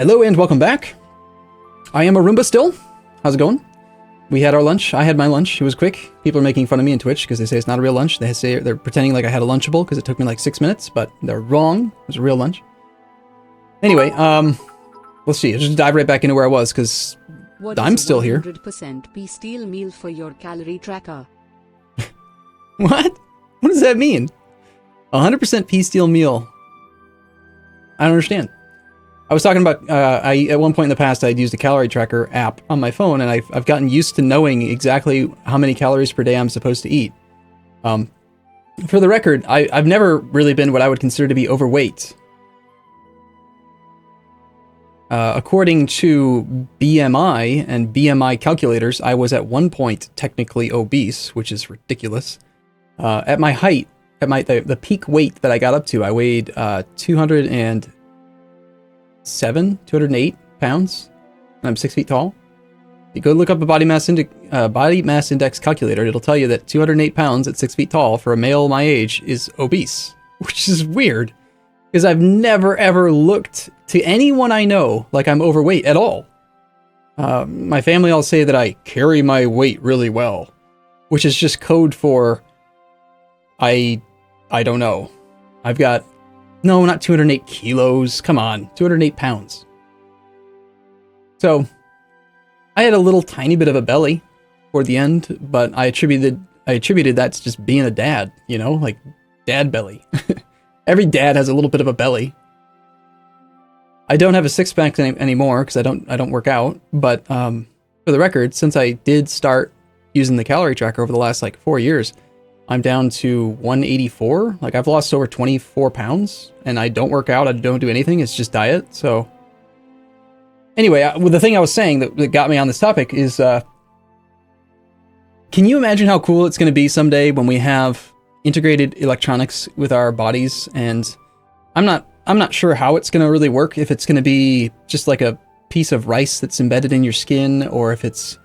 Hello and welcome back. I am Arumba still. How's it going? We had our lunch. I had my lunch. It was quick. People are making fun of me in Twitch because they say it's not a real lunch. They say they're pretending like I had a Lunchable because it took me like 6 minutes, but they're wrong. It was a real lunch. Anyway, let's see. I'll just dive right back into where I was because I'm still here. 100% pea steel meal for your calorie tracker. What? What does that mean? 100% pea steel meal. I don't understand. I was talking about, at one point in the past, I'd used a calorie tracker app on my phone, and I've gotten used to knowing exactly how many calories per day I'm supposed to eat. For the record, I've never really been what I would consider to be overweight. According to BMI and BMI calculators, I was at one point technically obese, which is ridiculous. At my height, at the peak weight that I got up to, I weighed 208 pounds, and I'm 6 feet tall. You go look up a body mass index calculator, it'll tell you that 208 pounds at 6 feet tall for a male my age is obese, which is weird, because I've never ever looked to anyone I know like I'm overweight at all. My family all say that I carry my weight really well, which is just code for I don't know. I've got no, not 208 kilos. Come on, 208 pounds. So, I had a little tiny bit of a belly toward the end, but I attributed that to just being a dad, you know, like dad belly. Every dad has a little bit of a belly. I don't have a six-pack anymore because I don't work out, but for the record, since I did start using the calorie tracker over the last like 4 years, I'm down to 184. Like, I've lost over 24 pounds, and I don't work out. I don't do anything. It's just diet. So, anyway, the thing I was saying that got me on this topic is, can you imagine how cool it's going to be someday when we have integrated electronics with our bodies? And I'm not sure how it's going to really work. If it's going to be just like a piece of rice that's embedded in your skin, or if it's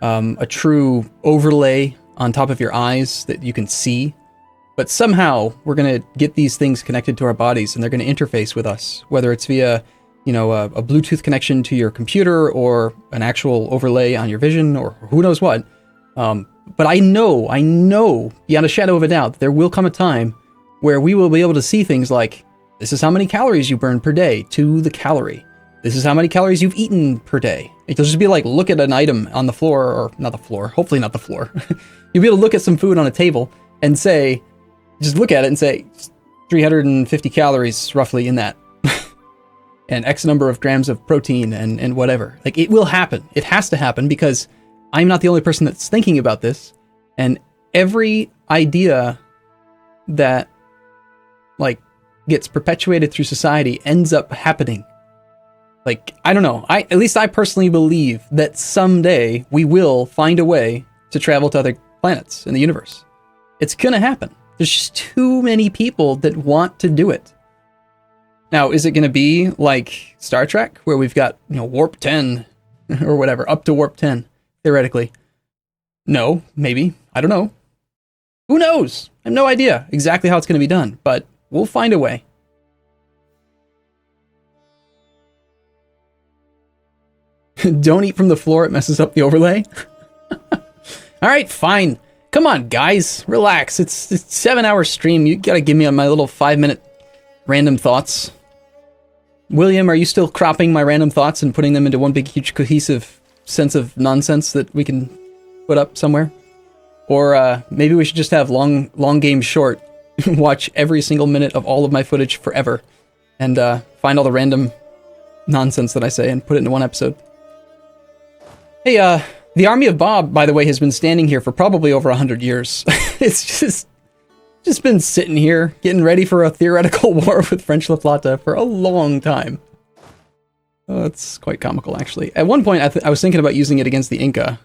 a true overlay on top of your eyes that you can see. But somehow we're going to get these things connected to our bodies, and they're going to interface with us, whether it's via, you know, a Bluetooth connection to your computer or an actual overlay on your vision or who knows what. But I know beyond a shadow of a doubt that there will come a time where we will be able to see things like, this is how many calories you burn per day to the calorie. This is how many calories you've eaten per day. It'll just be like, look at an item on the floor, or not the floor, hopefully not the floor. You'll be able to look at some food on a table and say, just look at it and say, 350 calories roughly in that. And X number of grams of protein and whatever. Like, it will happen. It has to happen because I'm not the only person that's thinking about this. And every idea that, like, gets perpetuated through society ends up happening. Like, I don't know. At least I personally believe that someday we will find a way to travel to other planets in the universe. It's gonna happen. There's just too many people that want to do it. Now, is it gonna be like Star Trek, where we've got, you know, warp 10 or whatever, up to warp 10, theoretically? No, maybe. I don't know. Who knows? I have no idea exactly how it's gonna be done, but we'll find a way. Don't eat from the floor, it messes up the overlay. Alright, fine. Come on, guys. Relax. It's a 7-hour stream. You gotta give me my little 5-minute random thoughts. William, are you still cropping my random thoughts and putting them into one big, huge, cohesive sense of nonsense that we can put up somewhere? Or maybe we should just have long game short. Watch every single minute of all of my footage forever. And find all the random nonsense that I say and put it into one episode. Hey, the army of Bob, by the way, has been standing here for probably over 100 years. It's just been sitting here, getting ready for a theoretical war with French La Plata for a long time. Oh, it's quite comical, actually. At one point, I was thinking about using it against the Inca.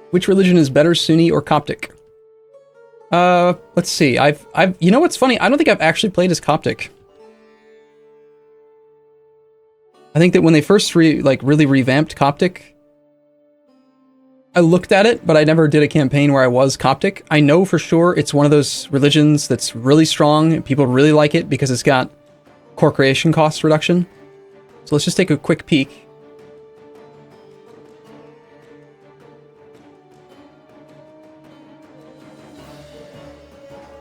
Which religion is better, Sunni or Coptic? Let's see. You know what's funny? I don't think I've actually played as Coptic. I think that when they first really revamped Coptic, I looked at it, but I never did a campaign where I was Coptic. I know for sure it's one of those religions that's really strong, and people really like it because it's got core creation cost reduction. So let's just take a quick peek.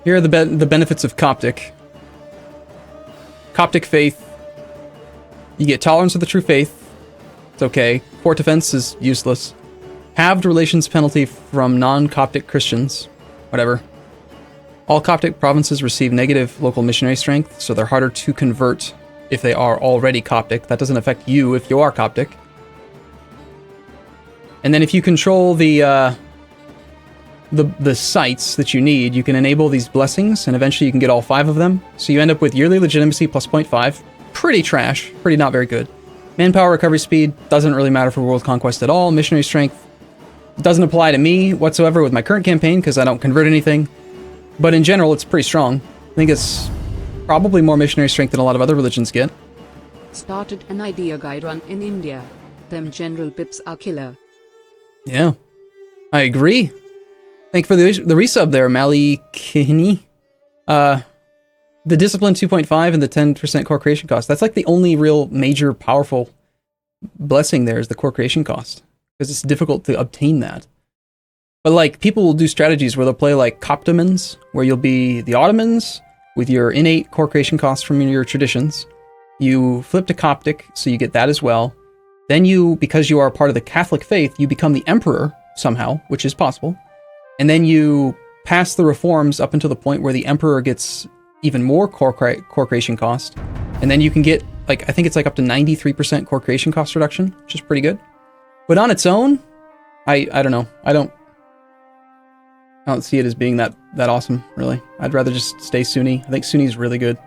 Here are the benefits of Coptic. Coptic faith. You get tolerance of the true faith. It's okay. Fort defense is useless. Halved relations penalty from non-Coptic Christians. Whatever. All Coptic provinces receive negative local missionary strength, so they're harder to convert if they are already Coptic. That doesn't affect you if you are Coptic. And then if you control the sites that you need, you can enable these blessings, and eventually you can get all 5 of them. So you end up with yearly legitimacy plus 0.5. Pretty trash. Pretty not very good. Manpower recovery speed doesn't really matter for World Conquest at all. Missionary strength doesn't apply to me whatsoever with my current campaign because I don't convert anything. But in general, it's pretty strong. I think it's probably more missionary strength than a lot of other religions get. Started an idea guide run in India. Them general pips are killer. Yeah, I agree. Thank you for the resub there, Mali Kihni. The Discipline 2.5 and the 10% core creation cost. That's like the only real major powerful blessing there is the core creation cost. Because it's difficult to obtain that. But like, people will do strategies where they'll play like Coptomans, where you'll be the Ottomans with your innate core creation costs from your traditions. You flip to Coptic, so you get that as well. Then you, because you are part of the Catholic faith, you become the emperor somehow, which is possible. And then you pass the reforms up until the point where the emperor gets even more core creation cost. And then you can get, like, I think it's like up to 93% core creation cost reduction, which is pretty good. But on its own, I don't know. I don't see it as being that awesome, really. I'd rather just stay Sunni. I think Sunni's really good.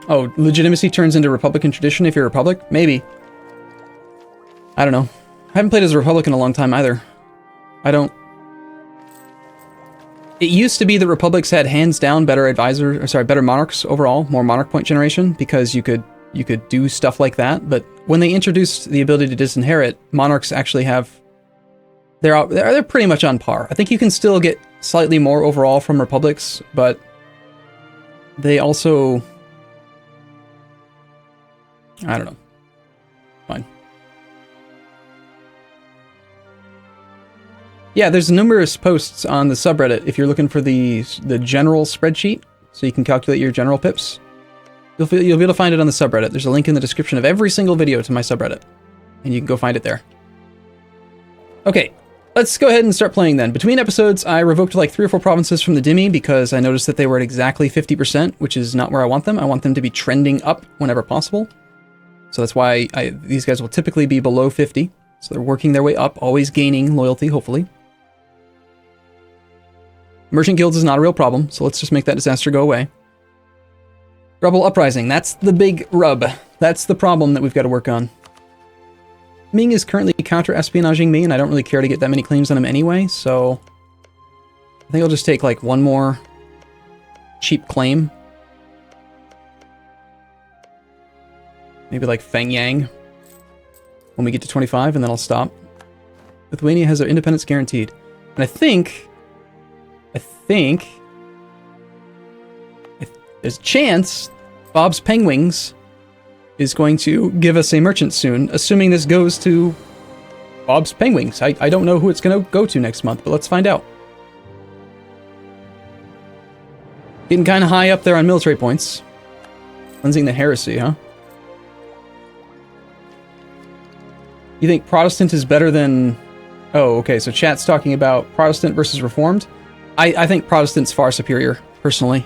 Oh, legitimacy turns into Republican tradition if you're a Republic? Maybe. I don't know. I haven't played as a Republic in a long time either. It used to be that Republics had hands down better better monarchs overall, more monarch point generation, because you could do stuff like that. But when they introduced the ability to disinherit, monarchs actually they're pretty much on par. I think you can still get slightly more overall from Republics, but they also, I don't know. Fine. Yeah, there's numerous posts on the subreddit if you're looking for the general spreadsheet, so you can calculate your general pips. You'll be able to find it on the subreddit. There's a link in the description of every single video to my subreddit, and you can go find it there. Okay, let's go ahead and start playing then. Between episodes, I revoked like 3 or 4 provinces from the Dhimmi because I noticed that they were at exactly 50%, which is not where I want them. I want them to be trending up whenever possible. So that's why these guys will typically be below 50. So they're working their way up, always gaining loyalty, hopefully. Merchant guilds is not a real problem, so let's just make that disaster go away. Rebel uprising, that's the big rub. That's the problem that we've got to work on. Ming is currently counter-espionaging me, and I don't really care to get that many claims on him anyway, so I think I'll just take like one more cheap claim. Maybe like Feng Yang when we get to 25, and then I'll stop. Lithuania has their independence guaranteed. And I think there's a chance Bob's Penguins is going to give us a merchant soon, assuming this goes to Bob's Penguins. I don't know who it's going to go to next month, but let's find out. Getting kind of high up there on military points. Cleansing the heresy, huh? You think Protestant is better than... Oh, okay, so chat's talking about Protestant versus Reformed. I think Protestant's far superior, personally.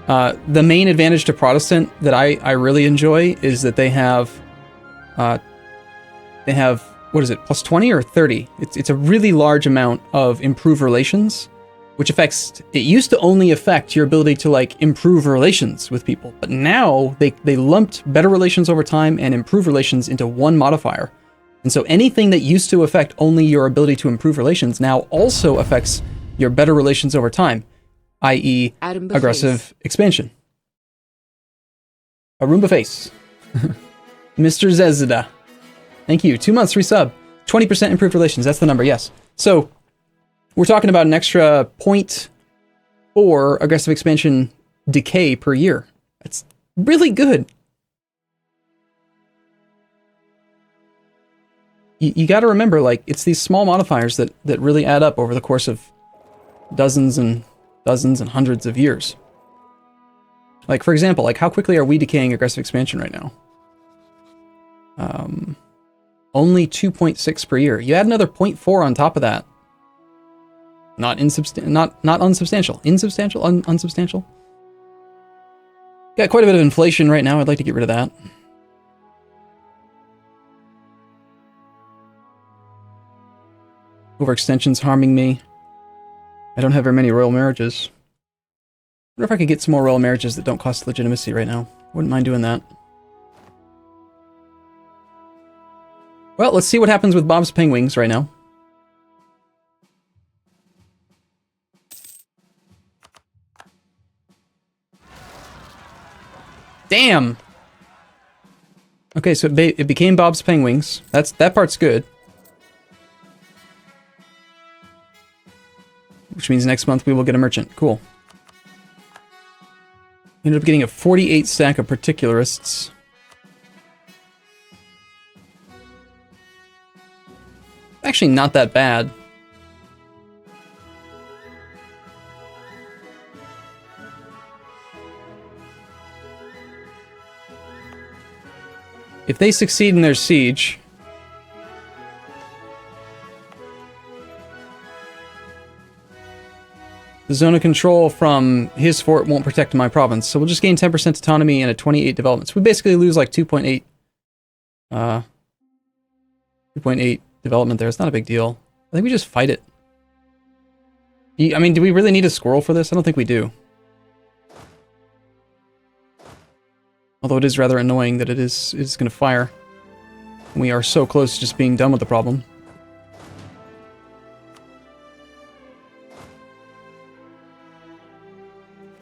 The main advantage to Protestant that I really enjoy is that they have, what is it, plus 20 or 30? It's a really large amount of improved relations, which affects, it used to only affect your ability to like improve relations with people, but now they lumped better relations over time and improved relations into one modifier. And so anything that used to affect only your ability to improve relations now also affects your better relations over time, i.e. Arumba aggressive face. expansion. Arumba face. Mr. Zezda. Thank you. 2 months, resub. 20% improved relations. That's the number, yes. So, we're talking about an extra 0.4 aggressive expansion decay per year. That's really good. You got to remember, like, it's these small modifiers that really add up over the course of dozens and hundreds of years. Like, for example, like, how quickly are we decaying aggressive expansion right now? Only 2.6 per year. You add another 0.4 on top of that. Not unsubstantial. Insubstantial? Unsubstantial? Got quite a bit of inflation right now. I'd like to get rid of that. Overextension's harming me. I don't have very many royal marriages. I wonder if I could get some more royal marriages that don't cost legitimacy right now. Wouldn't mind doing that. Well, let's see what happens with Bob's Penguins right now. Damn! Okay, so it became Bob's Penguins. That part's good. Which means next month we will get a merchant. Cool. Ended up getting a 48 stack of particularists. Actually not that bad. If they succeed in their siege, the zone of control from his fort won't protect my province, so we'll just gain 10% autonomy and a 28 development. So we basically lose like 2.8 development there. It's not a big deal. I think we just fight it. I mean, do we really need a squirrel for this? I don't think we do. Although it is rather annoying that it is going to fire. We are so close to just being done with the problem.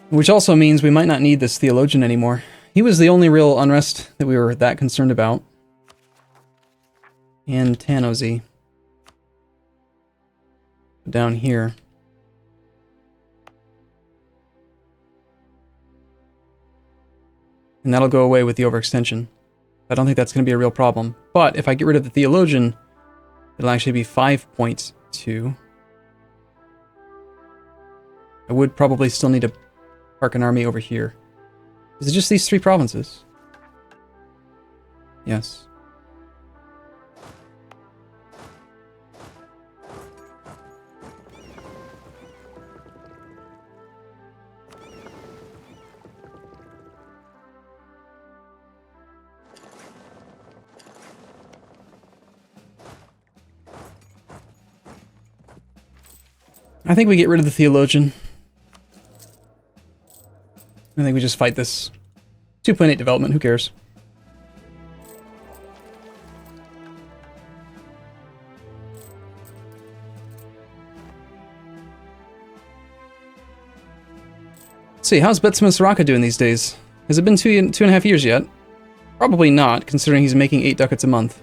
Which also means we might not need this theologian anymore. He was the only real unrest that we were that concerned about. And Tanozy. Down here. And that'll go away with the overextension. I don't think that's going to be a real problem. But if I get rid of the theologian, it'll actually be 5.2. I would probably still need to park an army over here. Is it just these 3 provinces? Yes. I think we get rid of the theologian. I think we just fight this. 2.8 development, who cares? Let's see, how's Betsima Soraka doing these days? Has it been 2.5 years yet? Probably not, considering he's making 8 ducats a month.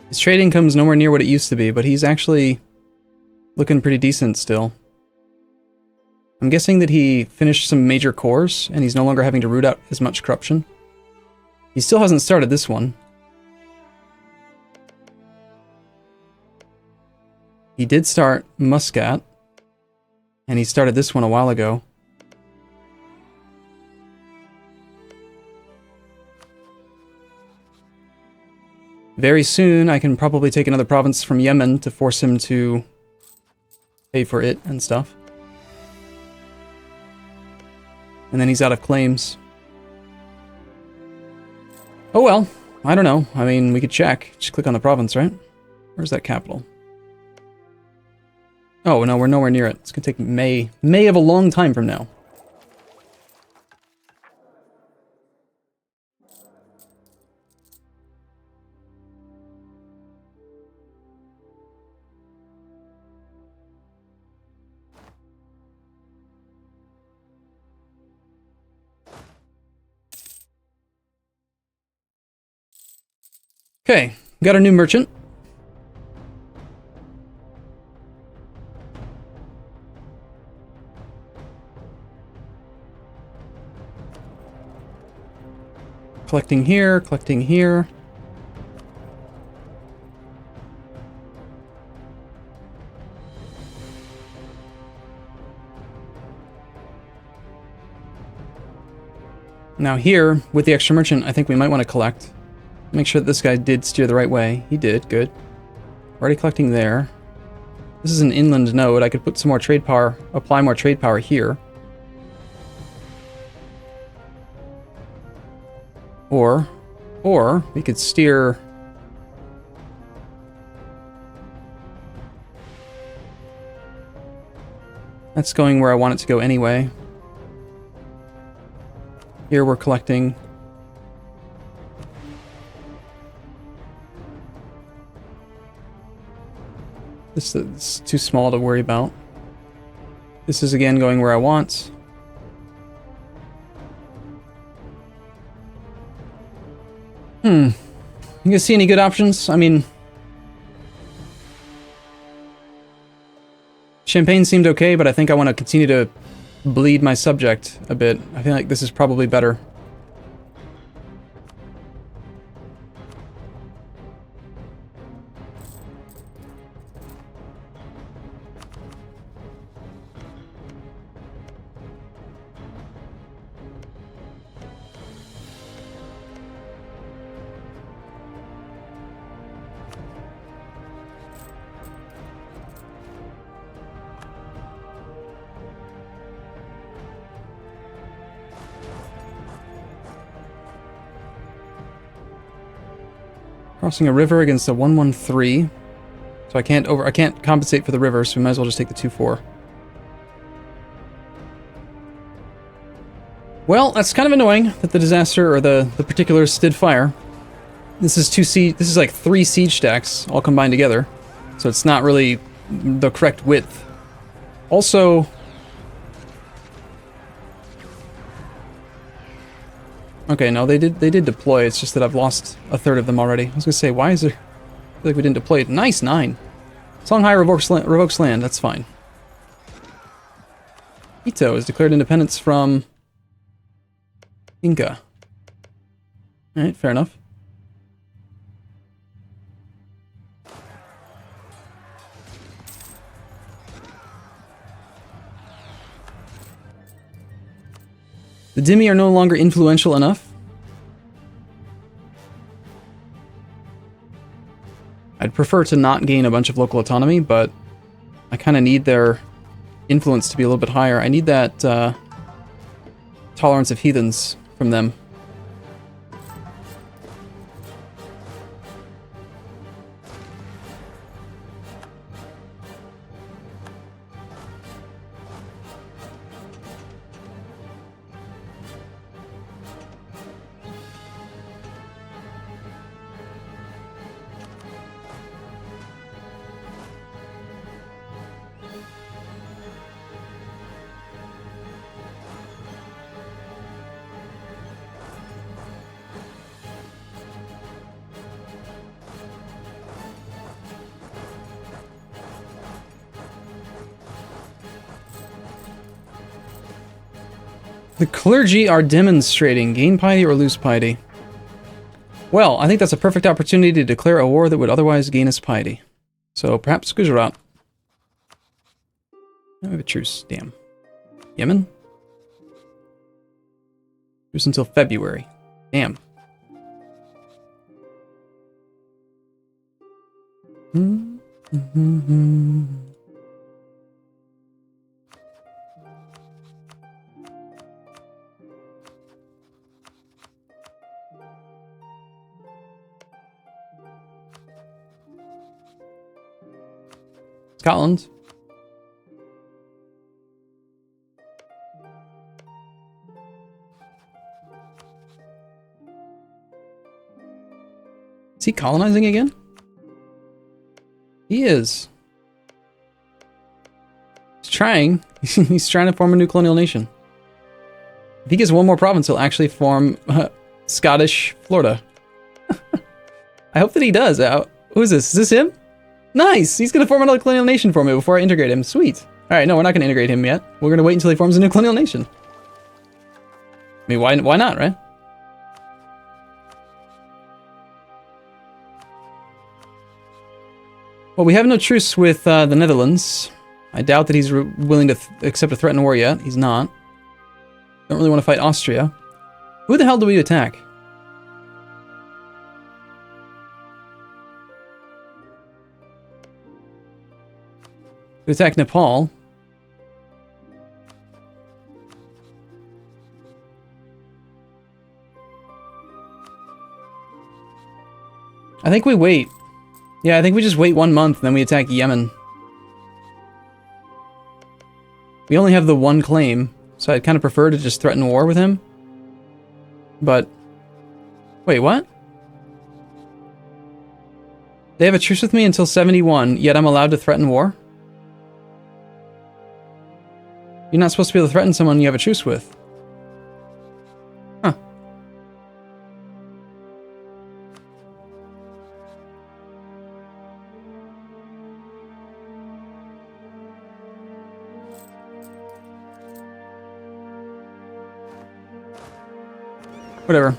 His trade income's nowhere near what it used to be, but he's actually looking pretty decent still. I'm guessing that he finished some major cores, and he's no longer having to root out as much corruption. He still hasn't started this one. He did start Muscat, and he started this one a while ago. Very soon, I can probably take another province from Yemen to force him to pay for it and stuff. And then he's out of claims. Oh well, I don't know. I mean, we could check. Just click on the province, right? Where's that capital? Oh, no, we're nowhere near it. It's gonna take May of a long time from now. Okay, got our new merchant. Collecting here, collecting here. Now here, with the extra merchant, I think we might want to collect. Make sure that this guy did steer the right way. He did, good. Already collecting there. This is an inland node. I could put some more trade power, apply more trade power here. Or we could steer... That's going where I want it to go anyway. Here we're collecting. This is too small to worry about. This is again going where I want. You guys see any good options? I mean, Champagne seemed okay, but I think I want to continue to bleed my subject a bit. I feel like this is probably better. Crossing a river against a 1-1-3. So I can't compensate for the river, so we might as well just take the 2-4. Well, that's kind of annoying that the disaster or the particulars did fire. This is like 3 siege stacks all combined together. So it's not really the correct width. Also, okay, no, they did deploy. It's just that I've lost a third of them already. I was gonna say, why is there... I feel like we didn't deploy it. Nice, 9. Songhai revokes land. That's fine. Ito has declared independence from Inca. Alright, fair enough. The Dhimmi are no longer influential enough. I'd prefer to not gain a bunch of local autonomy, but I kind of need their influence to be a little bit higher. I need that tolerance of heathens from them. The clergy are demonstrating. Gain piety or lose piety? Well, I think that's a perfect opportunity to declare a war that would otherwise gain us piety. So perhaps Gujarat. I have a truce. Damn. Yemen? Truce until February. Damn. Scotland. Is he colonizing again? He is. He's trying. He's trying to form a new colonial nation. If he gets one more province, he'll actually form Scottish Florida. I hope that he does. Who is this? Is this him? Nice! He's gonna form another colonial nation for me before I integrate him. Sweet. Alright, no, we're not gonna integrate him yet. We're gonna wait until he forms a new colonial nation. I mean, why not, right? Well, we have no truce with the Netherlands. I doubt that he's willing to accept a threatened war yet. He's not. Don't really want to fight Austria. Who the hell do we attack? We attack Nepal. I think we wait. Yeah, I think we just wait 1 month and then we attack Yemen. We only have the one claim, so I'd kind of prefer to just threaten war with him. But... Wait, what? They have a truce with me until 71, yet I'm allowed to threaten war? You're not supposed to be able to threaten someone you have a truce with. Huh. Whatever.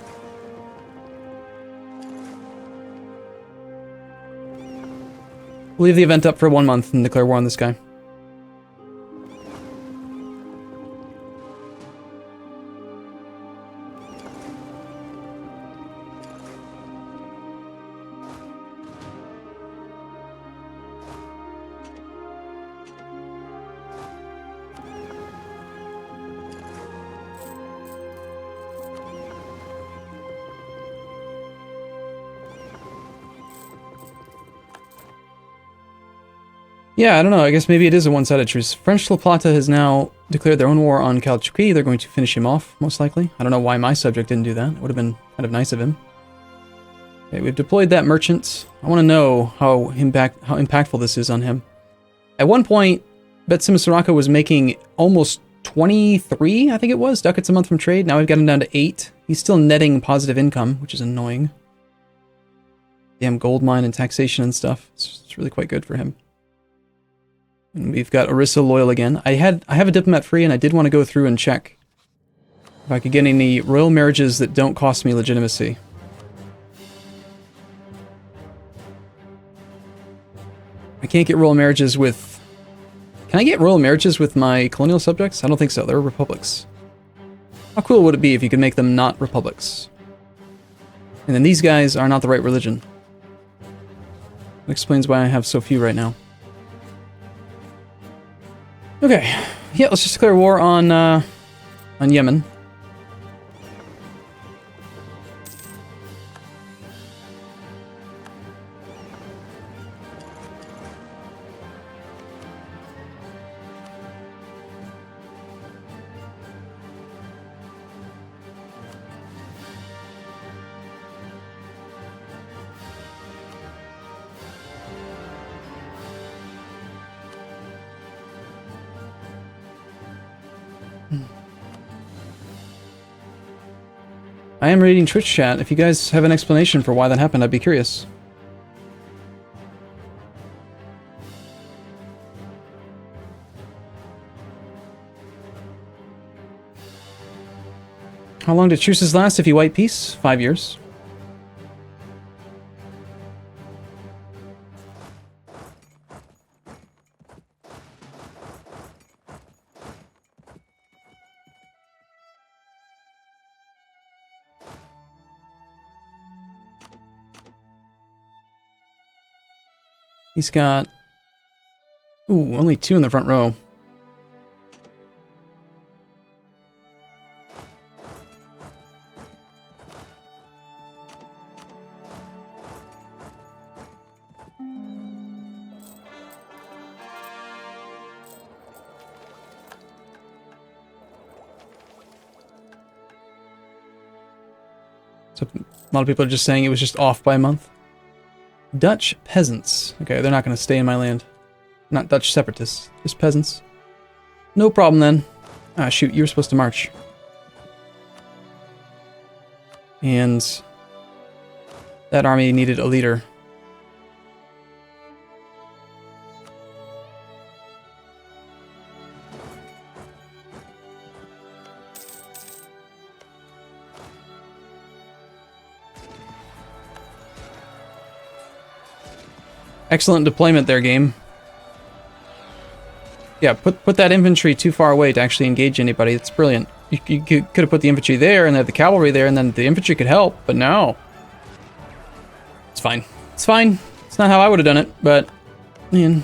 We'll leave the event up for 1 month and declare war on this guy. Yeah, I don't know. I guess maybe it is a one-sided truce. French La Plata has now declared their own war on Calchuquí. They're going to finish him off, most likely. I don't know why my subject didn't do that. It would have been kind of nice of him. Okay, we've deployed that merchant. I want to know how impactful this is on him. At one point, Betsima Soraka was making almost 23, I think it was, ducats a month from trade. Now we've got him down to 8. He's still netting positive income, which is annoying. Damn gold mine and taxation and stuff. It's really quite good for him. And we've got Orissa loyal again. I have a diplomat free, and I did want to go through and check if I could get any royal marriages that don't cost me legitimacy. I can't get royal marriages with... Can I get royal marriages with my colonial subjects? I don't think so. They're republics. How cool would it be if you could make them not republics? And then these guys are not the right religion. That explains why I have so few right now. Okay, yeah, let's just declare war on Yemen. I am reading Twitch chat. If you guys have an explanation for why that happened, I'd be curious. How long do truces last if you white peace? 5 years. He's got... Ooh, only 2 in the front row. So a lot of people are just saying it was just off by a month. Dutch peasants. Okay, they're not going to stay in my land. Not Dutch separatists, just peasants. No problem then. Ah, shoot, you were supposed to march. And That army needed a leader. Excellent deployment there, game. Yeah, put that infantry too far away to actually engage anybody. It's brilliant. You could have put the infantry there and had the cavalry there, and then the infantry could help, but no. It's fine. It's fine. It's not how I would have done it, but, man.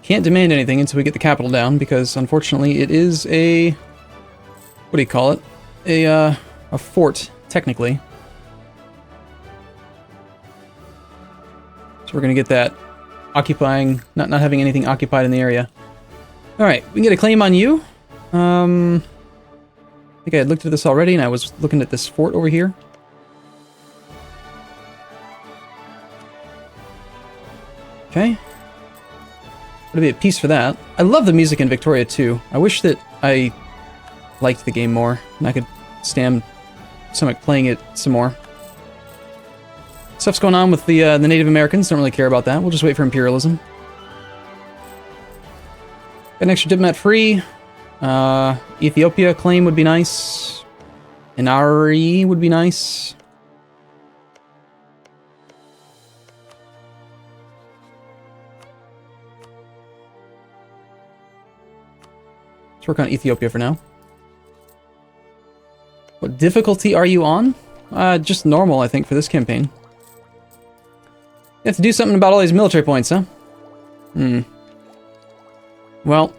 Can't demand anything until we get the capital down, because unfortunately it is a... what do you call it? A fort, technically. So we're gonna get that occupying, not having anything occupied in the area. Alright, we can get a claim on you. I think I had looked at this already, and I was looking at this fort over here. Okay. Would be at peace for that. I love the music in Victoria too. I wish that I liked the game more, and I could stand stomach playing it some more. Stuff's going on with the Native Americans. Don't really care about that. We'll just wait for imperialism. Got an extra diplomat free. Ethiopia claim would be nice. Inari would be nice. Let's work on Ethiopia for now. What difficulty are you on? Just normal, I think, for this campaign. You have to do something about all these military points, huh? Well.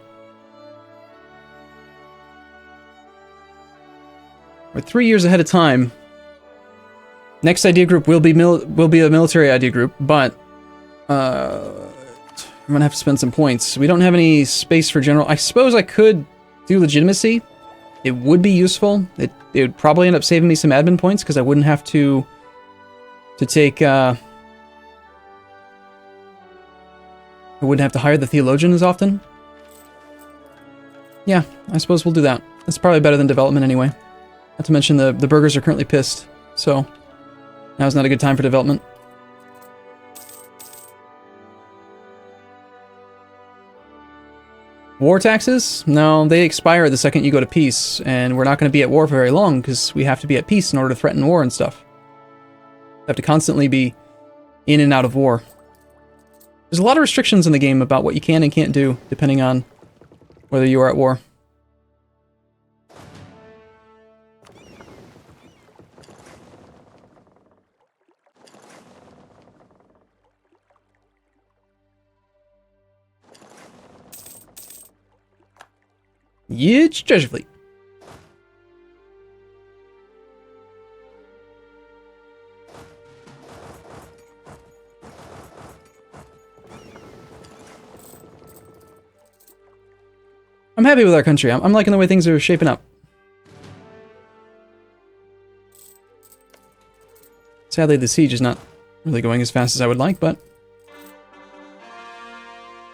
We're 3 years ahead of time. Next idea group will be a military idea group, but I'm gonna have to spend some points. We don't have any space for general. I suppose I could do legitimacy. It would be useful. It would probably end up saving me some admin points because I wouldn't have to take. I wouldn't have to hire the theologian as often. Yeah, I suppose we'll do that. That's probably better than development anyway. Not to mention the burghers are currently pissed, so now's not a good time for development. War taxes? No, they expire the second you go to peace, and we're not going to be at war for very long because we have to be at peace in order to threaten war and stuff. We have to constantly be in and out of war. There's a lot of restrictions in the game about what you can and can't do, depending on whether you are at war. Huge treasure fleet. I'm happy with our country. I'm liking the way things are shaping up. Sadly, the siege is not really going as fast as I would like, but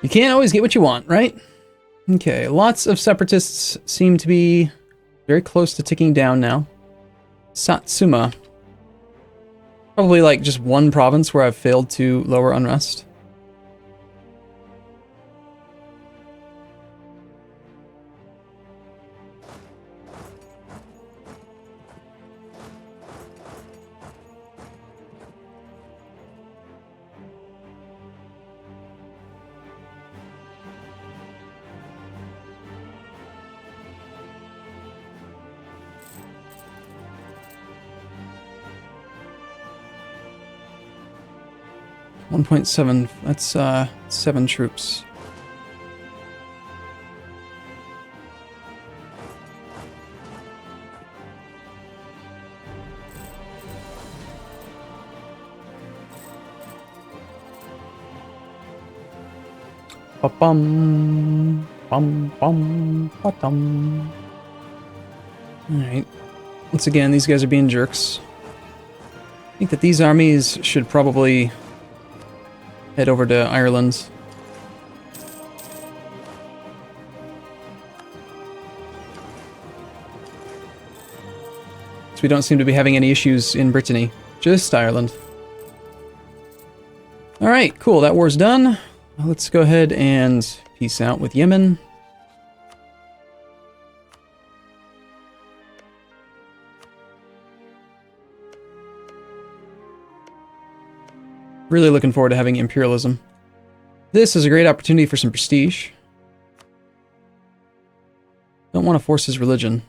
you can't always get what you want, right? Okay, lots of separatists seem to be very close to ticking down now. Satsuma. Probably like just one province where I've failed to lower unrest. .7, that's 7 troops. Ba-bum. Bum, bum, ba-dum. Alright. Once again, these guys are being jerks. I think that these armies should probably head over to Ireland. So we don't seem to be having any issues in Brittany. Just Ireland. Alright, cool. That war's done. Let's go ahead and peace out with Yemen. Really looking forward to having imperialism. This is a great opportunity for some prestige. Don't want to force his religion.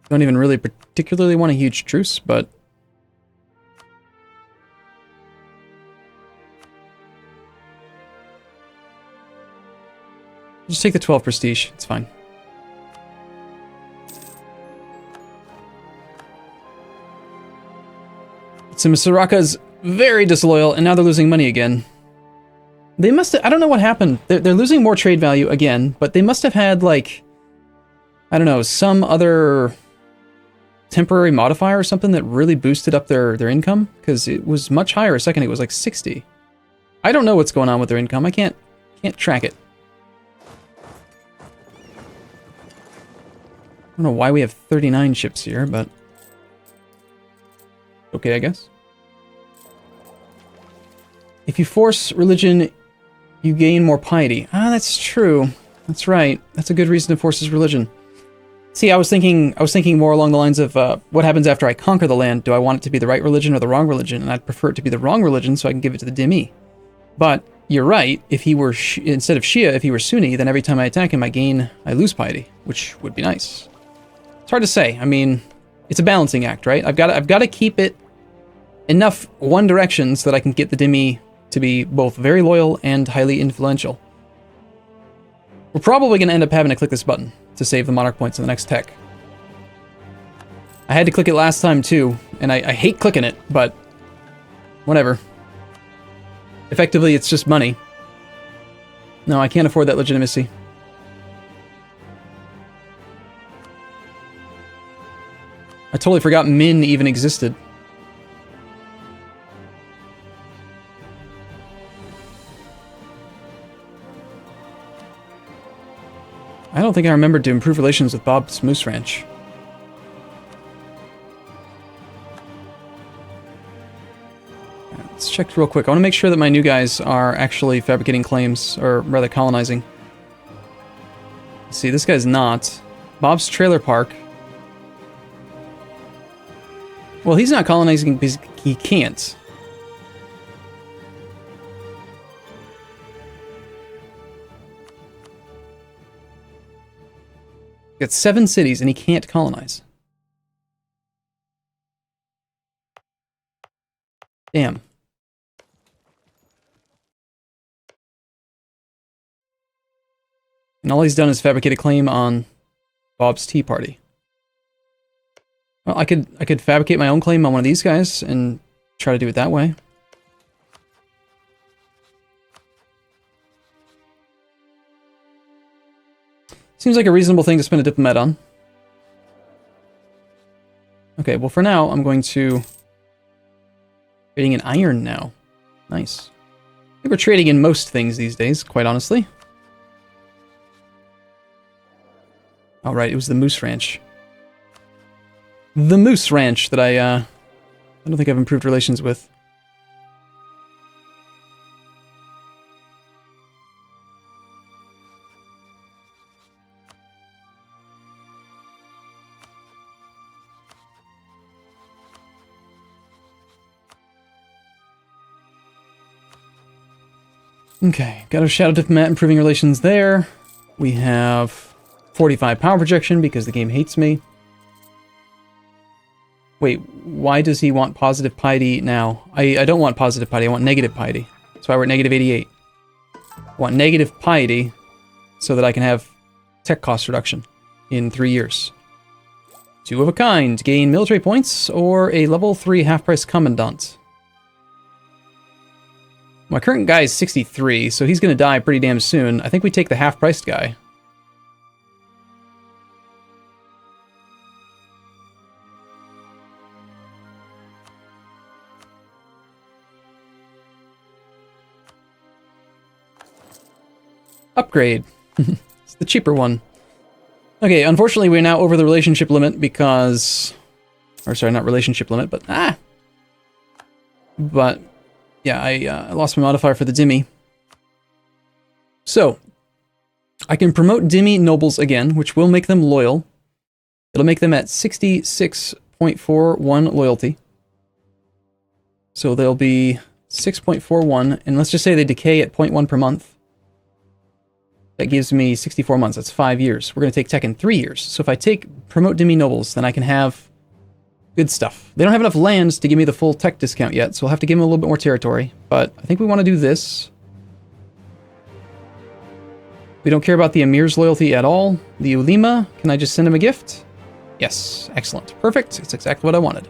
Don't even really particularly want a huge truce, but... just take the 12 prestige, it's fine. So Misraka's very disloyal, and now they're losing money again. They must have, I don't know what happened. They're losing more trade value again, but they must have had, like, I don't know, some other temporary modifier or something that really boosted up their income, because it was much higher a second. It was like 60. I don't know what's going on with their income. I can't track it. I don't know why we have 39 ships here, but okay, I guess. If you force religion, you gain more piety. Ah, that's true. That's right. That's a good reason to force his religion. See, I was thinking more along the lines of what happens after I conquer the land. Do I want it to be the right religion or the wrong religion? And I'd prefer it to be the wrong religion so I can give it to the dhimmi. But you're right. If he were instead of Shia, if he were Sunni, then every time I attack him, I lose piety, which would be nice. It's hard to say. I mean, it's a balancing act, right? I've got to keep it enough one direction so that I can get the dhimmi to be both very loyal and highly influential. We're probably going to end up having to click this button to save the monarch points in the next tech. I had to click it last time too, and I hate clicking it, but whatever. Effectively, it's just money. No, I can't afford that legitimacy. I totally forgot Min even existed. I don't think I remembered to improve relations with Bob's Moose Ranch. Let's check real quick. I want to make sure that my new guys are actually fabricating claims, or rather colonizing. Let's see, this guy's not. Bob's Trailer Park. Well, he's not colonizing because he can't. Got 7 cities and he can't colonize. Damn. And all he's done is fabricate a claim on Bob's Tea Party. Well, I could fabricate my own claim on one of these guys and try to do it that way. Seems like a reasonable thing to spend a diplomat on. Okay, well for now, I'm going to... trading in iron now. Nice. I think we're trading in most things these days, quite honestly. Alright, it was the Moose Ranch. The Moose Ranch that I don't think I've improved relations with. Okay, got a Shadow Diplomat, improving relations there. We have 45 power projection because the game hates me. Wait, why does he want positive piety now? I don't want positive piety, I want negative piety. That's why we're at negative 88. I want negative piety so that I can have tech cost reduction in 3 years. 2 of a kind, gain military points or a level 3 half-price commandant. My current guy is 63, so he's going to die pretty damn soon. I think we take the half-priced guy. Upgrade. It's the cheaper one. Okay, unfortunately we're now over the relationship limit because... Or sorry, not relationship limit, but... But, yeah, I lost my modifier for the Dhimmi. So, I can promote Dhimmi nobles again, which will make them loyal. It'll make them at 66.41 loyalty. So they'll be 6.41, and let's just say they decay at 0.1 per month. That gives me 64 months. That's 5 years. We're going to take tech in 3 years. So if I promote Dhimmi nobles, then I can have good stuff. They don't have enough lands to give me the full tech discount yet, so we'll have to give them a little bit more territory. But I think we want to do this. We don't care about the Emir's loyalty at all. The Ulema, can I just send him a gift? Yes, excellent. Perfect. It's exactly what I wanted.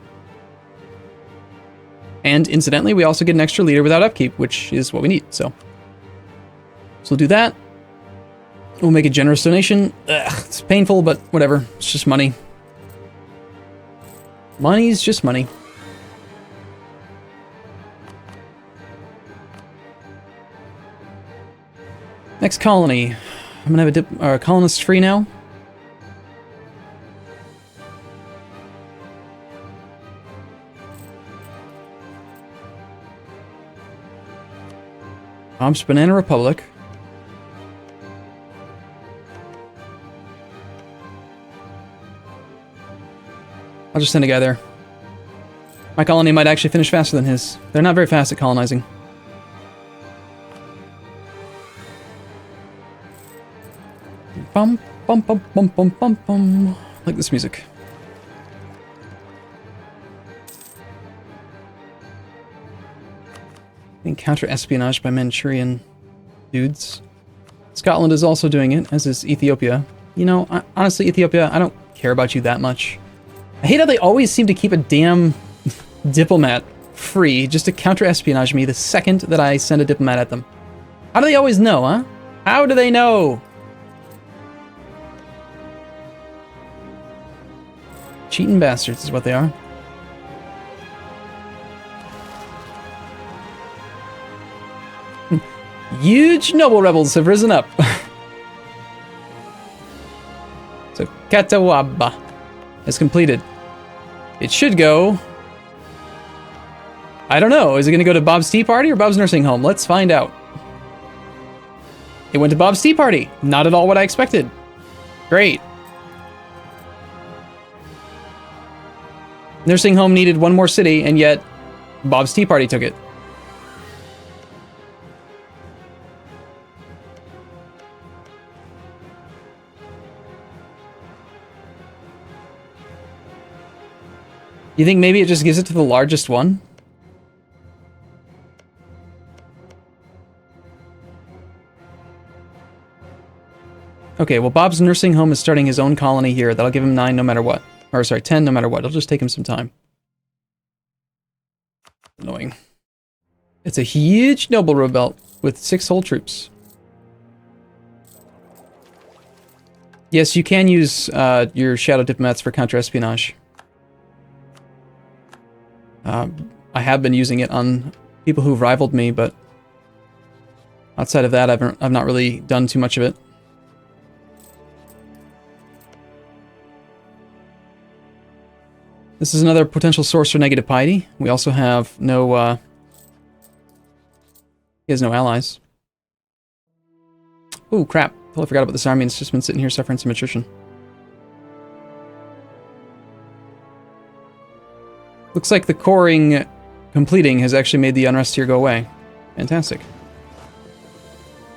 And incidentally, we also get an extra leader without upkeep, which is what we need, so we'll do that. We'll make a generous donation. Ugh, it's painful, but whatever. It's just money. Money's just money. Next colony. I'm gonna have a colonist free now. Banana Republic. I'll just send a guy there. My colony might actually finish faster than his. They're not very fast at colonizing. Bum, bum, bum, bum, bum, bum, bum. Like this music. Being counter-espionage by Manchurian dudes. Scotland is also doing it, as is Ethiopia. You know, honestly, Ethiopia, I don't care about you that much. I hate how they always seem to keep a damn diplomat free just to counter-espionage me the second that I send a diplomat at them. How do they always know, huh? How do they know? Cheating bastards is what they are. Huge noble rebels have risen up. So, Katawaba is completed. It should go... I don't know. Is it going to go to Bob's Tea Party or Bob's Nursing Home? Let's find out. It went to Bob's Tea Party. Not at all what I expected. Great. Nursing Home needed one more city, and yet Bob's Tea Party took it. You think maybe it just gives it to the largest one? Okay, well, Bob's Nursing Home is starting his own colony here. That'll give him 9 no matter what. Or, sorry, 10 no matter what. It'll just take him some time. Annoying. It's a huge noble rebel with 6 whole troops. Yes, you can use your shadow diplomats for counter-espionage. I have been using it on people who've rivaled me, but outside of that, I've not really done too much of it. This is another potential source for negative piety. We also have no, he has no allies. Ooh, crap. Totally forgot about this army. It's just been sitting here suffering some attrition. Looks like the coring completing has actually made the unrest here go away. Fantastic.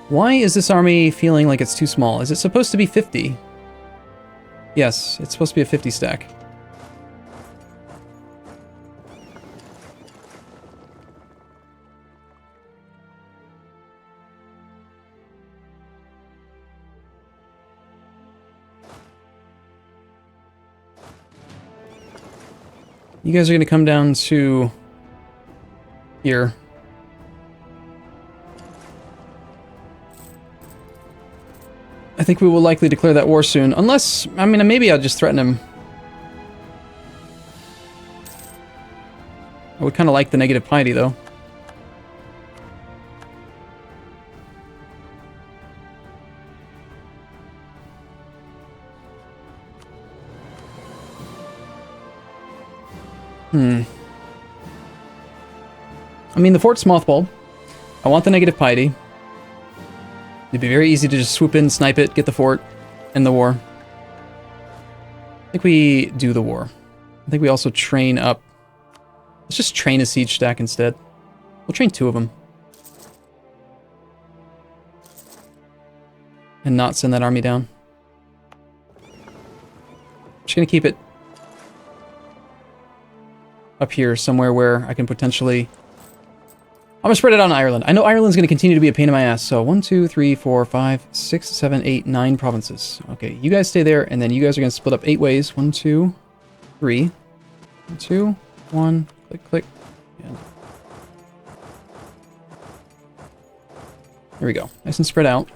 Why is this army feeling like it's too small? Is it supposed to be 50? Yes, it's supposed to be a 50 stack. You guys are going to come down to here. think we will likely declare that war soon. Unless, I mean, maybe I'll just threaten him. I would kind of like the negative piety, though. I mean, the fort's mothballed. I want the negative piety. It'd be very easy to just swoop in, snipe it, get the fort, end the war. I think we do the war. I think we also train up. Let's just train a siege stack instead. We'll train 2 of them. And not send that army down. Just gonna keep it up here somewhere where I can potentially... I'm gonna spread it out on Ireland. I know Ireland's gonna continue to be a pain in my ass, so 1, 2, 3, 4, 5, 6, 7, 8, 9 provinces. Okay, you guys stay there, and then you guys are gonna split up 8 ways. 1, 2, 3. 1, 2, 1, click, click. Yeah. There we go. Nice and spread out.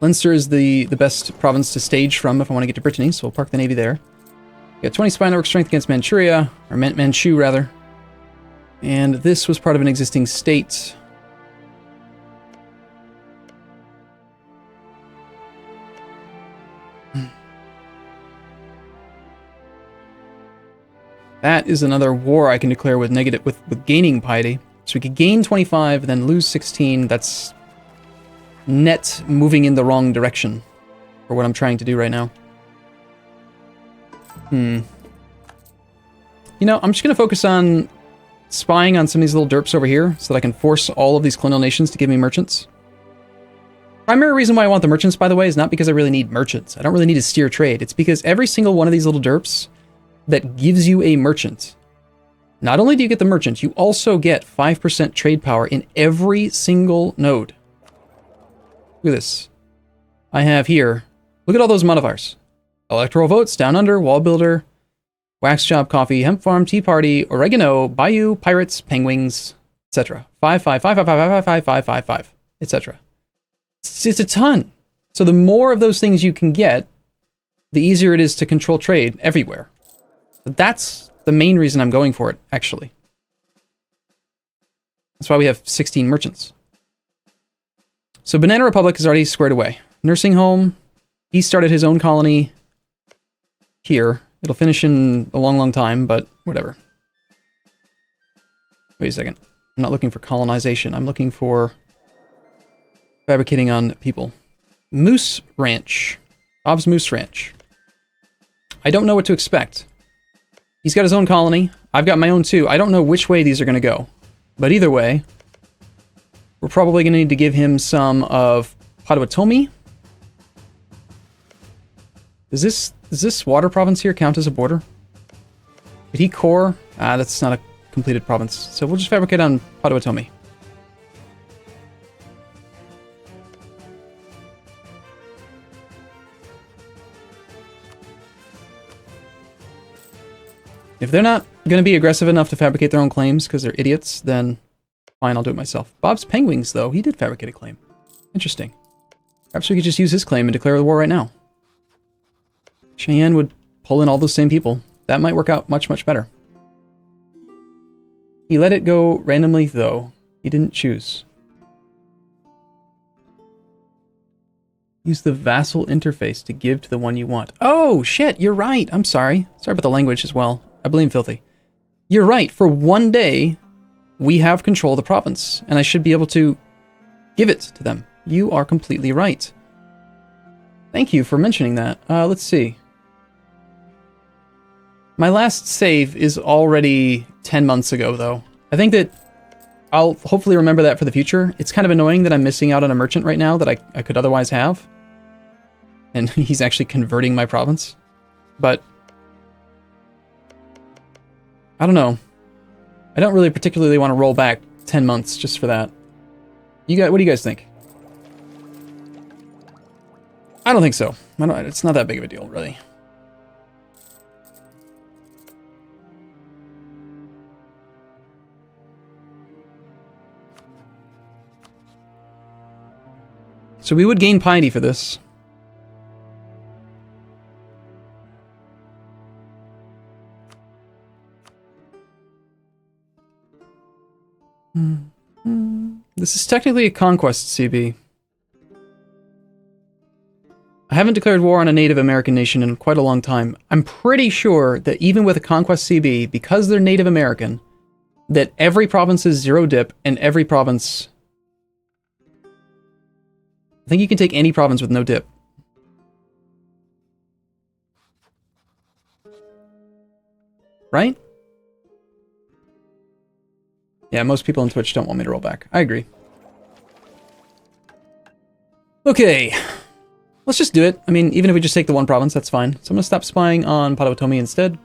Leinster is the best province to stage from if I want to get to Brittany, so we'll park the navy there. We got 20 spy network strength against Manchuria, or Manchu rather. And this was part of an existing state. That is another war I can declare with negative with gaining piety. So we could gain 25, then lose 16. That's net moving in the wrong direction for what I'm trying to do right now. You know, I'm just going to focus on spying on some of these little derps over here so that I can force all of these colonial nations to give me merchants. Primary reason why I want the merchants, by the way, is not because I really need merchants. I don't really need to steer trade. It's because every single one of these little derps that gives you a merchant, not only do you get the merchant, you also get 5% trade power in every single node. Look at this. I have here, look at all those modifiers. Electoral votes, down under, wall builder, wax job, coffee, hemp farm, tea party, oregano, bayou, pirates, penguins, etc. 5, 5, 5, 5, 5, 5, 5, 5, 5, 5, etc. It's a ton. So the more of those things you can get, the easier it is to control trade everywhere. That's the main reason I'm going for it, actually. That's why we have 16 merchants. So Banana Republic is already squared away. Nursing home, he started his own colony here. It'll finish in a long, long time, but whatever. Wait a second. I'm not looking for colonization. I'm looking for fabricating on people. Moose Ranch. Bob's Moose Ranch. I don't know what to expect. He's got his own colony. I've got my own too. I don't know which way these are going to go. But either way, we're probably going to need to give him some of Potawatomi. Does this water province here count as a border? Did he core? That's not a completed province. So we'll just fabricate on Potawatomi. If they're not going to be aggressive enough to fabricate their own claims because they're idiots, then fine, I'll do it myself. Bob's Penguins, though, he did fabricate a claim. Interesting. Perhaps we could just use his claim and declare the war right now. Cheyenne would pull in all those same people. That might work out much, much better. He let it go randomly, though. He didn't choose. Use the vassal interface to give to the one you want. Oh, shit, you're right. I'm sorry. Sorry about the language as well. I blame Filthy. You're right. For one day, we have control of the province, and I should be able to give it to them. You are completely right. Thank you for mentioning that. Let's see. My last save is already 10 months ago, though. I think that I'll hopefully remember that for the future. It's kind of annoying that I'm missing out on a merchant right now that I could otherwise have. And he's actually converting my province. But I don't know. I don't really particularly want to roll back 10 months just for that. What do you guys think? I don't think so. It's not that big of a deal, really. So we would gain piety for this. This is technically a conquest CB. I haven't declared war on a Native American nation in quite a long time. I'm pretty sure that even with a conquest CB, because they're Native American, that every province is 0 dip and every province... I think you can take any province with no dip. Right? Yeah, most people on Twitch don't want me to roll back. I agree. Okay. Let's just do it. I mean, even if we just take the one province, that's fine. So I'm going to stop spying on Potawatomi instead.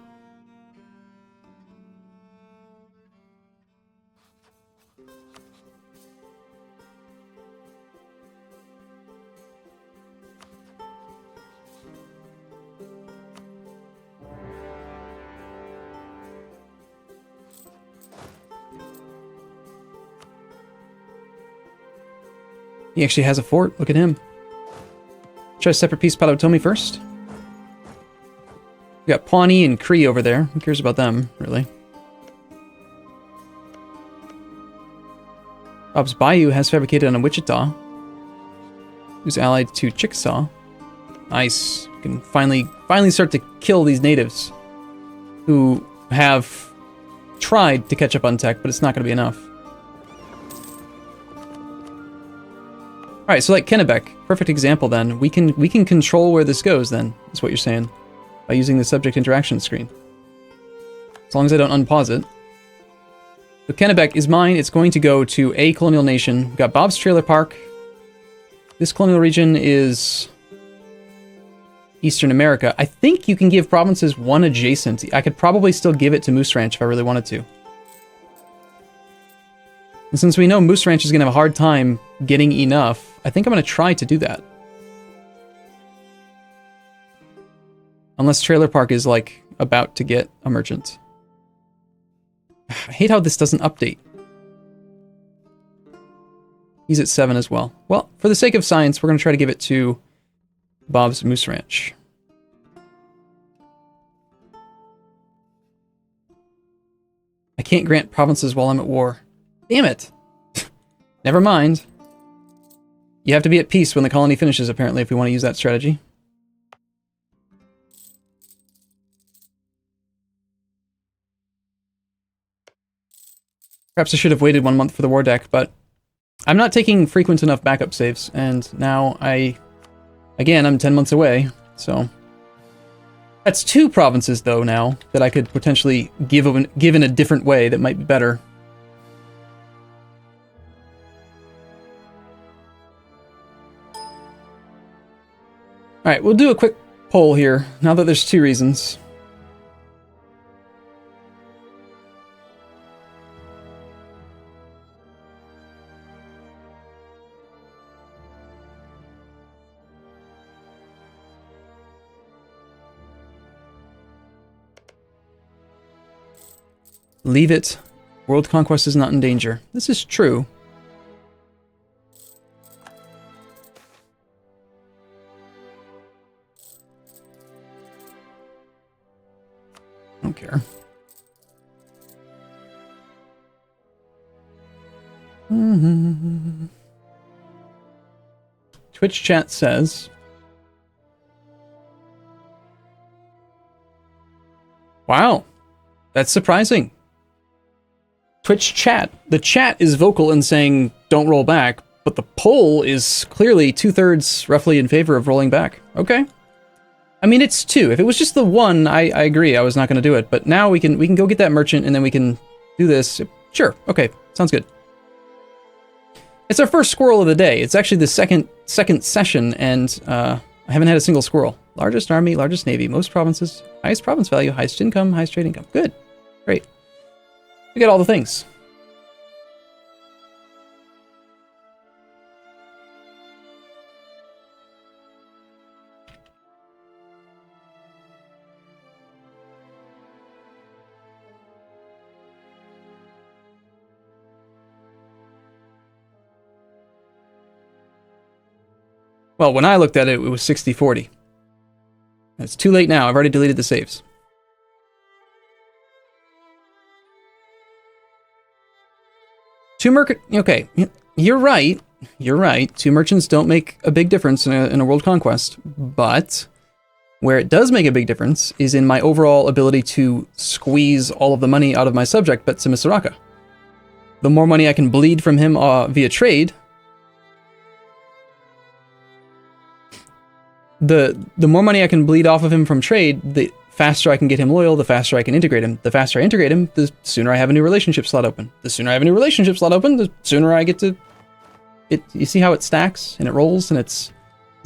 He actually has a fort. Look at him. Try a separate piece Potawatomi first. We got Pawnee and Cree over there. Who cares about them, really? Bob's Bayou has fabricated on Wichita, who's allied to Chickasaw. Nice. We can finally start to kill these natives who have tried to catch up on tech, but it's not going to be enough. All right, so like Kennebec, perfect example. Then we can control where this goes. Then is what you're saying by using the subject interaction screen. As long as I don't unpause it. So Kennebec is mine. It's going to go to a colonial nation. We've got Bob's Trailer Park. This colonial region is Eastern America. I think you can give provinces one adjacent. I could probably still give it to Moose Ranch if I really wanted to. And since we know Moose Ranch is going to have a hard time getting enough, I think I'm going to try to do that. Unless Trailer Park is, like, about to get a merchant. I hate how this doesn't update. He's at 7 as well. Well, for the sake of science, we're going to try to give it to Bob's Moose Ranch. I can't grant provinces while I'm at war. Damn it! Never mind. You have to be at peace when the colony finishes, apparently, if we want to use that strategy. Perhaps I should have waited 1 month for the war deck, but I'm not taking frequent enough backup saves, and now again, I'm 10 months away, so... That's 2 provinces, though, now, that I could potentially give in a different way that might be better. Alright, we'll do a quick poll here, now that there's 2 reasons. Leave it. World conquest is not in danger. This is true. I don't care. Twitch chat says... Wow. That's surprising. Twitch chat. The chat is vocal in saying don't roll back, but the poll is clearly 2/3 roughly in favor of rolling back. Okay. I mean, it's 2. If it was just the 1, I agree. I was not going to do it. But now we can go get that merchant, and then we can do this. Sure. Okay. Sounds good. It's our first squirrel of the day. It's actually the second session, and I haven't had a single squirrel. Largest army, largest navy, most provinces, highest province value, highest income, highest trade income. Good. Great. We got all the things. Well, when I looked at it, it was 60-40. It's too late now. I've already deleted the saves. Okay, you're right. You're right. 2 merchants don't make a big difference in a world conquest, but where it does make a big difference is in my overall ability to squeeze all of the money out of my subject, Betsimisaraka. The more money I can bleed from him via trade, the more money I can bleed off of him from trade, the faster I can get him loyal, the faster I can integrate him. The faster I integrate him, the sooner I have a new relationship slot open. The sooner I have a new relationship slot open, the sooner I get to... You see how it stacks and it rolls, and it's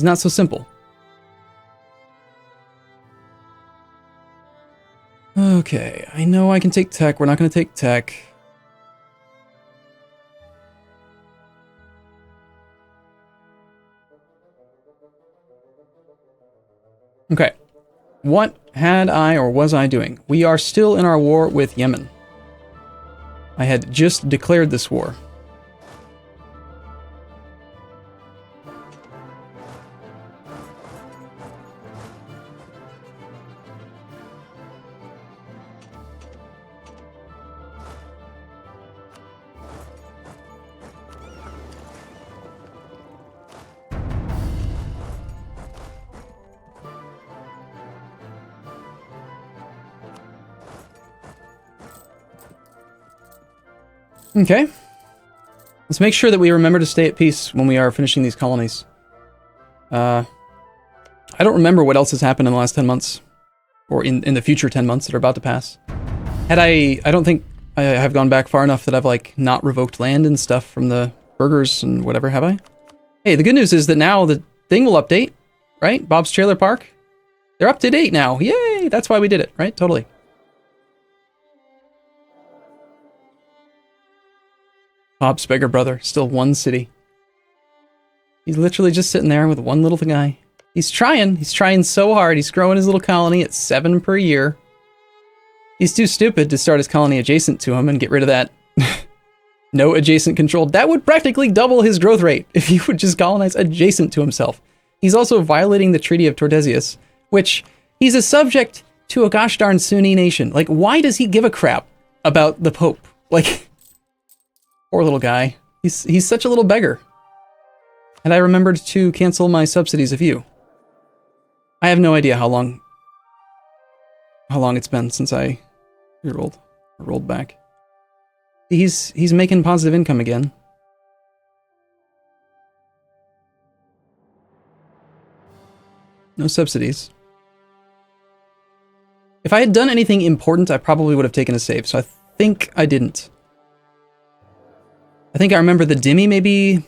not so simple. Okay, I know I can take tech. We're not going to take tech. Okay. What had I or was I doing? We are still in our war with Yemen. I had just declared this war. Okay. Let's make sure that we remember to stay at peace when we are finishing these colonies. I don't remember what else has happened in the last 10 months. Or in the future 10 months that are about to pass. I don't think I have gone back far enough that I've, like, not revoked land and stuff from the burgers and whatever, have I? Hey, the good news is that now the thing will update, right? Bob's Trailer Park. They're up to date now. Yay! That's why we did it, right? Totally. Bob's beggar brother, still 1 city. He's literally just sitting there with 1 little guy. He's trying so hard. He's growing his little colony at 7 per year. He's too stupid to start his colony adjacent to him and get rid of that no adjacent control. That would practically double his growth rate if he would just colonize adjacent to himself. He's also violating the Treaty of Tordesillas, which he's a subject to a gosh darn Sunni nation. Like, why does he give a crap about the Pope? Like... Poor little guy. He's such a little beggar. And I remembered to cancel my subsidies of you. I have no idea how long it's been since I rolled back. He's making positive income again. No subsidies. If I had done anything important, I probably would have taken a save, so I think I didn't. I think I remember the Dimmy maybe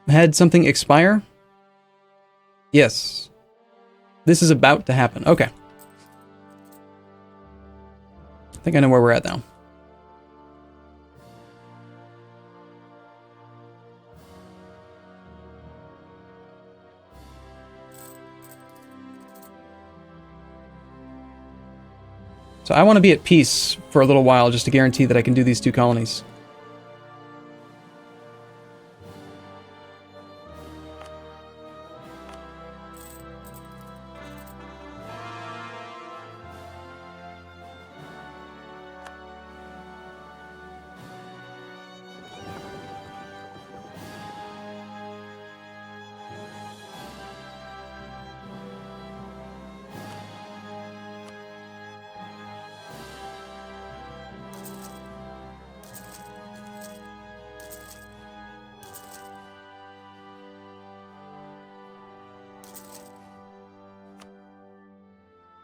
had something expire. Yes. This is about to happen. Okay. I think I know where we're at now. So I want to be at peace for a little while just to guarantee that I can do these 2 colonies.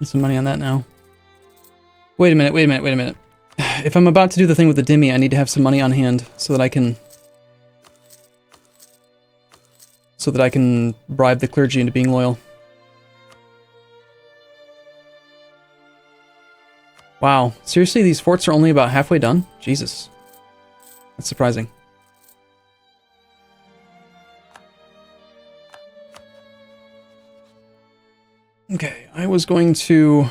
Some money on that now. Wait a minute. If I'm about to do the thing with the Dimmy, I need to have some money on hand so that I can bribe the clergy into being loyal. Wow, seriously, these forts are only about halfway done? Jesus. That's surprising. Okay, I was going to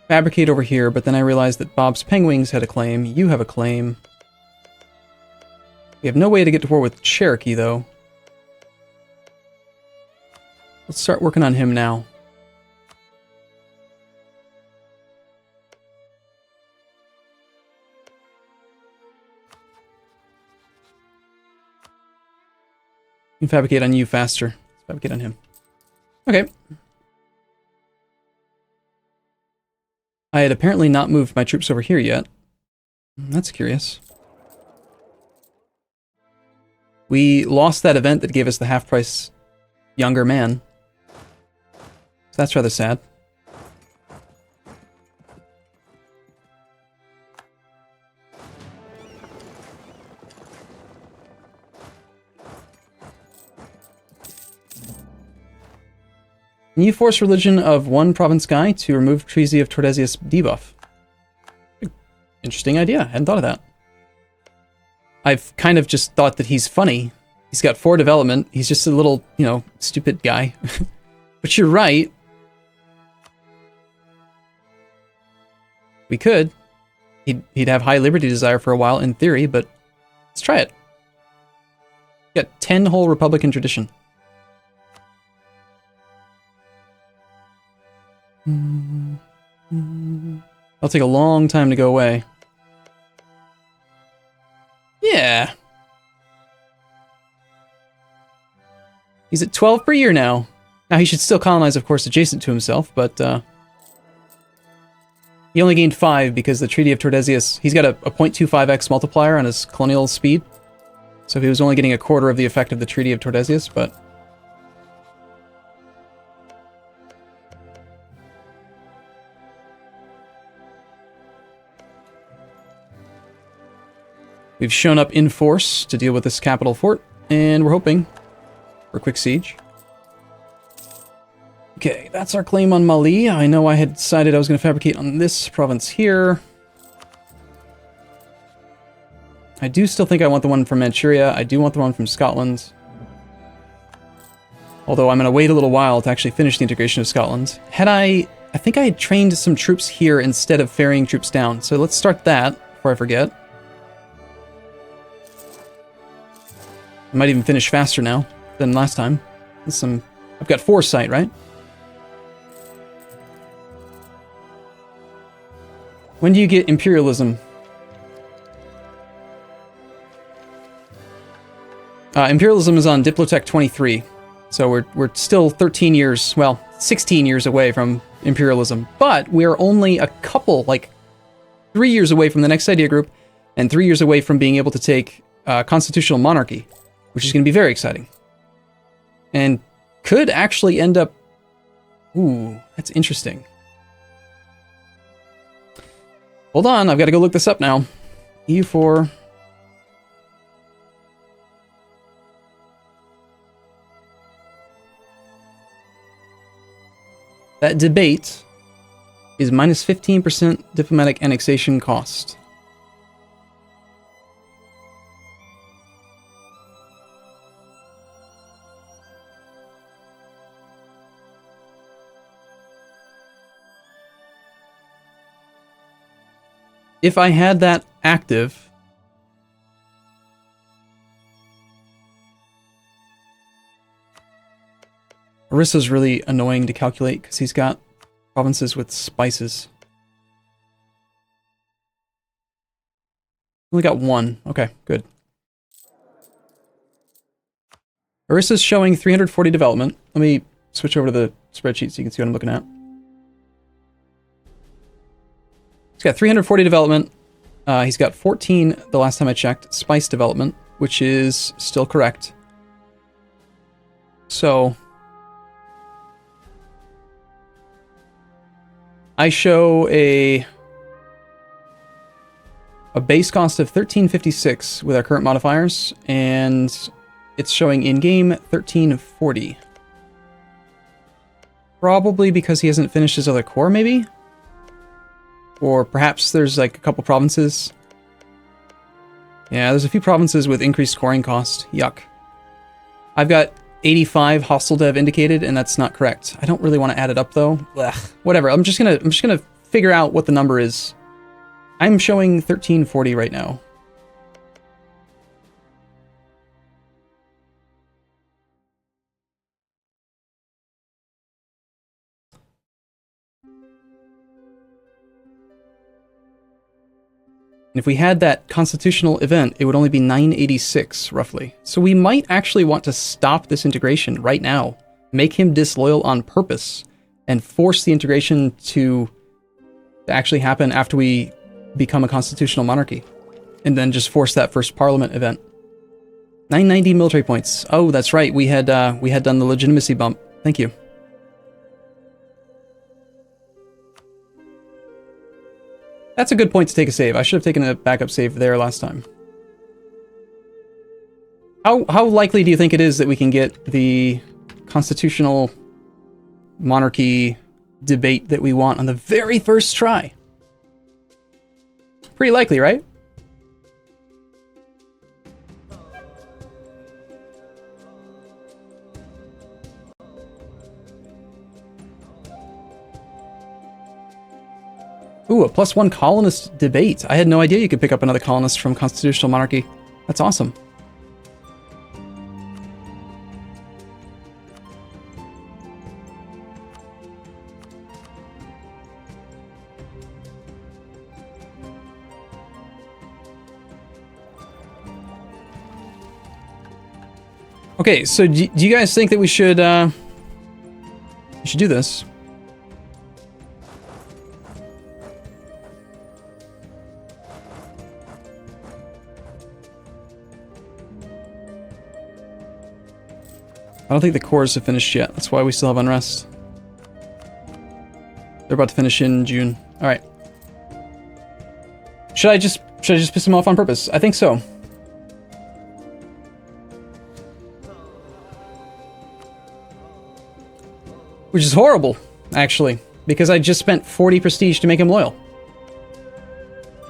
fabricate over here, but then I realized that Bob's Penguins had a claim, you have a claim. We have no way to get to war with Cherokee, though. Let's start working on him now. You can fabricate on you faster. Let's fabricate on him. Okay. I had apparently not moved my troops over here yet. That's curious. We lost that event that gave us the half-price younger man. So that's rather sad. Can you force religion of one province guy to remove Treaty of Tordesillas debuff? Interesting idea. I hadn't thought of that. I've kind of just thought that he's funny. He's got 4 development. He's just a little, you know, stupid guy. But you're right. We could. He'd have high liberty desire for a while in theory, but let's try it. Got 10 whole Republican tradition. That'll take a long time to go away. Yeah. He's at 12 per year now. Now he should still colonize, of course, adjacent to himself, but he only gained 5 because the Treaty of Tordesillas, he's got a 0.25x multiplier on his colonial speed. So he was only getting a quarter of the effect of the Treaty of Tordesillas, but we've shown up in force to deal with this capital fort, and we're hoping for a quick siege. Okay, that's our claim on Mali. I know I had decided I was going to fabricate on this province here. I do still think I want the one from Manchuria. I do want the one from Scotland. Although I'm going to wait a little while to actually finish the integration of Scotland. I think I had trained some troops here instead of ferrying troops down. So let's start that before I forget. I might even finish faster now than last time. I've got foresight, right? When do you get imperialism? Imperialism is on Diplotech 23, so we're still 13 years, well, 16 years away from imperialism, but we're only a couple, like 3 years away from the next idea group, and 3 years away from being able to take constitutional monarchy, which is going to be very exciting, and could actually end up. Ooh, that's interesting. Hold on, I've got to go look this up now. EU4. That debate is minus 15% diplomatic annexation cost. If I had that active, Orissa's really annoying to calculate because he's got provinces with spices. Only got 1. Okay, good. Orissa's showing 340 development. Let me switch over to the spreadsheet so you can see what I'm looking at. He's got 340 development. He's got 14, the last time I checked, spice development, which is still correct. So I show a base cost of 1356 with our current modifiers, and it's showing in-game 1340. Probably because he hasn't finished his other core, maybe? Or perhaps there's like a couple provinces. Yeah, there's a few provinces with increased coring cost. Yuck. I've got 85 hostile dev indicated, and that's not correct. I don't really want to add it up though. Ugh. Whatever. I'm just gonna figure out what the number is. I'm showing 1340 right now. And if we had that constitutional event, it would only be 986, roughly. So we might actually want to stop this integration right now, make him disloyal on purpose, and force the integration to actually happen after we become a constitutional monarchy. And then just force that first parliament event. 990 military points. Oh, that's right. We had done the legitimacy bump. Thank you. That's a good point to take a save. I should have taken a backup save there last time. How likely do you think it is that we can get the constitutional monarchy debate that we want on the very first try? Pretty likely, right? Ooh, a +1 colonist debate. I had no idea you could pick up another colonist from constitutional monarchy. That's awesome. Okay, so do you guys think that we should do this? I don't think the cores have finished yet. That's why we still have unrest. They're about to finish in June. All right. Should I just piss them off on purpose? I think so. Which is horrible, actually, because I just spent 40 prestige to make him loyal.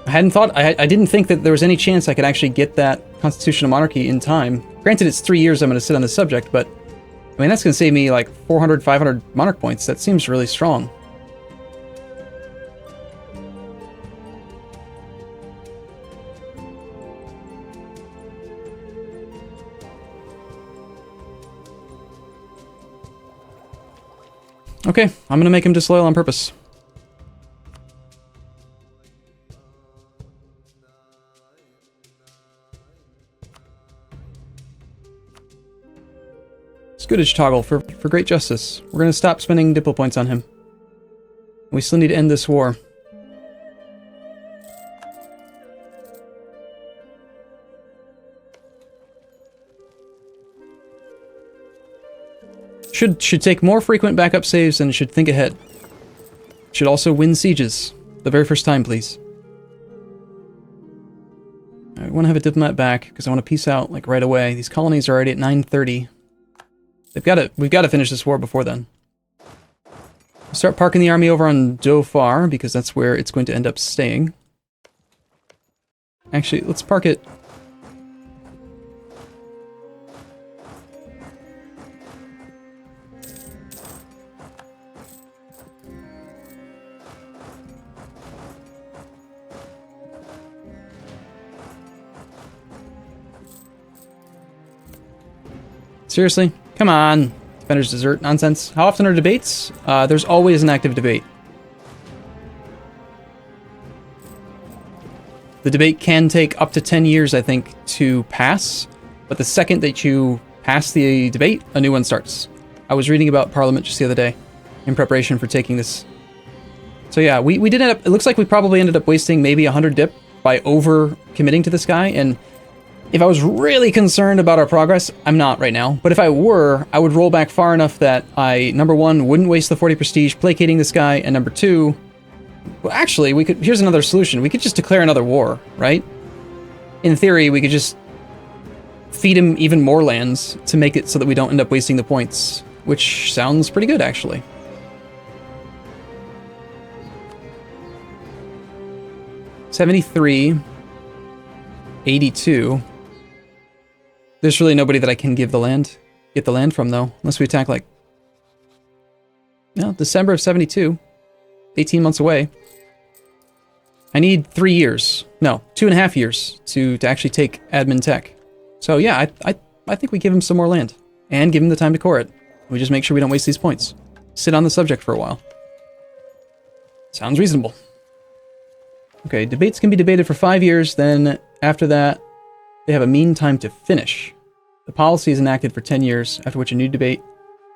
I didn't think that there was any chance I could actually get that constitutional monarchy in time. Granted, it's 3 years I'm going to sit on the subject, but I mean, that's going to save me like 400, 500 monarch points. That seems really strong. Okay, I'm going to make him disloyal on purpose. Scootage toggle for great justice. We're going to stop spending diplo points on him. We still need to end this war. Should take more frequent backup saves and should think ahead. Should also win sieges. The very first time, please. I want to have a diplomat back because I want to peace out like right away. These colonies are already at 930. We've got to finish this war before then. We'll start parking the army over on Dhofar because that's where it's going to end up staying. Actually, let's park it. Seriously? Come on. Defenders desert nonsense. How often are debates? There's always an active debate. The debate can take up to 10 years, I think, to pass. But the second that you pass the debate, a new one starts. I was reading about Parliament just the other day in preparation for taking this. So yeah, we did end up... It looks like we probably ended up wasting maybe 100 dip by over-committing to this guy, and... If I was really concerned about our progress, I'm not right now, but if I were, I would roll back far enough that I, number one, wouldn't waste the 40 prestige placating this guy, and number two, well, actually, here's another solution. We could just declare another war, right? In theory, we could just feed him even more lands to make it so that we don't end up wasting the points, which sounds pretty good, actually. $73, 82. There's really nobody that I can get the land from, though, unless we attack, like, no, December of 72, 18 months away. I need 3 years, no, 2.5 years to actually take admin tech. So yeah, I think we give him some more land, and give him the time to core it. We just make sure we don't waste these points. Sit on the subject for a while. Sounds reasonable. Okay, debates can be debated for 5 years, then after that, they have a mean time to finish. The policy is enacted for 10 years, after which a new debate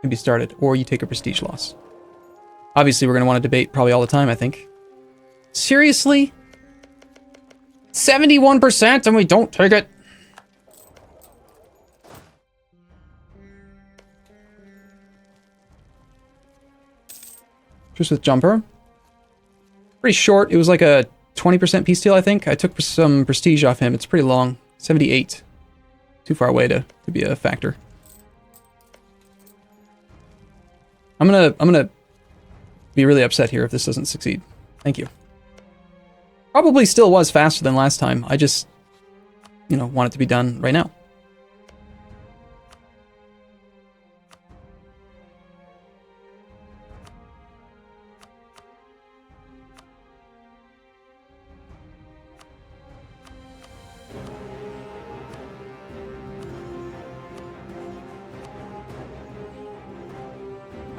can be started, or you take a prestige loss. Obviously, we're going to want to debate probably all the time, I think. Seriously? 71% and we don't take it? Truce with Jumper. Pretty short. It was like a 20% peace deal, I think. I took some prestige off him. It's pretty long. 78. Too far away to be a factor. I'm gonna be really upset here if this doesn't succeed. Thank you. Probably still was faster than last time. I just, you know, want it to be done right now.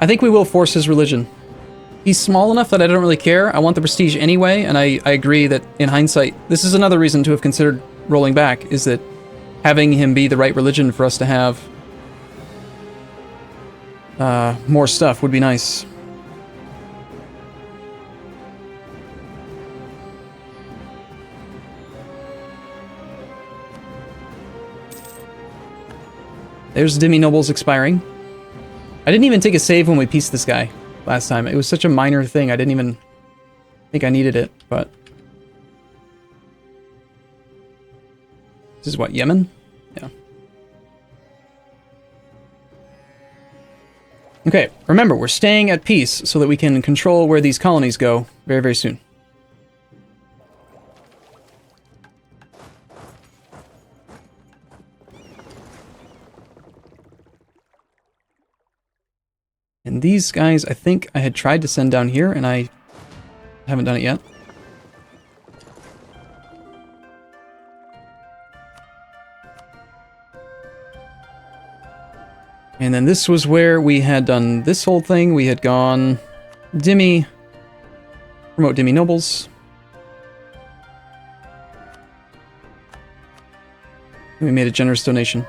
I think we will force his religion. He's small enough that I don't really care. I want the prestige anyway, and I agree that in hindsight, this is another reason to have considered rolling back, is that having him be the right religion for us to have more stuff would be nice. There's Demi Nobles expiring. I didn't even take a save when we pieced this guy last time. It was such a minor thing. I didn't even think I needed it, but... This is what, Yemen? Yeah. Okay, remember, we're staying at peace so that we can control where these colonies go very, very soon. And these guys, I think I had tried to send down here, and I haven't done it yet. And then this was where we had done this whole thing. We had gone Demi, promote Demi Nobles. And we made a generous donation.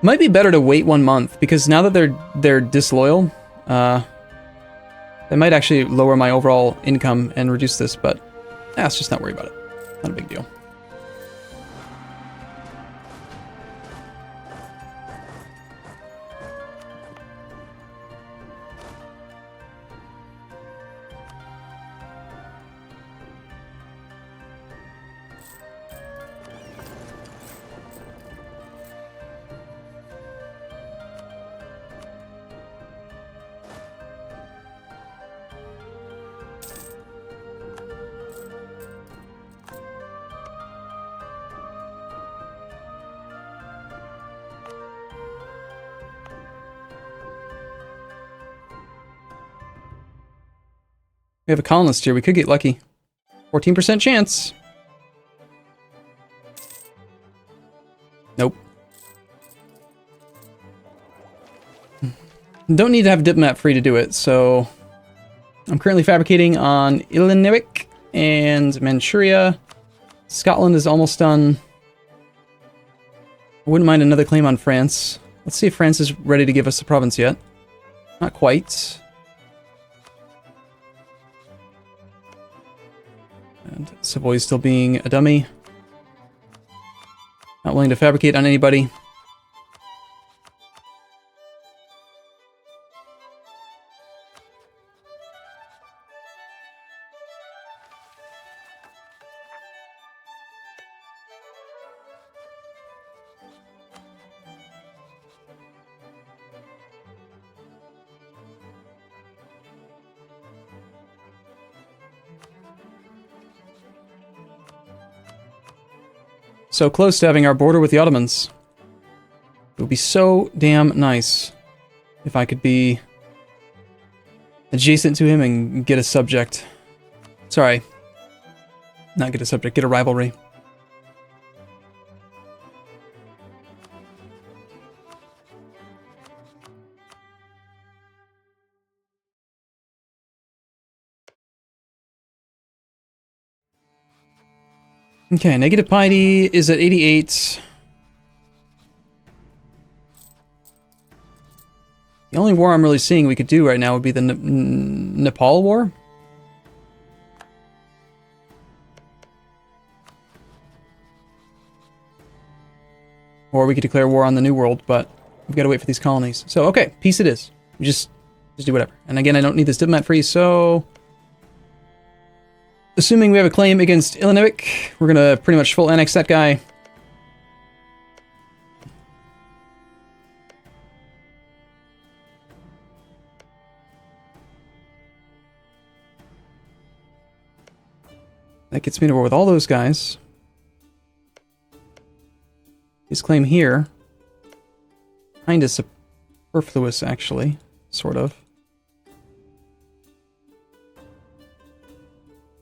Might be better to wait 1 month, because now that they're disloyal, they might actually lower my overall income and reduce this, but let's just not worry about it. Not a big deal. We have a colonist here. We could get lucky. 14% chance. Nope. Don't need to have a diplomat free to do it, so... I'm currently fabricating on Illiniwik and Manchuria. Scotland is almost done. I wouldn't mind another claim on France. Let's see if France is ready to give us a province yet. Not quite. And Savoy's still being a dummy. Not willing to fabricate on anybody. So close to having our border with the Ottomans. It would be so damn nice if I could be adjacent to him and get a subject. Sorry. Not get a subject, get a rivalry. Okay, negative piety is at 88. The only war I'm really seeing we could do right now would be the Nepal War. Or we could declare war on the New World, but we've got to wait for these colonies. So, okay, peace it is. We just do whatever. And again, I don't need this diplomat free, so... Assuming we have a claim against Ilinevik, we're going to pretty much full annex that guy. That gets me to war with all those guys. His claim here, kind of superfluous, actually, sort of.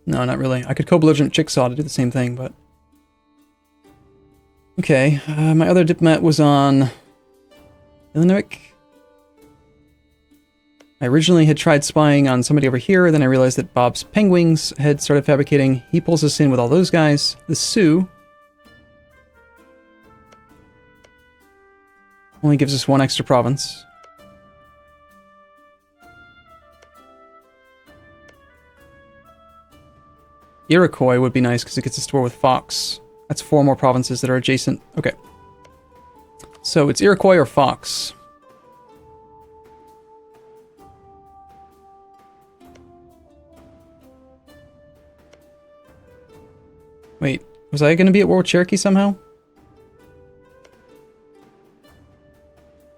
No, not really. I could co-belligerent Chickasaw to do the same thing, but... Okay, my other diplomat was on Ilinevik. I originally had tried spying on somebody over here, then I realized that Bob's Penguins had started fabricating. He pulls us in with all those guys. The Sioux only gives us one extra province. Iroquois would be nice because it gets us to war with Fox. That's 4 more provinces that are adjacent. Okay. So it's Iroquois or Fox. Wait, was I going to be at war with Cherokee somehow?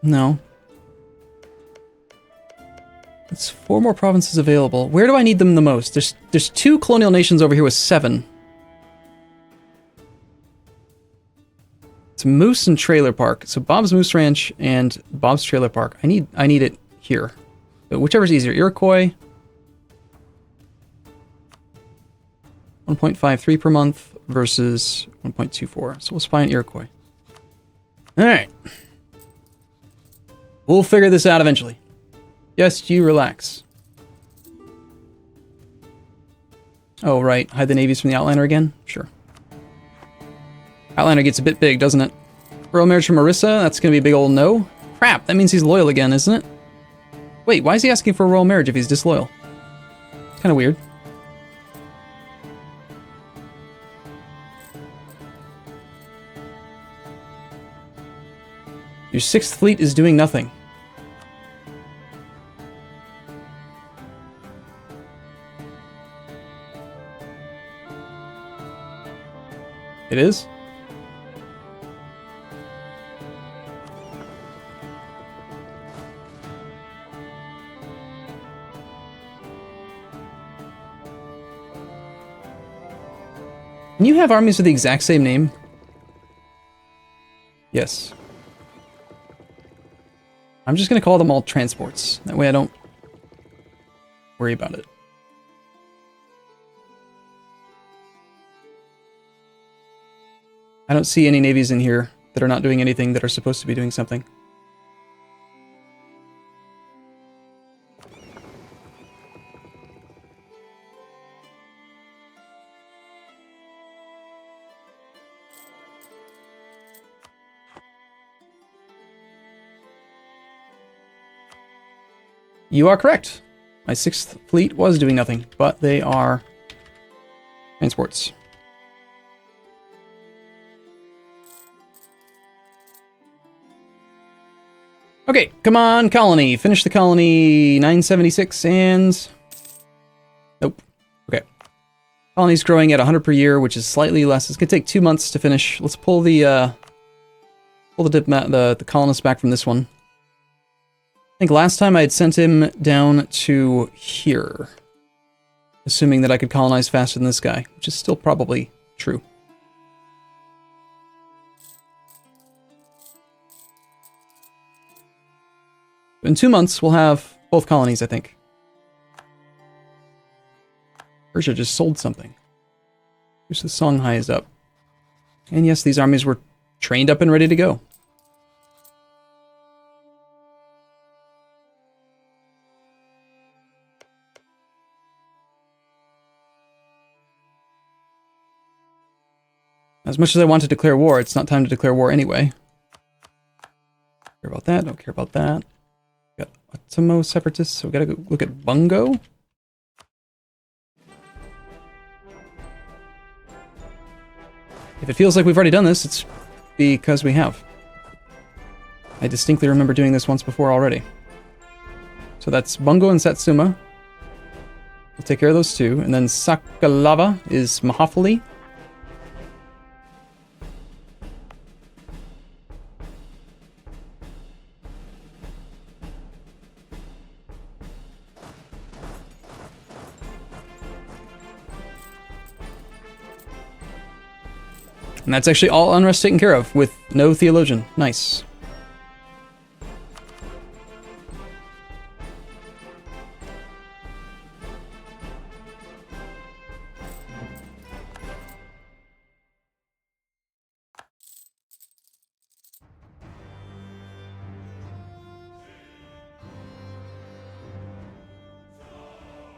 No. It's 4 more provinces available. Where do I need them the most? There's 2 colonial nations over here with 7. It's Moose and Trailer Park. So Bob's Moose Ranch and Bob's Trailer Park. I need it here. But whichever's easier. Iroquois. 1.53 per month versus 1.24. So we'll spy on Iroquois. Alright. We'll figure this out eventually. Yes, you relax. Oh, right. Hide the navies from the Outliner again? Sure. Outliner gets a bit big, doesn't it? Royal marriage from Marissa? That's going to be a big old no. Crap, that means he's loyal again, isn't it? Wait, why is he asking for a royal marriage if he's disloyal? It's kind of weird. Your 6th fleet is doing nothing. It is? Can you have armies with the exact same name? Yes. I'm just going to call them all transports. That way I don't worry about it. I don't see any navies in here that are not doing anything that are supposed to be doing something. You are correct. My 6th fleet was doing nothing, but they are transports. Okay, come on, colony. Finish the colony. 976 and... Nope. Okay. Colony's growing at 100 per year, which is slightly less. It's going to take 2 months to finish. Let's pull the diplomat, the colonist back from this one. I think last time I had sent him down to here. Assuming that I could colonize faster than this guy, which is still probably true. In 2 months, we'll have both colonies, I think. Persia just sold something. Here's the Songhai is up. And yes, these armies were trained up and ready to go. As much as I want to declare war, it's not time to declare war anyway. Don't care about that, don't care about that. Got Ottomo separatists, so we gotta go look at Bungo. If it feels like we've already done this, it's because we have. I distinctly remember doing this once before already. So that's Bungo and Satsuma. We'll take care of those two. And then Sakalava is Mahafali. And that's actually all unrest taken care of with no theologian. Nice.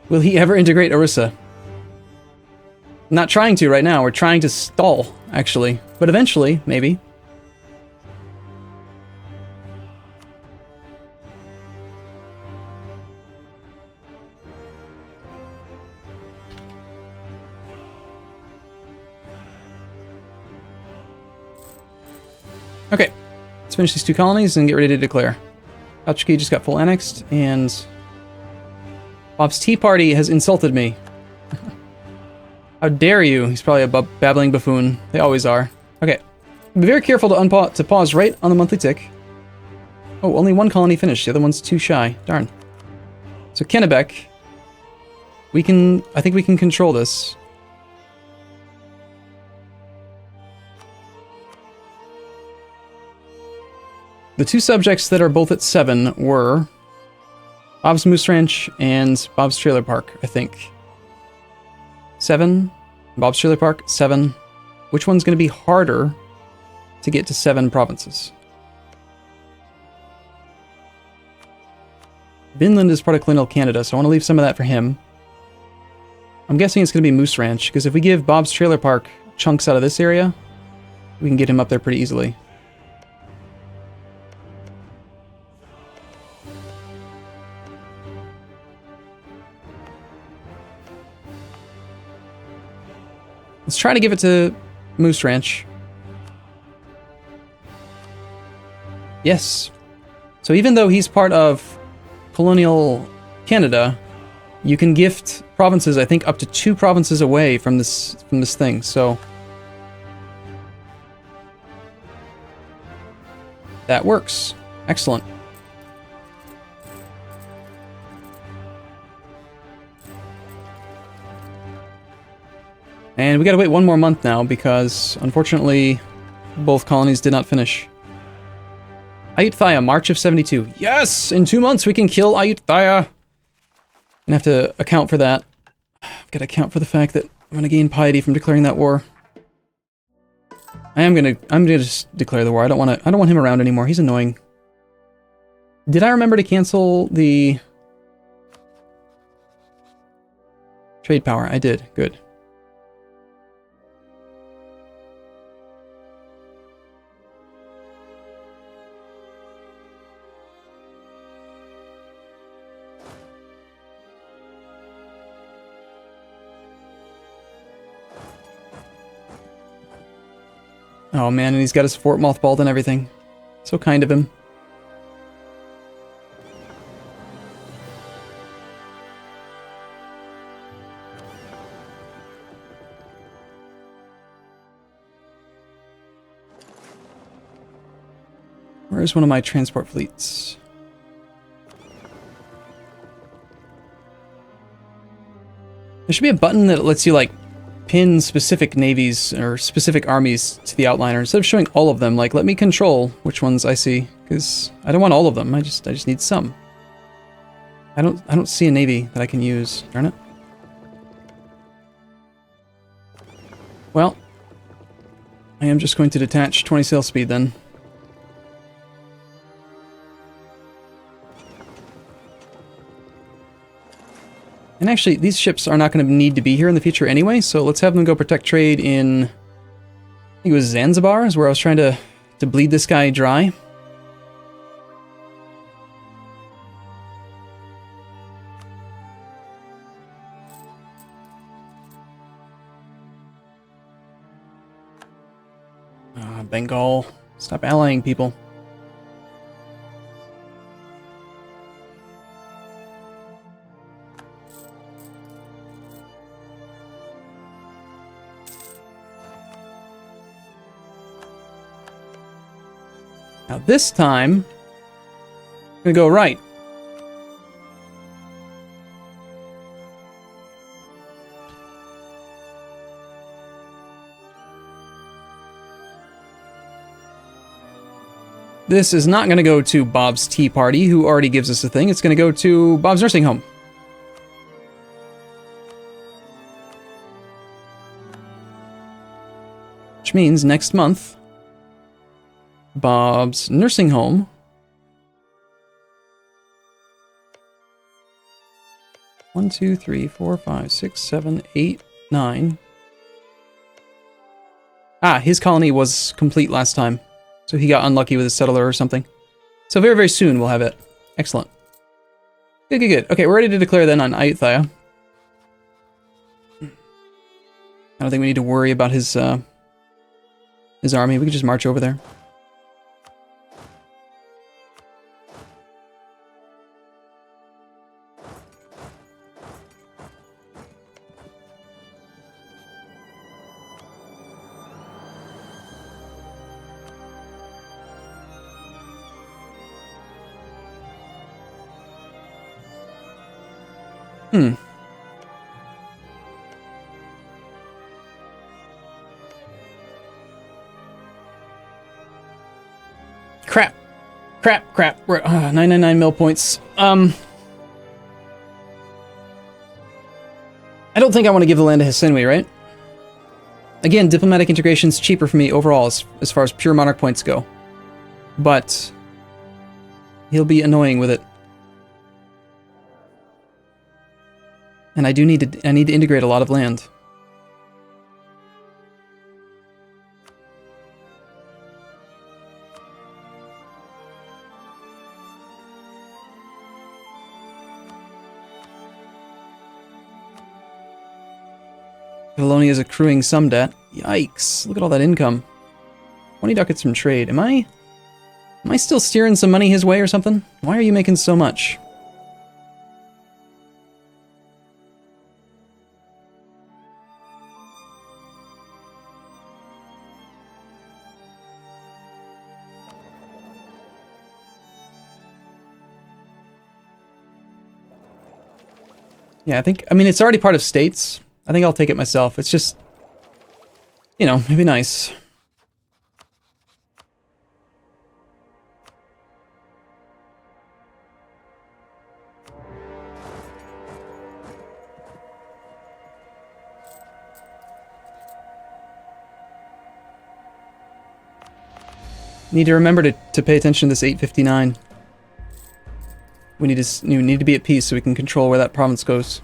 Will he ever integrate Orissa? Not trying to right now. We're trying to stall, actually. But eventually, maybe. Okay. Let's finish these two colonies and get ready to declare. Kachiki just got full annexed, and Bob's Tea Party has insulted me. How dare you? He's probably a babbling buffoon. They always are. Okay. Be very careful to pause right on the monthly tick. Oh, only one colony finished. The other one's too shy. Darn. So Kennebec. I think we can control this. The two subjects that are both at 7 were Bob's Moose Ranch and Bob's Trailer Park, I think. 7. Bob's Trailer Park, 7. Which one's going to be harder to get to 7 provinces? Vinland is part of colonial Canada, so I want to leave some of that for him. I'm guessing it's going to be Moose Ranch, because if we give Bob's Trailer Park chunks out of this area, we can get him up there pretty easily. Let's try to give it to Moose Ranch. Yes. So even though he's part of colonial Canada, you can gift provinces, I think, up to 2 provinces away from this thing. So that works. Excellent. And we gotta wait 1 more month now because, unfortunately, both colonies did not finish. Ayutthaya, March of 72. Yes! In 2 months we can kill Ayutthaya! Gonna have to account for that. I've gotta account for the fact that I'm gonna gain piety from declaring that war. I'm gonna just declare the war. I don't want him around anymore. He's annoying. Did I remember to cancel the trade power? I did. Good. Oh man, and he's got his fort mothballed and everything. So kind of him. Where's one of my transport fleets? There should be a button that lets you, like, pin specific navies or specific armies to the outliner instead of showing all of them. Like, let me control which ones I see, because I don't want all of them. I just need some. I don't see a navy that I can use. Darn it. Well, I am just going to detach 20 sail speed then. And actually, these ships are not going to need to be here in the future anyway, so let's have them go protect trade in think it was Zanzibar is where I was trying to bleed this guy dry. Bengal. Stop allying people. Now this time, I'm gonna go right. This is not going to go to Bob's Tea Party, who already gives us a thing. It's going to go to Bob's Nursing Home. Which means next month, Bob's Nursing Home One, two, three, four, five, 6, 7, 8, 9. Ah, his colony was complete last time. So he got unlucky with his settler or something. So very, very soon we'll have it. Excellent. Good, good, good. Okay, we're ready to declare then on Ayutthaya. I don't think we need to worry about his army. We can just march over there. Crap. Crap, crap. We're 999 mil points. I don't think I want to give the land to Hisinwi, right? Again, diplomatic integration's cheaper for me overall as far as pure monarch points go. But he'll be annoying with it. And I need to integrate a lot of land. Catalonia is accruing some debt. Yikes, look at all that income. 20 ducats from trade. Am I still steering some money his way or something? Why are you making so much? Yeah, I mean, it's already part of states. I think I'll take it myself. It's just, you know, it'd be nice. Need to remember to pay attention to this 859. We need to be at peace so we can control where that province goes.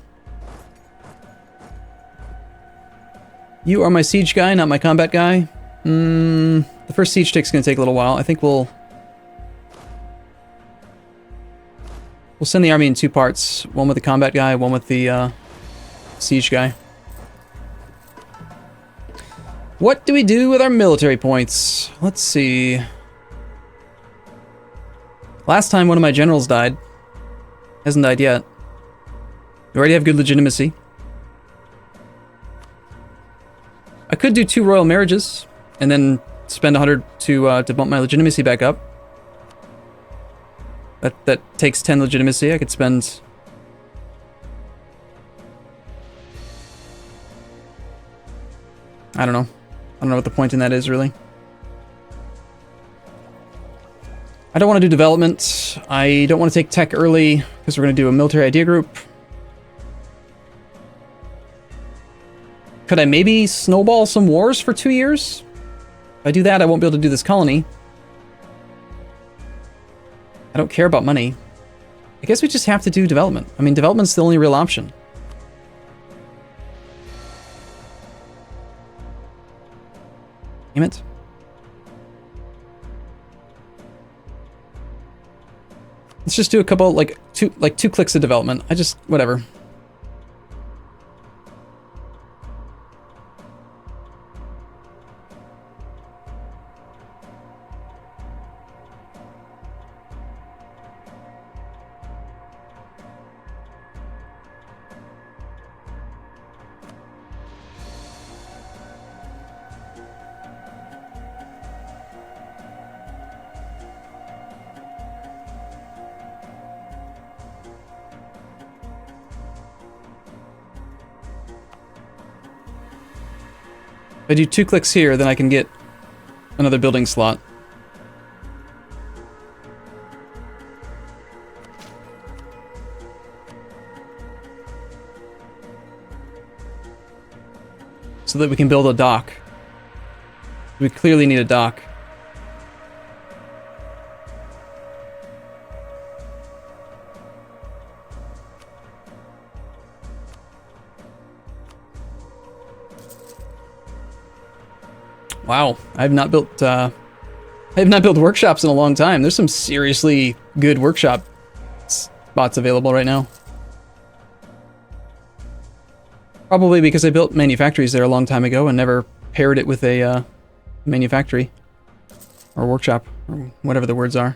You are my siege guy, not my combat guy. The first siege tick's gonna take a little while. I think we'll send the army in two parts. One with the combat guy, one with the siege guy. What do we do with our military points? Let's see. Last time one of my generals died. Hasn't died yet. We already have good legitimacy. I could do 2 royal marriages, and then spend 100 to bump my legitimacy back up. That takes 10 legitimacy. I could spend... I don't know. I don't know what the point in that is, really. I don't want to do development. I don't want to take tech early, because we're going to do a military idea group. Could I maybe snowball some wars for 2 years? If I do that, I won't be able to do this colony. I don't care about money. I guess we just have to do development. I mean, development's the only real option. Damn it. Let's just do a couple, like two clicks of development. Whatever. If I do 2 clicks here, then I can get another building slot. So that we can build a dock. We clearly need a dock. Wow, I have not built workshops in a long time. There's some seriously good workshop spots available right now. Probably because I built manufactories there a long time ago and never paired it with a manufactory or workshop or whatever the words are.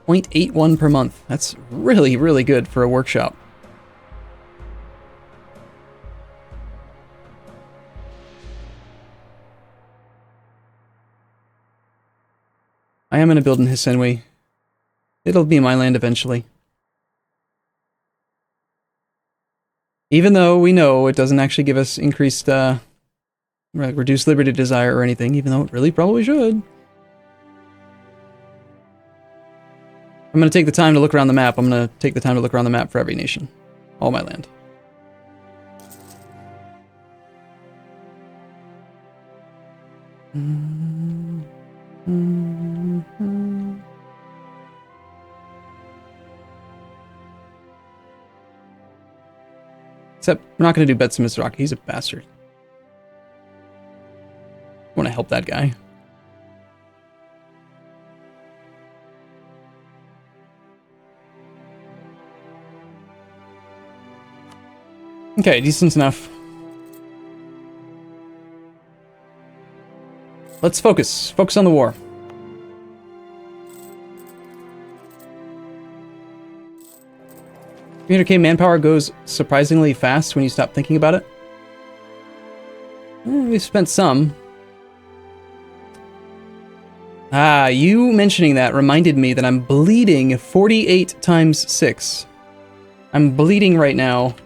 .81 per month. That's really, really good for a workshop. I am going to build in Hisenwi. It'll be my land eventually. Even though we know it doesn't actually give us increased, reduced liberty desire or anything, even though it really probably should. I'm going to take the time to look around the map. I'm going to take the time to look around the map for every nation. All my land. Except, we're not going to do Betsu Mizraki. He's a bastard. I want to help that guy. Okay, decent enough. Let's focus. Focus on the war. $300k manpower goes surprisingly fast when you stop thinking about it. We've spent some. Ah, you mentioning that reminded me that I'm bleeding 48 times 6. I'm bleeding right now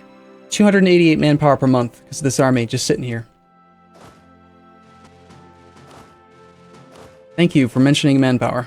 288 manpower per month because of this army just sitting here. Thank you for mentioning manpower.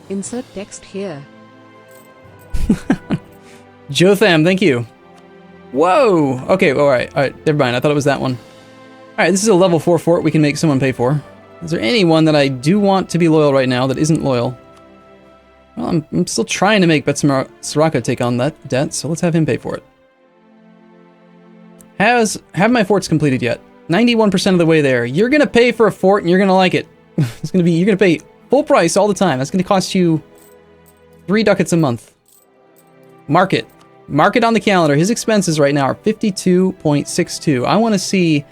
Insert text here. Jotham, thank you. Whoa! Okay, alright, never mind. I thought it was that one. Alright, this is a level 4 fort we can make someone pay for. Is there anyone that I do want to be loyal right now that isn't loyal? Well, I'm still trying to make Betsaraka take on that debt, so let's have him pay for it. Have my forts completed yet? 91% of the way there. You're gonna pay for a fort and you're gonna like it. You're gonna pay full price all the time. That's gonna cost you 3 ducats a month. Mark it. Mark it on the calendar. His expenses right now are 52.62. I want to see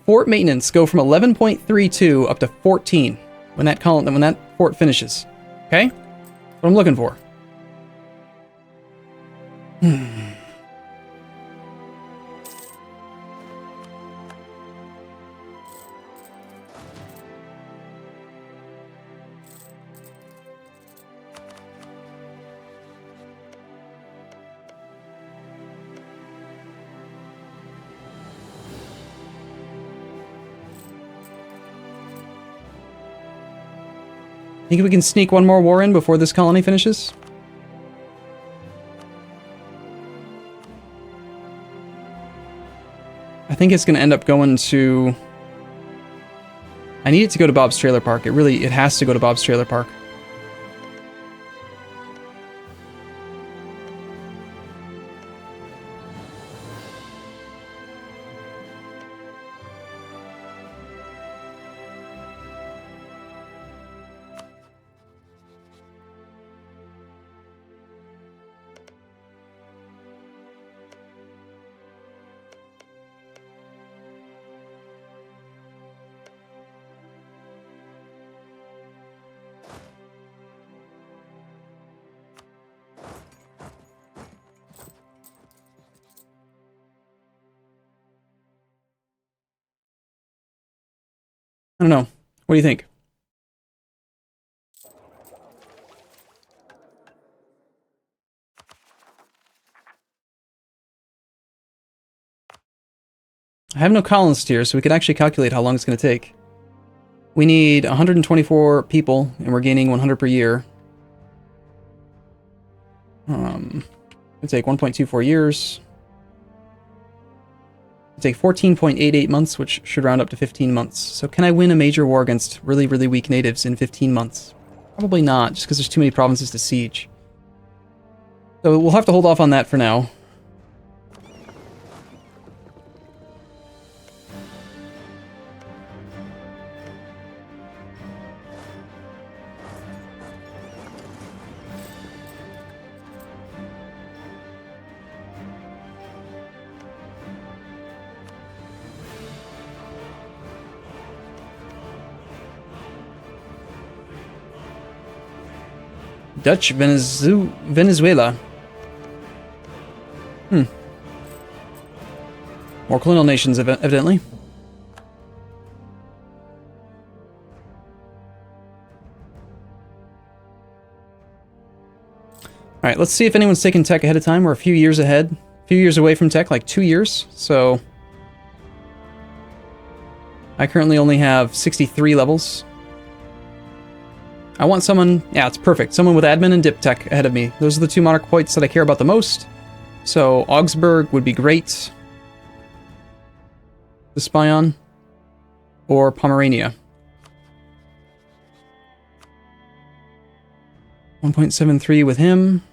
fort maintenance go from 11.32 up to 14 when that fort finishes. Okay? That's what I'm looking for. Think we can sneak one more war in before this colony finishes? I think it's going to end up going to... I need it to go to Bob's Trailer Park. It has to go to Bob's Trailer Park. I don't know. What do you think? I have no colonist here, so we could actually calculate how long it's going to take. We need 124 people, and we're gaining 100 per year. It'll take 1.24 years. It'll take 14.88 months, which should round up to 15 months. So can I win a major war against really, really weak natives in 15 months? Probably not, just because there's too many provinces to siege. So we'll have to hold off on that for now. Dutch Venezuela. More colonial nations, evidently. Alright, let's see if anyone's taken tech ahead of time. We're a few years ahead. A few years away from tech, like 2 years. So I currently only have 63 levels. I want someone... Yeah, it's perfect. Someone with admin and dip tech ahead of me. Those are the two monarch points that I care about the most. So Augsburg would be great to spy on. Or Pomerania. 1.73 with him.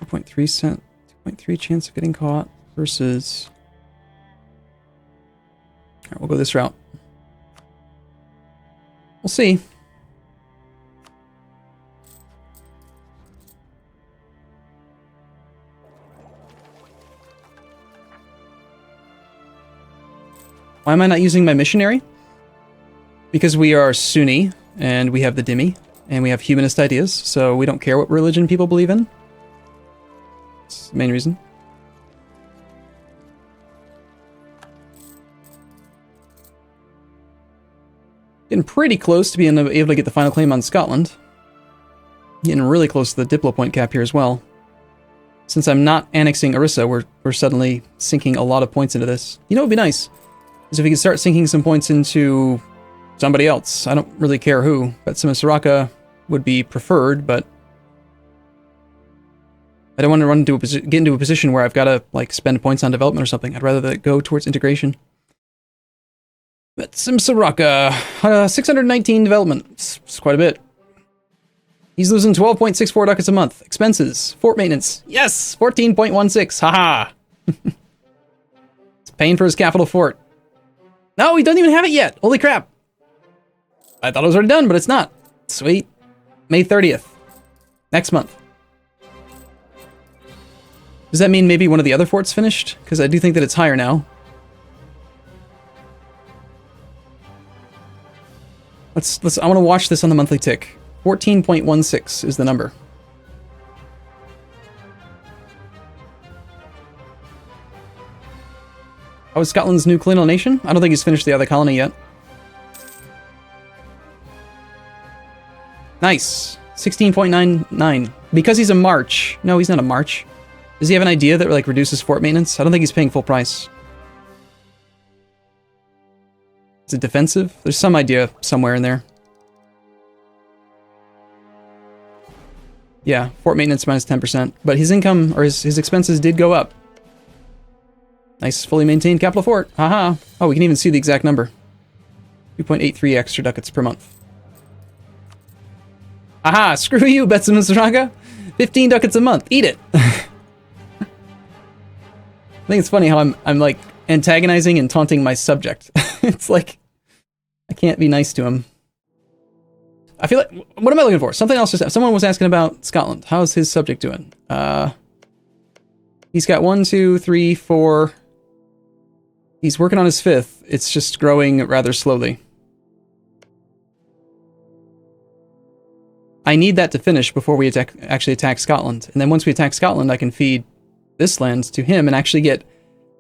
.3 chance of getting caught versus... Alright, we'll go this route. We'll see. Why am I not using my missionary? Because we are Sunni, and we have the dhimmi, and we have humanist ideas, so we don't care what religion people believe in. That's the main reason. Getting pretty close to being able to get the final claim on Scotland. Getting really close to the Diplo point cap here as well. Since I'm not annexing Orissa, we're suddenly sinking a lot of points into this. You know what would be nice? Is if we could start sinking some points into somebody else. I don't really care who, but Simisaraka would be preferred, but I don't want to get into a position where I've got to like spend points on development or something. I'd rather that go towards integration. But Simisaraka, 619 development. It's quite a bit. He's losing 12.64 ducats a month. Expenses, fort maintenance. Yes, 14.16. Haha. It's paying for his capital fort. No, he doesn't even have it yet. Holy crap. I thought it was already done, but it's not. Sweet. May 30th. Next month. Does that mean maybe one of the other forts finished? Because I do think that it's higher now. I want to watch this on the monthly tick. 14.16 is the number. Oh, is Scotland's new colonial nation? I don't think he's finished the other colony yet. Nice. 16.99. Because he's a March. No, he's not a March. Does he have an idea that like reduces fort maintenance? I don't think he's paying full price. It's a defensive. There's some idea somewhere in there. Yeah, fort maintenance minus 10%. But his income, or his expenses did go up. Nice, fully maintained capital fort. Haha. Oh, we can even see the exact number. 2.83 extra ducats per month. Aha, screw you, Betsamusraga. 15 ducats a month. Eat it. I think it's funny how I'm like antagonizing and taunting my subject. It's like I can't be nice to him. I feel like, what am I looking for? Something else just, someone was asking about Scotland. How's his subject doing? He's got 1, 2, 3, 4. He's working on his 5th. It's just growing rather slowly. I need that to finish before we actually attack Scotland. And then once we attack Scotland, I can feed this land to him and actually get,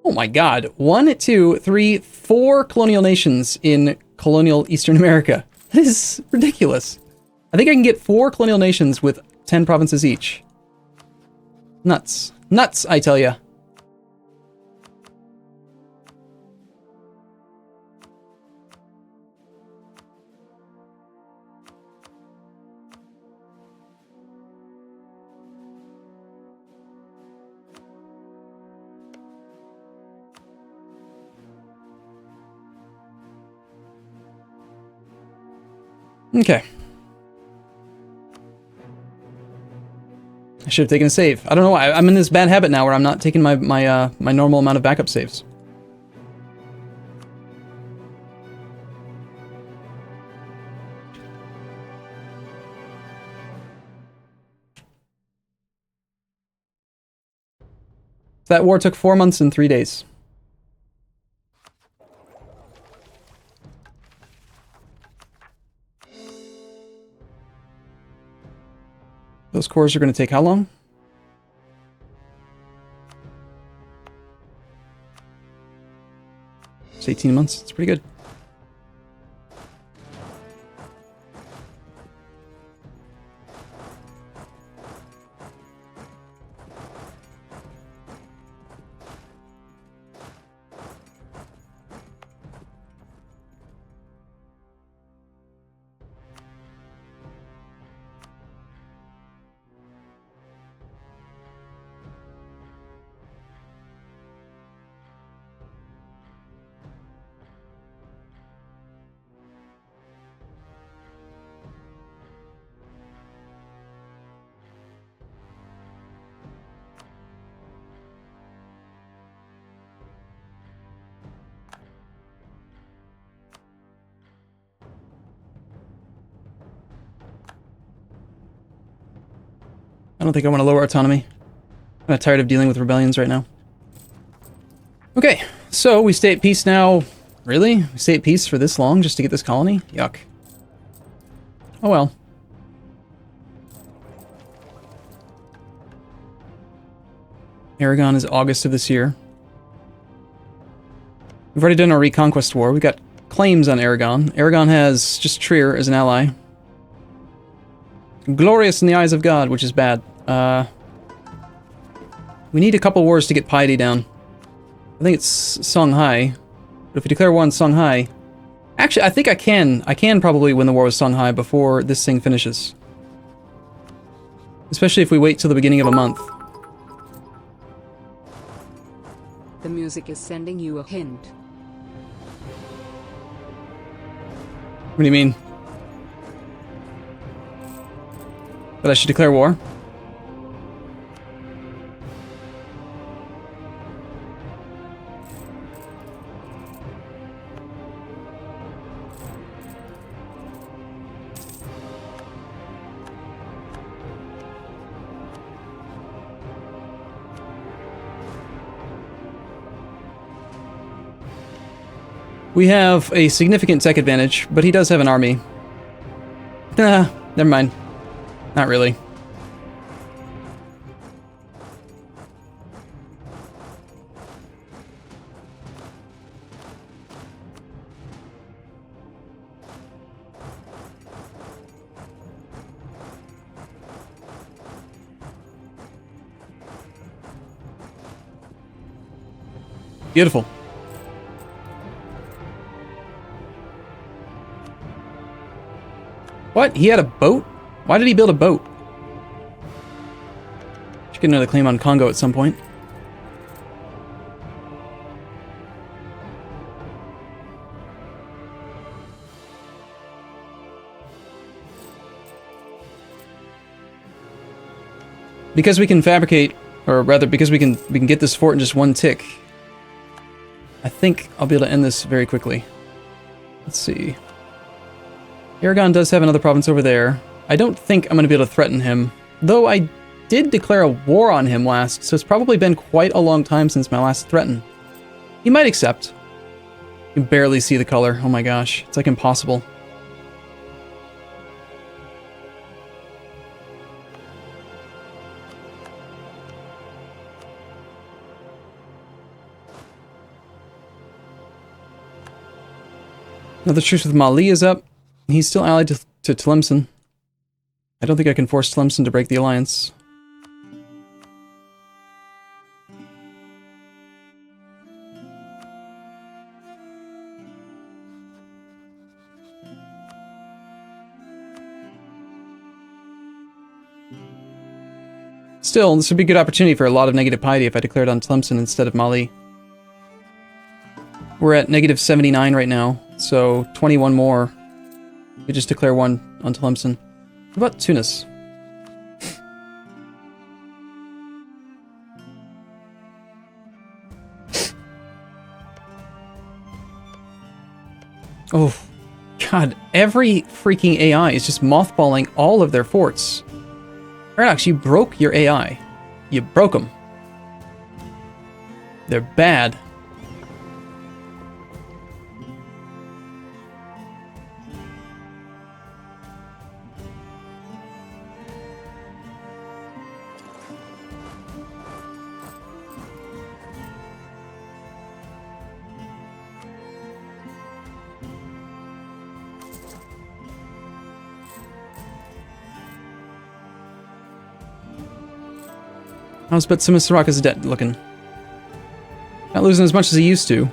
oh my god, 1, 2, 3, 4 colonial nations in colonial Eastern America. That is ridiculous. I think I can get 4 colonial nations with 10 provinces each. Nuts. Nuts, I tell ya. Okay. I should have taken a save. I don't know why. I'm in this bad habit now where I'm not taking my normal amount of backup saves. That war took 4 months and 3 days. Those cores are going to take how long? It's 18 months. It's pretty good. I don't think I want to lower autonomy. I'm kind of tired of dealing with rebellions right now. Okay, so we stay at peace now. Really? We stay at peace for this long just to get this colony? Yuck. Oh well. Aragon is August of this year. We've already done our Reconquest War. We've got claims on Aragon. Aragon has just Trier as an ally. Glorious in the eyes of God, which is bad. We need a couple wars to get piety down. I think it's Songhai. But if we declare war on Songhai... Actually, I think I can. I can probably win the war with Songhai before this thing finishes. Especially if we wait till the beginning of a month. The music is sending you a hint. What do you mean? That I should declare war? We have a significant tech advantage, but he does have an army. Nah, never mind. Not really. Beautiful. What? He had a boat? Why did he build a boat? Should get another claim on Congo at some point. Because we can fabricate, or rather, because we can get this fort in just one tick, I think I'll be able to end this very quickly. Let's see. Aragon does have another province over there. I don't think I'm going to be able to threaten him, though I did declare a war on him last, so it's probably been quite a long time since my last threaten. He might accept. You can barely see the color. Oh my gosh, it's like impossible. Another truce with Mali is up. He's still allied to Tlemcen. I don't think I can force Tlemcen to break the alliance. Still, this would be a good opportunity for a lot of negative piety if I declared on Tlemcen instead of Mali. We're at negative 79 right now, so 21 more. We just declare one on Tlemcen. What about Tunis? Oh, God, every freaking AI is just mothballing all of their forts. Paradox, you broke your AI. You broke them. They're bad. How's Soraka's debt looking? Not losing as much as he used to.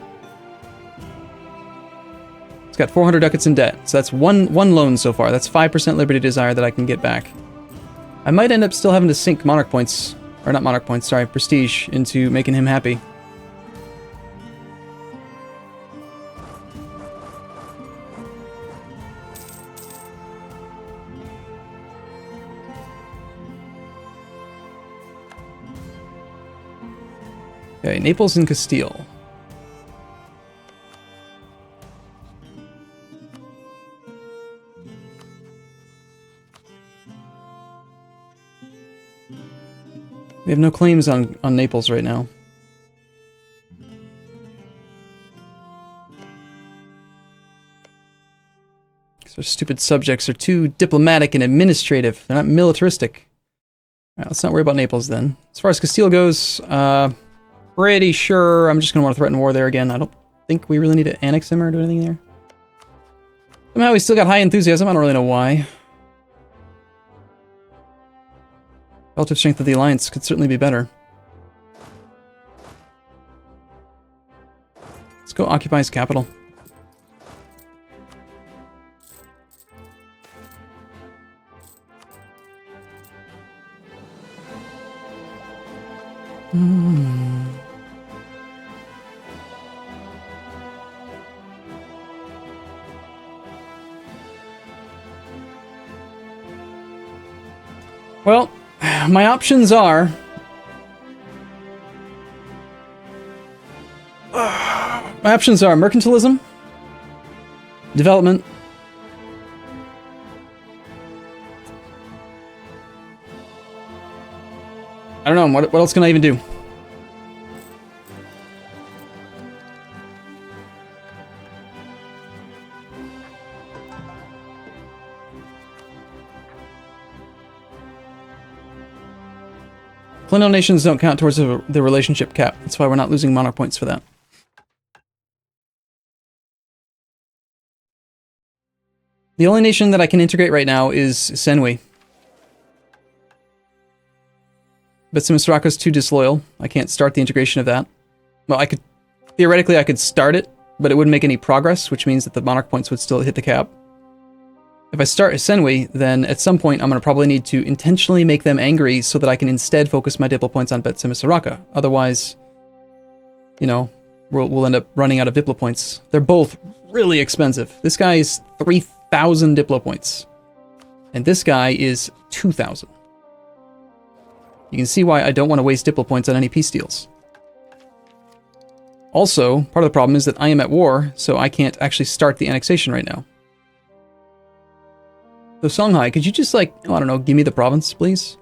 He's got 400 ducats in debt, so that's one loan so far. That's 5% Liberty Desire that I can get back. I might end up still having to sink Monarch points, or not Monarch points, sorry, Prestige, into making him happy. Okay, Naples and Castile. We have no claims on Naples right now. Because our stupid subjects are too diplomatic and administrative. They're not militaristic. Alright, let's not worry about Naples then. As far as Castile goes, pretty sure I'm just going to want to threaten war there again. I don't think we really need to annex him or do anything there. Somehow we still got high enthusiasm. I don't really know why. Relative strength of the alliance could certainly be better. Let's go occupy his capital. Well, my options are... mercantilism, development, I don't know, what else can I even do? Colonial nations don't count towards the relationship cap. That's why we're not losing monarch points for that. The only nation that I can integrate right now is Senwi. But Simisraka's too disloyal. I can't start the integration of that. Well, theoretically I could start it, but it wouldn't make any progress, which means that the monarch points would still hit the cap. If I start Senwi, then at some point I'm going to probably need to intentionally make them angry so that I can instead focus my Diplo points on Betsimisaraka. Otherwise, you know, we'll end up running out of Diplo points. They're both really expensive. This guy is 3,000 Diplo points. And this guy is 2,000. You can see why I don't want to waste Diplo points on any peace deals. Also, part of the problem is that I am at war, so I can't actually start the annexation right now. So Songhai, could you just like, oh, I don't know, give me the province, please?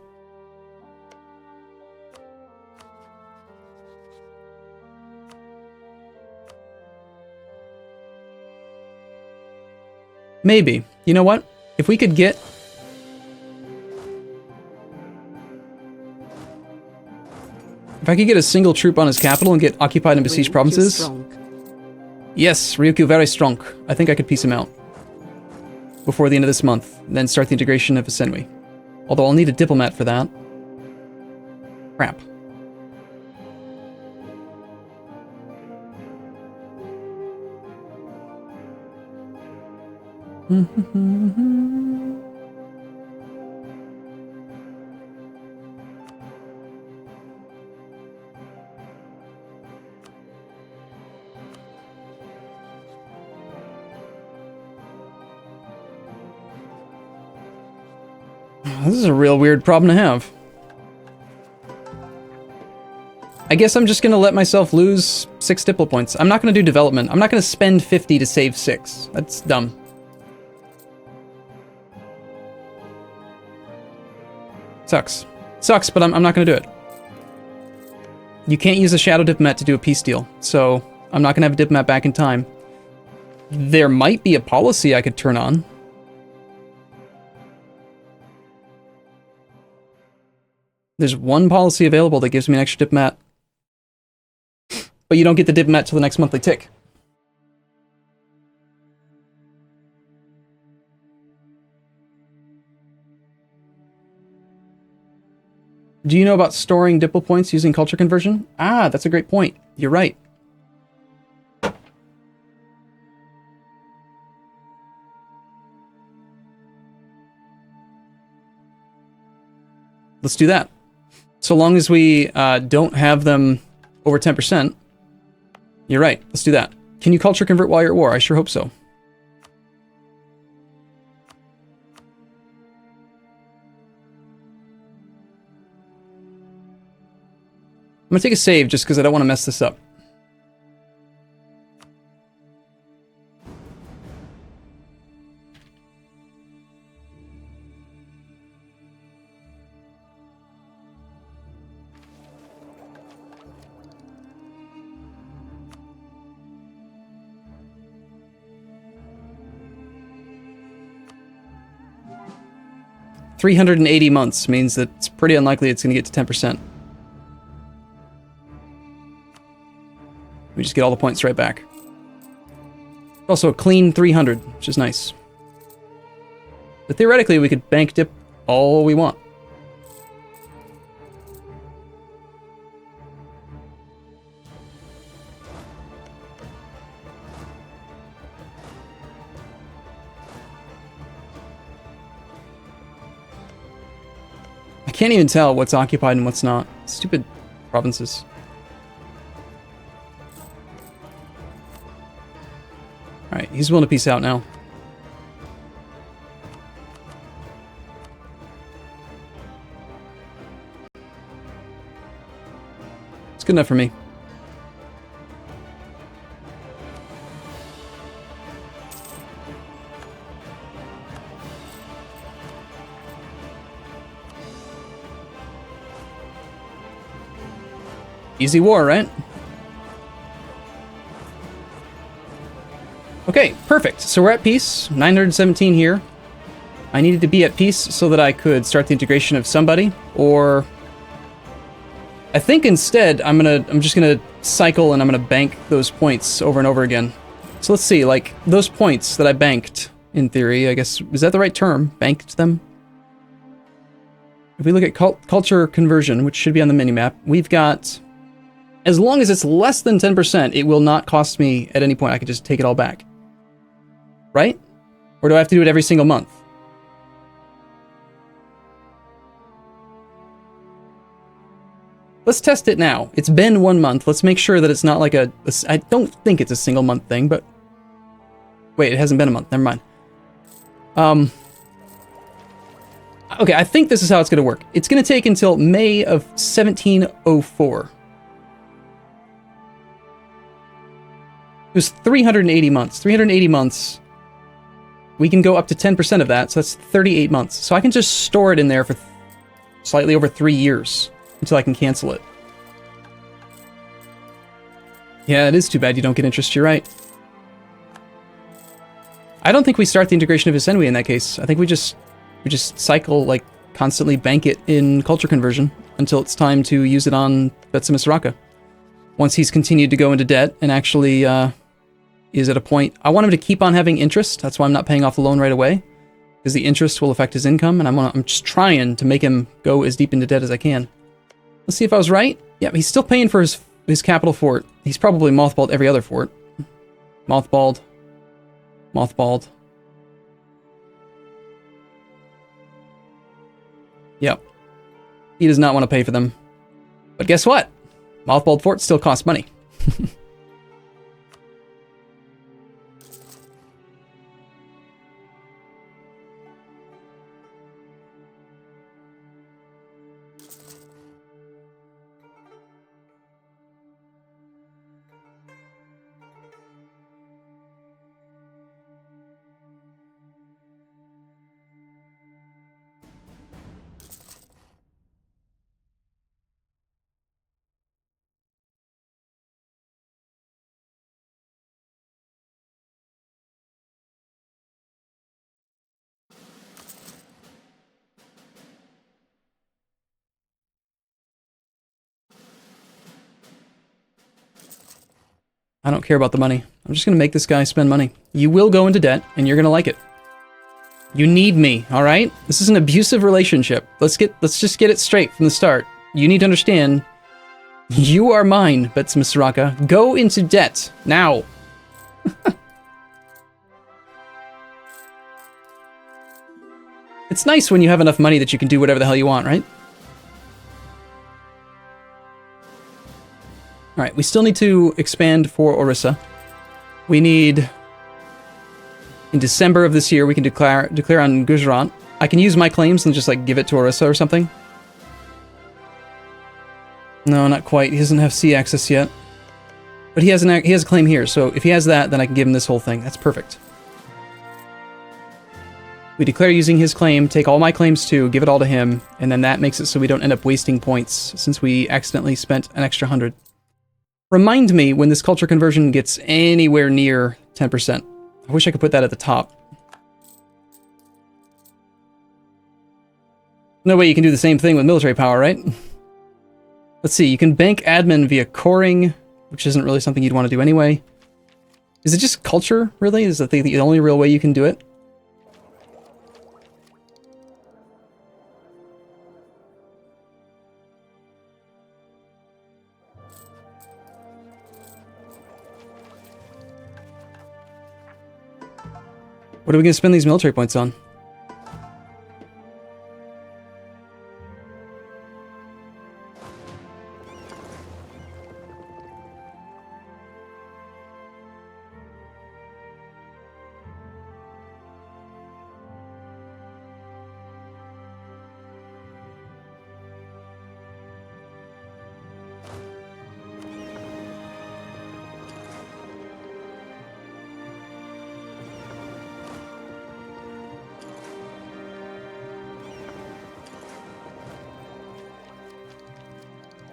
Maybe. You know what? If we could get... If I could get a single troop on his capital and get occupied and besieged provinces... Yes, Ryukyu very strong. I think I could piece him out before the end of this month, then start the integration of Senwi. Although I'll need a diplomat for that. Crap. This is a real weird problem to have. I guess I'm just going to let myself lose 6 Diplo points. I'm not going to do development. I'm not going to spend 50 to save 6. That's dumb. Sucks. Sucks, but I'm not going to do it. You can't use a Shadow Diplomat to do a peace deal, so I'm not going to have a Diplomat back in time. There might be a policy I could turn on. There's one policy available that gives me an extra diplomat. But you don't get the diplomat till the next monthly tick. Do you know about storing Diplo points using culture conversion? Ah, that's a great point. You're right. Let's do that. So long as we don't have them over 10%. You're right. Let's do that. Can you culture convert while you're at war? I sure hope so. I'm going to take a save just because I don't want to mess this up. $380 months means that it's pretty unlikely it's going to get to 10%. We just get all the points right back. Also a clean 300, which is nice. But theoretically, we could bank dip all we want. I can't even tell what's occupied and what's not. Stupid provinces. Alright, he's willing to peace out now. It's good enough for me. Easy war, right? Okay, perfect. So we're at peace. 917 here. I needed to be at peace so that I could start the integration of somebody, or I think instead I'm just gonna cycle and I'm gonna bank those points over and over again. So let's see, like those points that I banked, in theory, I guess, is that the right term? Banked them? If we look at culture conversion, which should be on the minimap, we've got, as long as it's less than 10%, it will not cost me at any point. I can just take it all back. Right? Or do I have to do it every single month? Let's test it now. It's been 1 month. Let's make sure that it's not like I don't think it's a single month thing, but... Wait, it hasn't been a month. Never mind. Okay, I think this is how it's going to work. It's going to take until May of 1704. It was 380 months. 380 months. We can go up to 10% of that, so that's 38 months. So I can just store it in there for slightly over 3 years until I can cancel it. Yeah, it is too bad you don't get interest, you're right. I don't think we start the integration of Isenwi in that case. I think we just cycle, like, constantly bank it in culture conversion until it's time to use it on Betsumisaraka. Once he's continued to go into debt and actually is at a point... I want him to keep on having interest. That's why I'm not paying off the loan right away, because the interest will affect his income, and I'm just trying to make him go as deep into debt as I can. Let's see if I was right. Yeah, he's still paying for his capital fort. He's probably mothballed every other fort. Mothballed. Mothballed. Yep. He does not want to pay for them. But guess what? Mothballed forts still cost money. I don't care about the money. I'm just going to make this guy spend money. You will go into debt, and you're going to like it. You need me, all right? This is an abusive relationship. Let's just get it straight from the start. You need to understand, you are mine, Betsumisaraka. Go into debt, now. It's nice when you have enough money that you can do whatever the hell you want, right? Alright, we still need to expand for Orissa. We need... In December of this year, we can declare on Gujarat. I can use my claims and just, like, give it to Orissa or something. No, not quite. He doesn't have sea access yet. But he has a claim here, so if he has that, then I can give him this whole thing. That's perfect. We declare using his claim, take all my claims too, give it all to him, and then that makes it so we don't end up wasting points, since we accidentally spent an extra 100. Remind me when this culture conversion gets anywhere near 10%. I wish I could put that at the top. No way you can do the same thing with military power, right? Let's see, you can bank admin via coring, which isn't really something you'd want to do anyway. Is it just culture, really? Is that the only real way you can do it? What are we going to spend these military points on?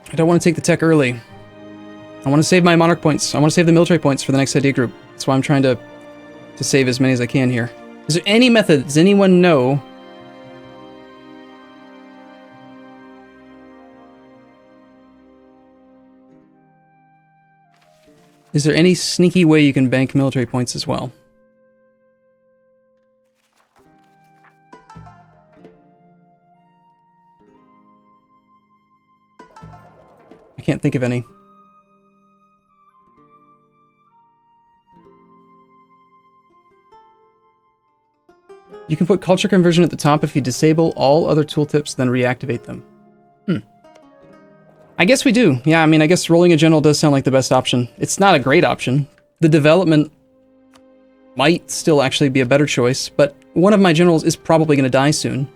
I don't want to take the tech early. I want to save my monarch points. I want to save the military points for the next idea group. That's why I'm trying to save as many as I can here. Is there any method? Does anyone know? Is there any sneaky way you can bank military points as well? I can't think of any. You can put culture conversion at the top if you disable all other tooltips, then reactivate them. I guess we do. Yeah, I mean, I guess rolling a general does sound like the best option. It's not a great option. The development might still actually be a better choice, but one of my generals is probably going to die soon.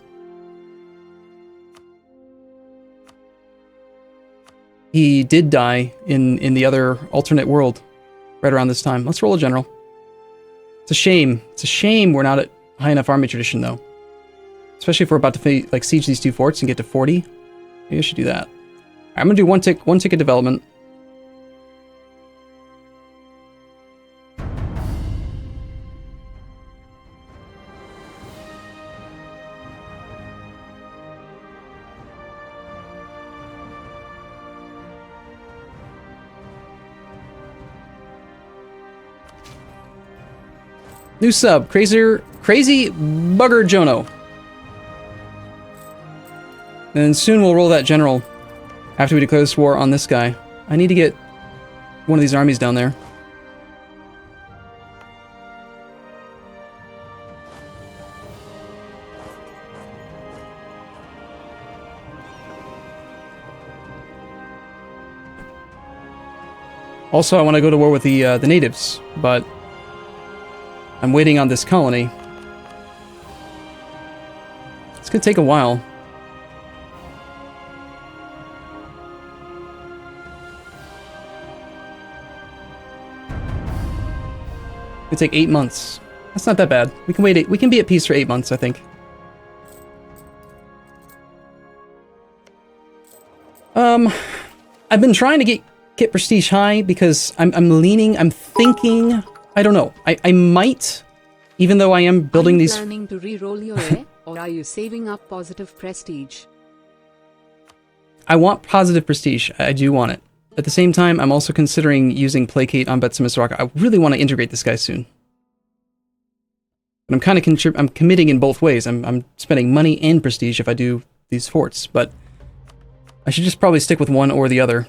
He did die in the other alternate world right around this time. Let's roll a general. It's a shame. It's a shame we're not at high enough army tradition, though. Especially if we're about to like siege these 2 forts and get to 40. Maybe I should do that. All right, I'm going to do one tick of development. New sub, Crazy Bugger Jono. And soon we'll roll that general after we declare this war on this guy. I need to get one of these armies down there. Also, I want to go to war with the natives, but I'm waiting on this colony. It's gonna take a while. It'll take 8 months. That's not that bad. We can wait. We can be at peace for 8 months, I think. I've been trying to get prestige high because I'm thinking. I don't know. I might, even though I am building these. Are you planning to re-roll your A, or are you saving up positive prestige? I want positive prestige. I do want it. At the same time, I'm also considering using Placate on Betsy Misraka. I really want to integrate this guy soon. But I'm kind of I'm committing in both ways. I'm spending money and prestige if I do these forts, but I should just probably stick with one or the other.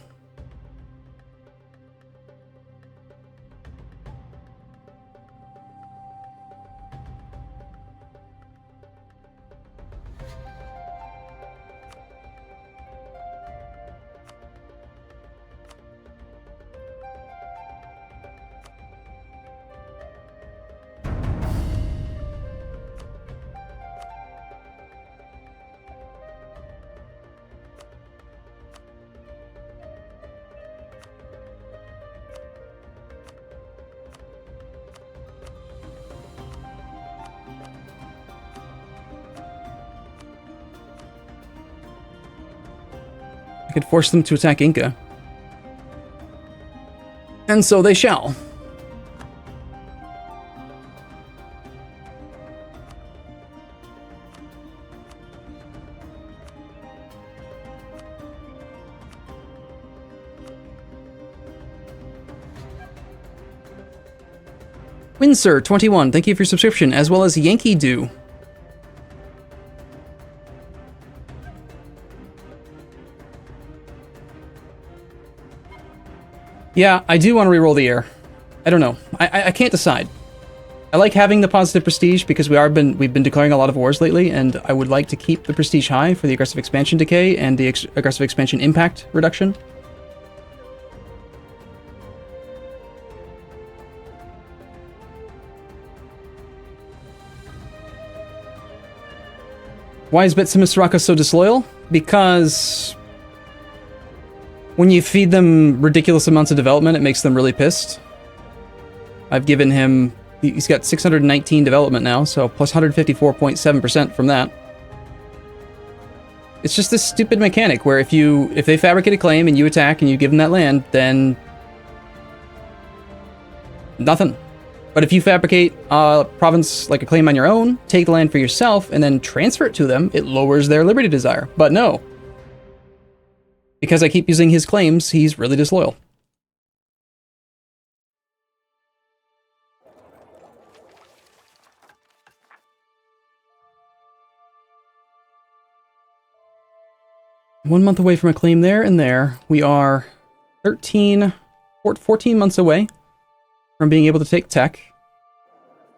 I could force them to attack Inca. And so they shall. Windsor 21, thank you for your subscription, as well as Yankee Do. Yeah, I do want to reroll the air. I don't know. I can't decide. I like having the positive prestige because we've been declaring a lot of wars lately, and I would like to keep the prestige high for the aggressive expansion decay and the aggressive expansion impact reduction. Why is Betsy Misraka so disloyal? Because when you feed them ridiculous amounts of development, it makes them really pissed. I've given him... He's got 619 development now, so plus 154.7% from that. It's just this stupid mechanic where if they fabricate a claim and you attack and you give them that land, then nothing. But if you fabricate a province, like a claim on your own, take the land for yourself, and then transfer it to them, it lowers their liberty desire. But no. Because I keep using his claims, he's really disloyal. One month away from a claim there and there. We are 14 months away from being able to take tech.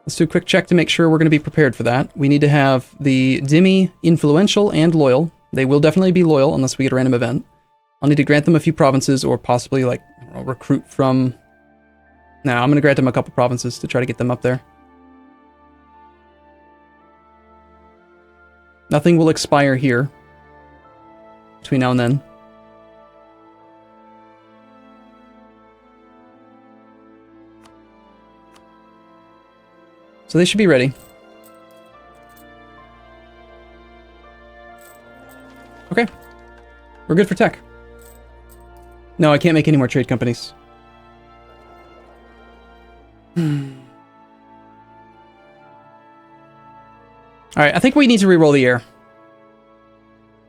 Let's do a quick check to make sure we're going to be prepared for that. We need to have the Dhimmi influential and loyal. They will definitely be loyal unless we get a random event. I'll need to grant them a few provinces or possibly, like, I'll recruit from... No, I'm going to grant them a couple provinces to try to get them up there. Nothing will expire here between now and then. So they should be ready. Okay. We're good for tech. No, I can't make any more trade companies. Alright, I think we need to re-roll the air.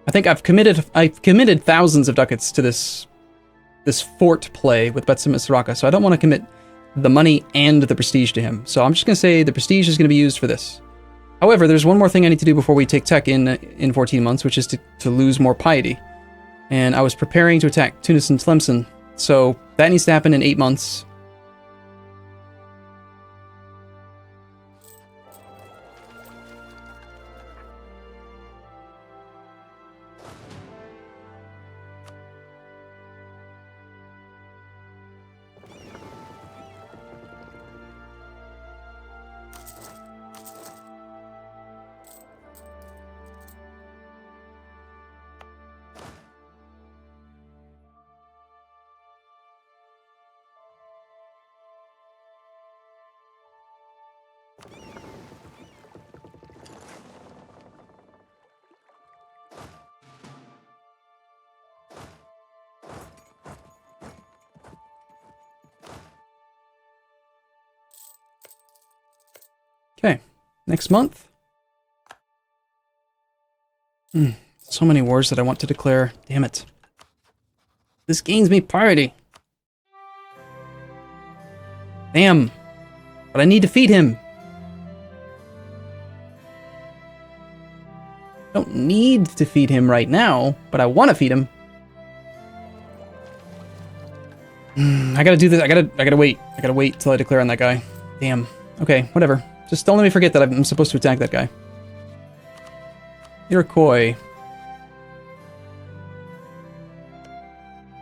I think I've committed thousands of ducats to this fort play with Betsum Isaraka, so I don't want to commit the money and the prestige to him. So I'm just going to say the prestige is going to be used for this. However, there's one more thing I need to do before we take tech in 14 months, which is to lose more piety. And I was preparing to attack Tunis and Tlemcen, so that needs to happen in 8 months. Okay, next month. So many wars that I want to declare. Damn it. This gains me piety. Damn. But I need to feed him. I don't need to feed him right now, but I want to feed him. I gotta do this. I gotta wait. I gotta wait till I declare on that guy. Damn. Okay, whatever. Just don't let me forget that I'm supposed to attack that guy. Iroquois.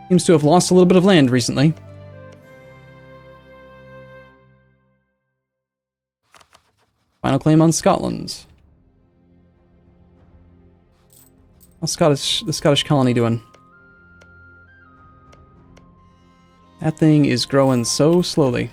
Seems to have lost a little bit of land recently. Final claim on Scotland. How's the Scottish colony doing? That thing is growing so slowly.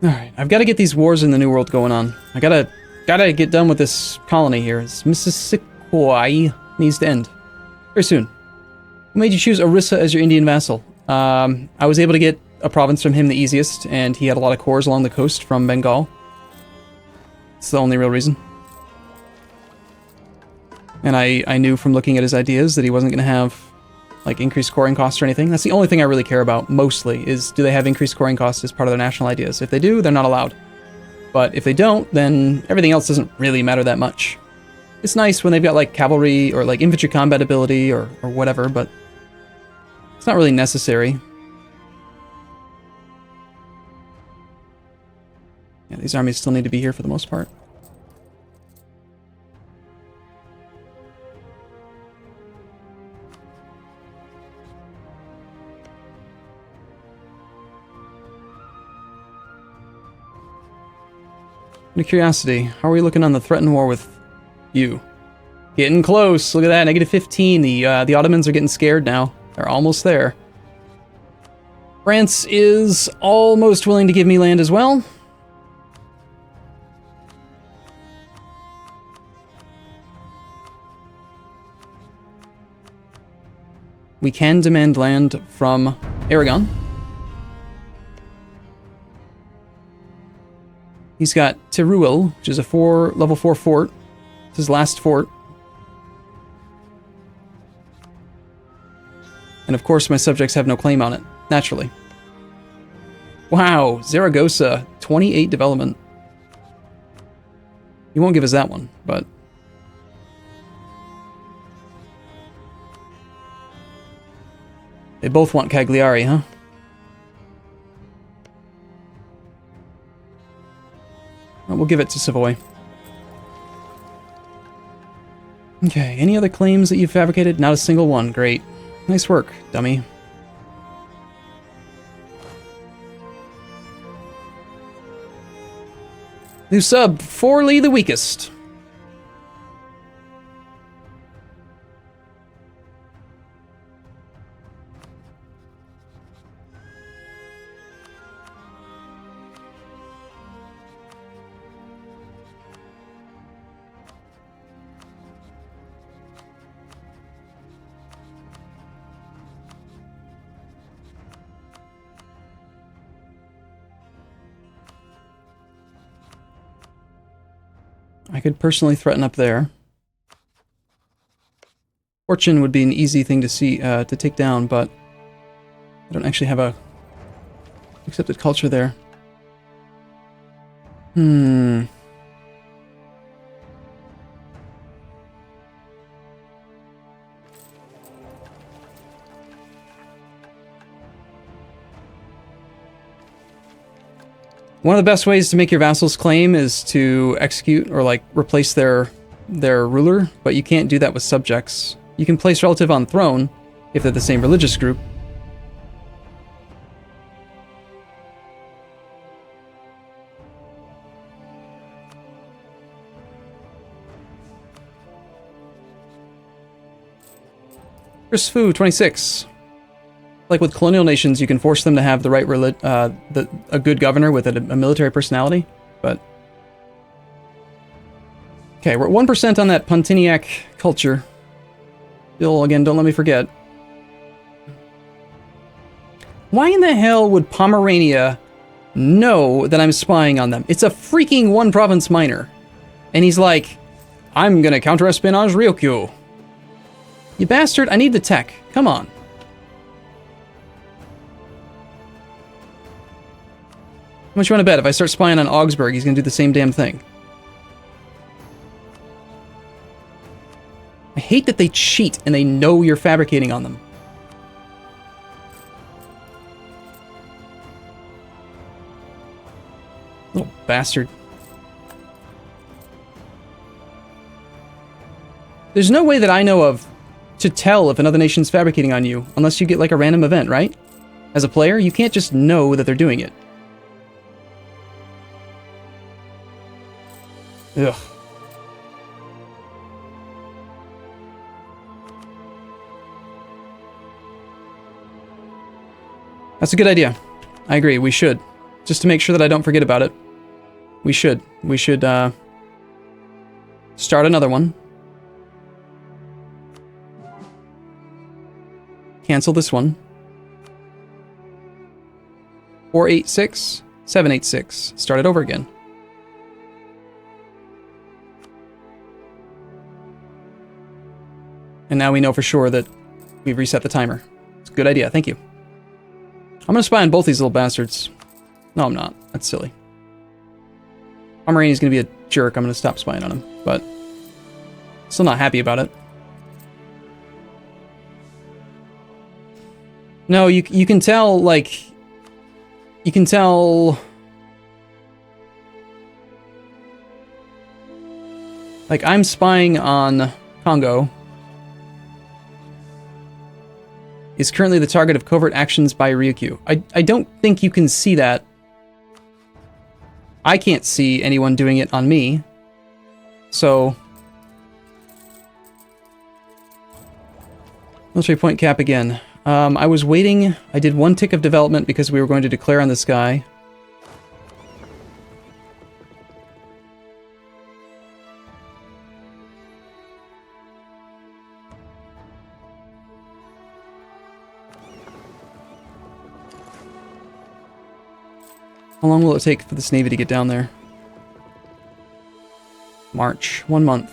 Alright, I've got to get these wars in the New World going on. I gotta get done with this colony here. This Mississippi needs to end. Very soon. Who made you choose Orissa as your Indian vassal? I was able to get a province from him the easiest, and he had a lot of cores along the coast from Bengal. It's the only real reason. And I knew from looking at his ideas that he wasn't going to have like increased coring costs or anything. That's the only thing I really care about mostly, is do they have increased coring costs as part of their national ideas? If they do, they're not allowed. But if they don't, then everything else doesn't really matter that much. It's nice when they've got like cavalry or like infantry combat ability or whatever, but it's not really necessary. Yeah, these armies still need to be here for the most part. Out of curiosity, how are we looking on the threatened war with you? Getting close. Look at that, -15. The Ottomans are getting scared now. They're almost there. France is almost willing to give me land as well. We can demand land from Aragon. He's got Teruel, which is a level 4 fort. It's his last fort. And of course my subjects have no claim on it, naturally. Wow, Zaragoza, 28 development. He won't give us that one, but... They both want Cagliari, huh? Well, we'll give it to Savoy. Okay, any other claims that you've fabricated? Not a single one. Great. Nice work, dummy. New sub, Forley the Weakest. I could personally threaten up there. Fortune would be an easy thing to see to take down, but I don't actually have a accepted culture there. One of the best ways to make your vassals claim is to execute or like replace their ruler, but you can't do that with subjects. You can place relative on throne if they're the same religious group. Chris Fu, 26. Like with colonial nations, you can force them to have the right a good governor with a military personality, but... Okay, we're at 1% on that Pontiniac culture. Bill, again, don't let me forget. Why in the hell would Pomerania know that I'm spying on them? It's a freaking one-province minor. And he's like, I'm gonna counter-espionage Ryukyu. You bastard, I need the tech. Come on. How much you want to bet? If I start spying on Augsburg, he's going to do the same damn thing. I hate that they cheat and they know you're fabricating on them. Little bastard. There's no way that I know of to tell if another nation's fabricating on you unless you get like a random event, right? As a player, you can't just know that they're doing it. Ugh. That's a good idea. I agree, we should. Just to make sure that I don't forget about it. We should. We should, start another one. Cancel this one. 486, 786. Start it over again. And now we know for sure that we've reset the timer. It's a good idea, thank you. I'm gonna spy on both these little bastards. No, I'm not. That's silly. Pomeranian's gonna be a jerk. I'm gonna stop spying on him, but still not happy about it. No, you can tell, like... You can tell... Like, I'm spying on Congo. Is currently the target of covert actions by Ryukyu. I don't think you can see that. I can't see anyone doing it on me. So... Military point cap again. I was waiting. I did one tick of development because we were going to declare on this guy. How long will it take for this navy to get down there? March. 1 month.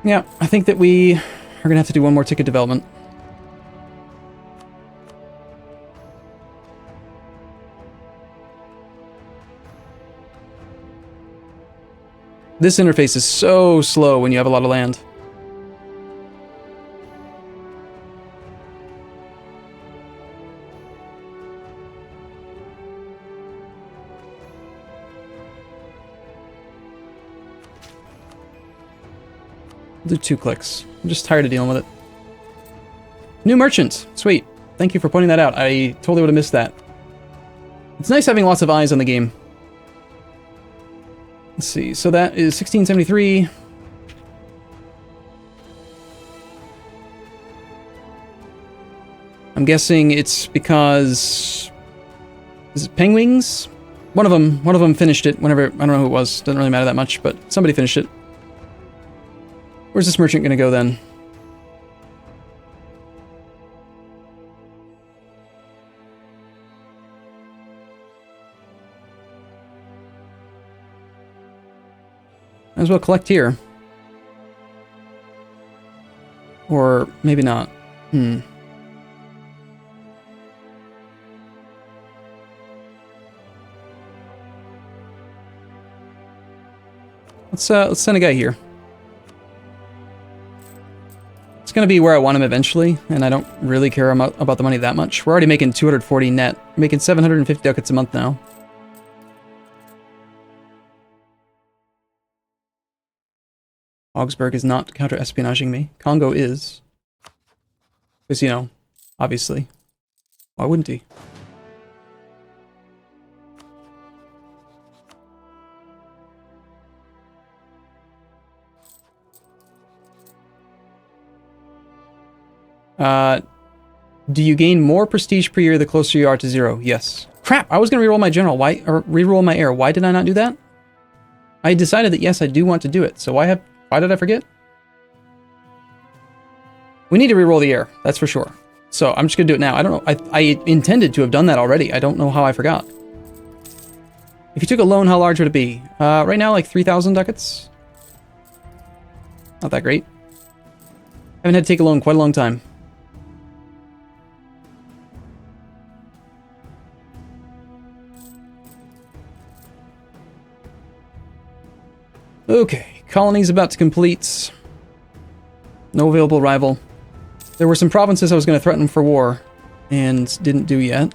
Yeah, I think that we are going to have to do one more ticket development. This interface is so slow when you have a lot of land. Do 2 clicks. I'm just tired of dealing with it. New merchant. Sweet. Thank you for pointing that out. I totally would have missed that. It's nice having lots of eyes on the game. Let's see. So that is 1673. I'm guessing it's because... Is it Penguins? One of them finished it whenever... I don't know who it was. Doesn't really matter that much, but somebody finished it. Where's this merchant gonna go then? Might as well collect here. Or maybe not. Let's send a guy here. It's going to be where I want him eventually, and I don't really care about the money that much. We're already making 240 net. We're making 750 ducats a month now. Augsburg is not counter-espionaging me. Congo is. Because, you know, obviously. Why wouldn't he? Do you gain more prestige per year the closer you are to 0? Yes. Crap, I was going to reroll my general. Why, or reroll my heir. Why did I not do that? I decided that yes, I do want to do it. So why did I forget? We need to reroll the heir, that's for sure. So I'm just going to do it now. I don't know. I intended to have done that already. I don't know how I forgot. If you took a loan, how large would it be? Right now, like 3,000 ducats. Not that great. Haven't had to take a loan in quite a long time. Okay, colony's about to complete. No available rival. There were some provinces I was going to threaten for war, and didn't do yet.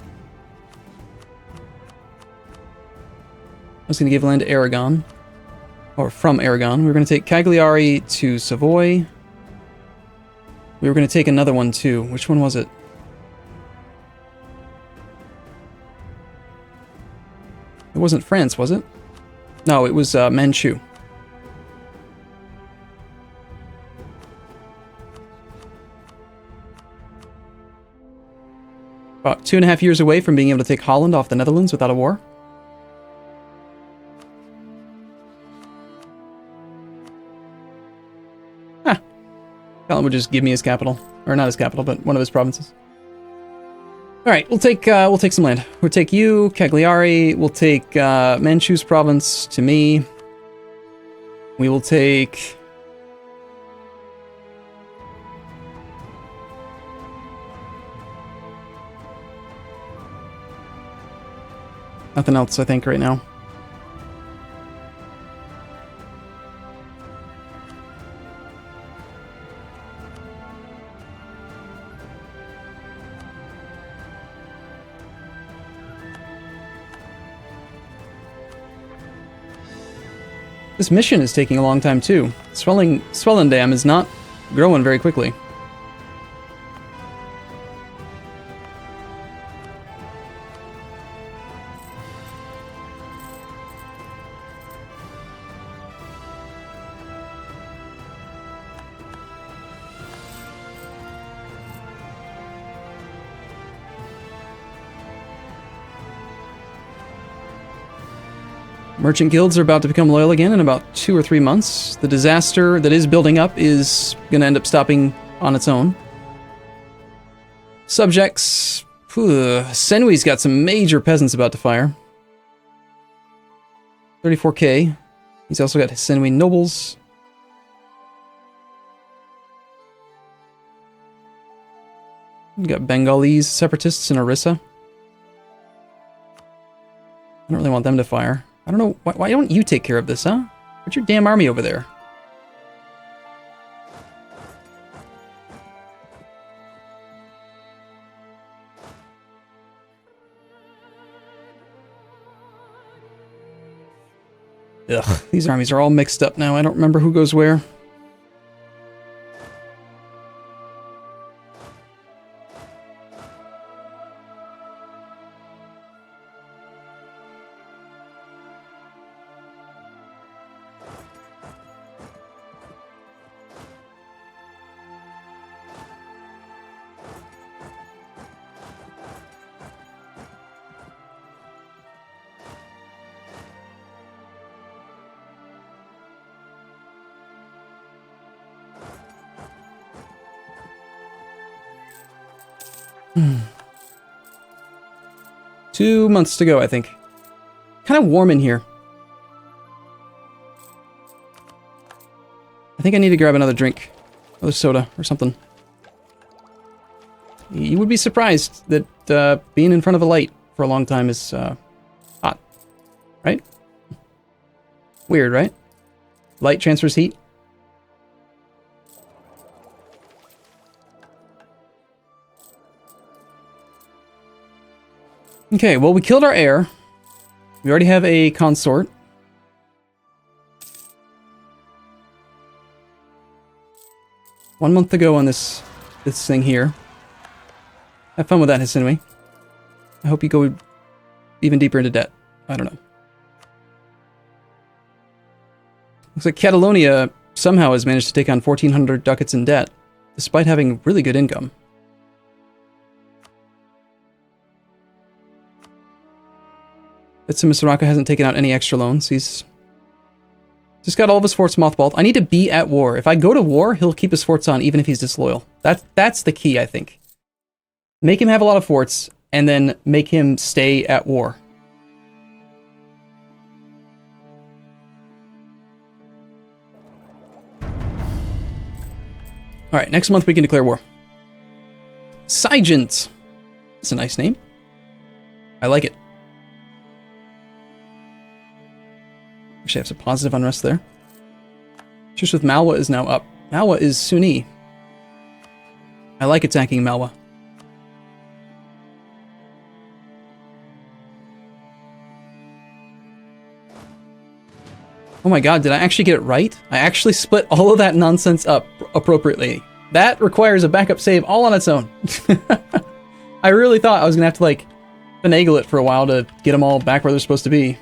I was going to give land to Aragon. Or from Aragon. We were going to take Cagliari to Savoy. We were going to take another one too. Which one was it? It wasn't France, was it? No, it was Manchu. About 2.5 years away from being able to take Holland off the Netherlands without a war. Colin would just give me his capital, or not his capital, but one of his provinces. All right, we'll take some land. We'll take you, Cagliari. We'll take Manchu's province to me. We will take. Nothing else, I think, right now. This mission is taking a long time too. Swellendam is not growing very quickly. Merchant guilds are about to become loyal again in about 2 or 3 months. The disaster that is building up is going to end up stopping on its own. Subjects. Senwi's got some major peasants about to fire. 34k. He's also got Senwi nobles. We got Bengalese separatists in Orissa. I don't really want them to fire. I don't know, why don't you take care of this, huh? Put your damn army over there. Ugh, these armies are all mixed up now. I don't remember who goes where. Hmm. 2 months to go, I think. Kind of warm in here. I think I need to grab another drink. Another soda or something. You would be surprised that being in front of a light for a long time is hot. Right? Weird, right? Light transfers heat. Okay, well, we killed our heir. We already have a consort. One month to go on this thing here. Have fun with that, Hisinui. I hope you go even deeper into debt. I don't know. Looks like Catalonia somehow has managed to take on 1,400 ducats in debt, despite having really good income. Mitsumisaraka hasn't taken out any extra loans. He's just got all of his forts mothballed. I need to be at war. If I go to war, he'll keep his forts on even if he's disloyal. That's the key, I think. Make him have a lot of forts, and then make him stay at war. Alright, next month we can declare war. Sigent. That's a nice name. I like it. Actually, I have some positive unrest there. Truce with Malwa is now up. Malwa is Sunni. I like attacking Malwa. Oh my god, did I actually get it right? I actually split all of that nonsense up appropriately. That requires a backup save all on its own. I really thought I was gonna have to, like, finagle it for a while to get them all back where they're supposed to be.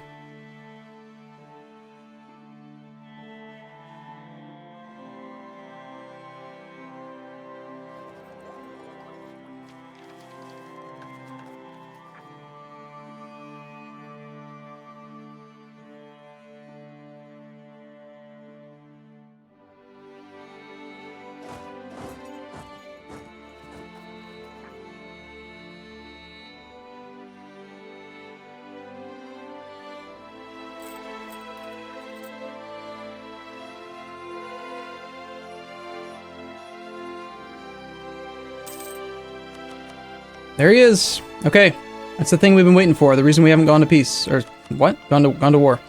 There he is. Okay, that's the thing we've been waiting for. The reason we haven't gone to peace, or what? Gone to war.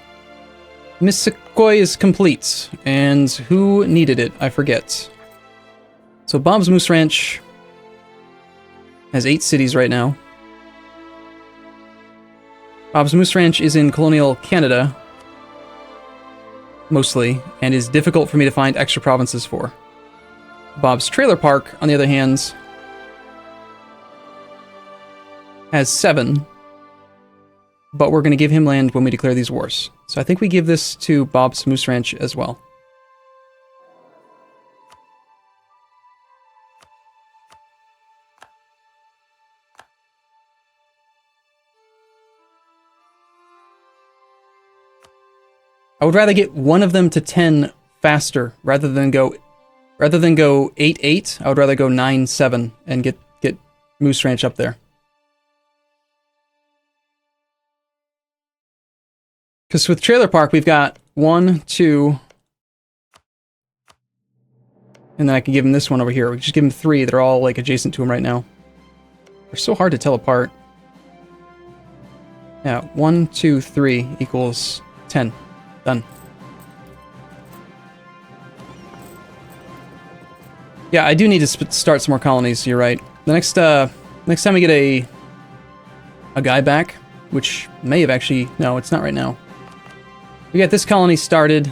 Missikoi is complete, and who needed it? I forget. So Bob's Moose Ranch has 8 cities right now. Bob's Moose Ranch is in colonial Canada, mostly, and is difficult for me to find extra provinces for. Bob's Trailer Park, on the other hand, has 7, but we're going to give him land when we declare these wars. So I think we give this to Bob's Moose Ranch as well. I would rather get one of them to 10 faster rather than go 8-8. I would rather go 9-7 and get Moose Ranch up there. Because with Trailer Park, we've got 1, 2, and then I can give him this one over here. We can just give him 3. They're all, like, adjacent to him right now. They're so hard to tell apart. Yeah, 1, 2, 3 equals 10. Done. Yeah, I do need to start some more colonies, you're right. The next time we get a guy back, which may have actually... No, it's not right now. We got this colony started.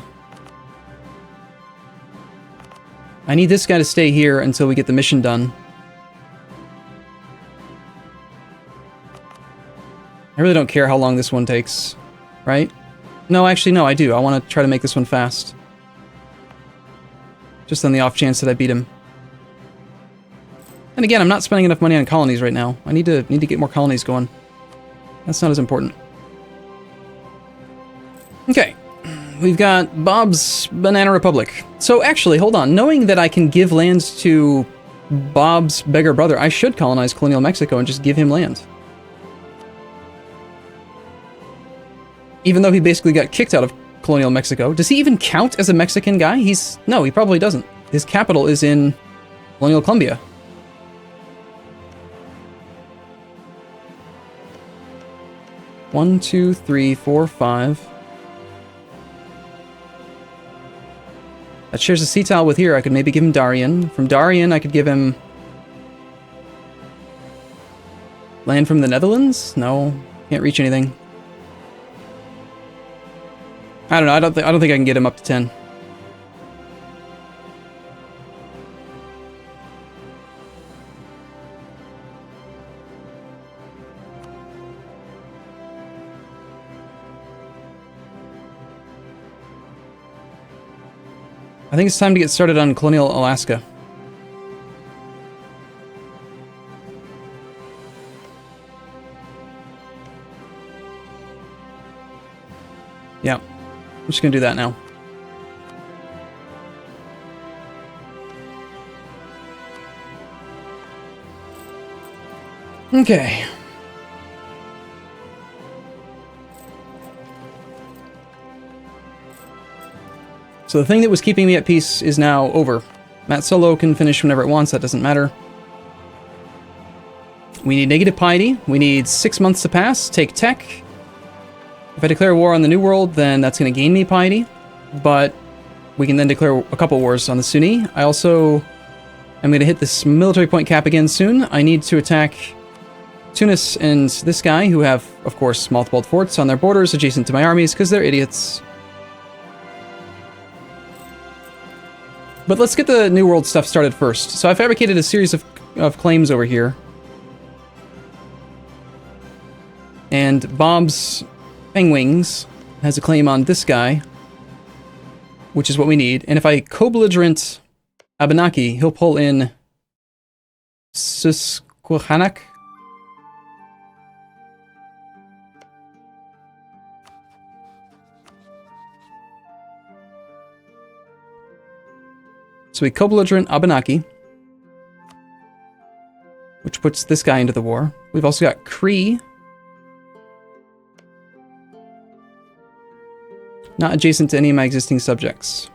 I need this guy to stay here until we get the mission done. I really don't care how long this one takes, right? No, actually, no, I do. I want to try to make this one fast. Just on the off chance that I beat him. And again, I'm not spending enough money on colonies right now. I need to get more colonies going. That's not as important. Okay. We've got Bob's Banana Republic. So actually, hold on. Knowing that I can give lands to Bob's beggar brother, I should colonize colonial Mexico and just give him land. Even though he basically got kicked out of colonial Mexico. Does he even count as a Mexican guy? No, he probably doesn't. His capital is in colonial Colombia. One, two, three, four, 5. That shares a sea tile with here. I could maybe give him Darien. From Darien, I could give him land from the Netherlands. No, can't reach anything. I don't know. I don't think I can get him up to 10. I think it's time to get started on colonial Alaska. Yeah, I'm just gonna do that now. Okay. So the thing that was keeping me at peace is now over. Matt Solo can finish whenever it wants, that doesn't matter. We need negative piety. We need 6 months to pass. Take tech. If I declare war on the New World, then that's going to gain me piety. But we can then declare a couple wars on the Sunni. I also am going to hit this military point cap again soon. I need to attack Tunis and this guy, who have, of course, multiple forts on their borders adjacent to my armies, because they're idiots. But let's get the New World stuff started first. So I fabricated a series of claims over here. And Bob's Penguins has a claim on this guy, which is what we need. And if I co-belligerent Abenaki, he'll pull in Susquehannock. So we co-belligerent Abenaki, which puts this guy into the war. We've also got Cree, not adjacent to any of my existing subjects,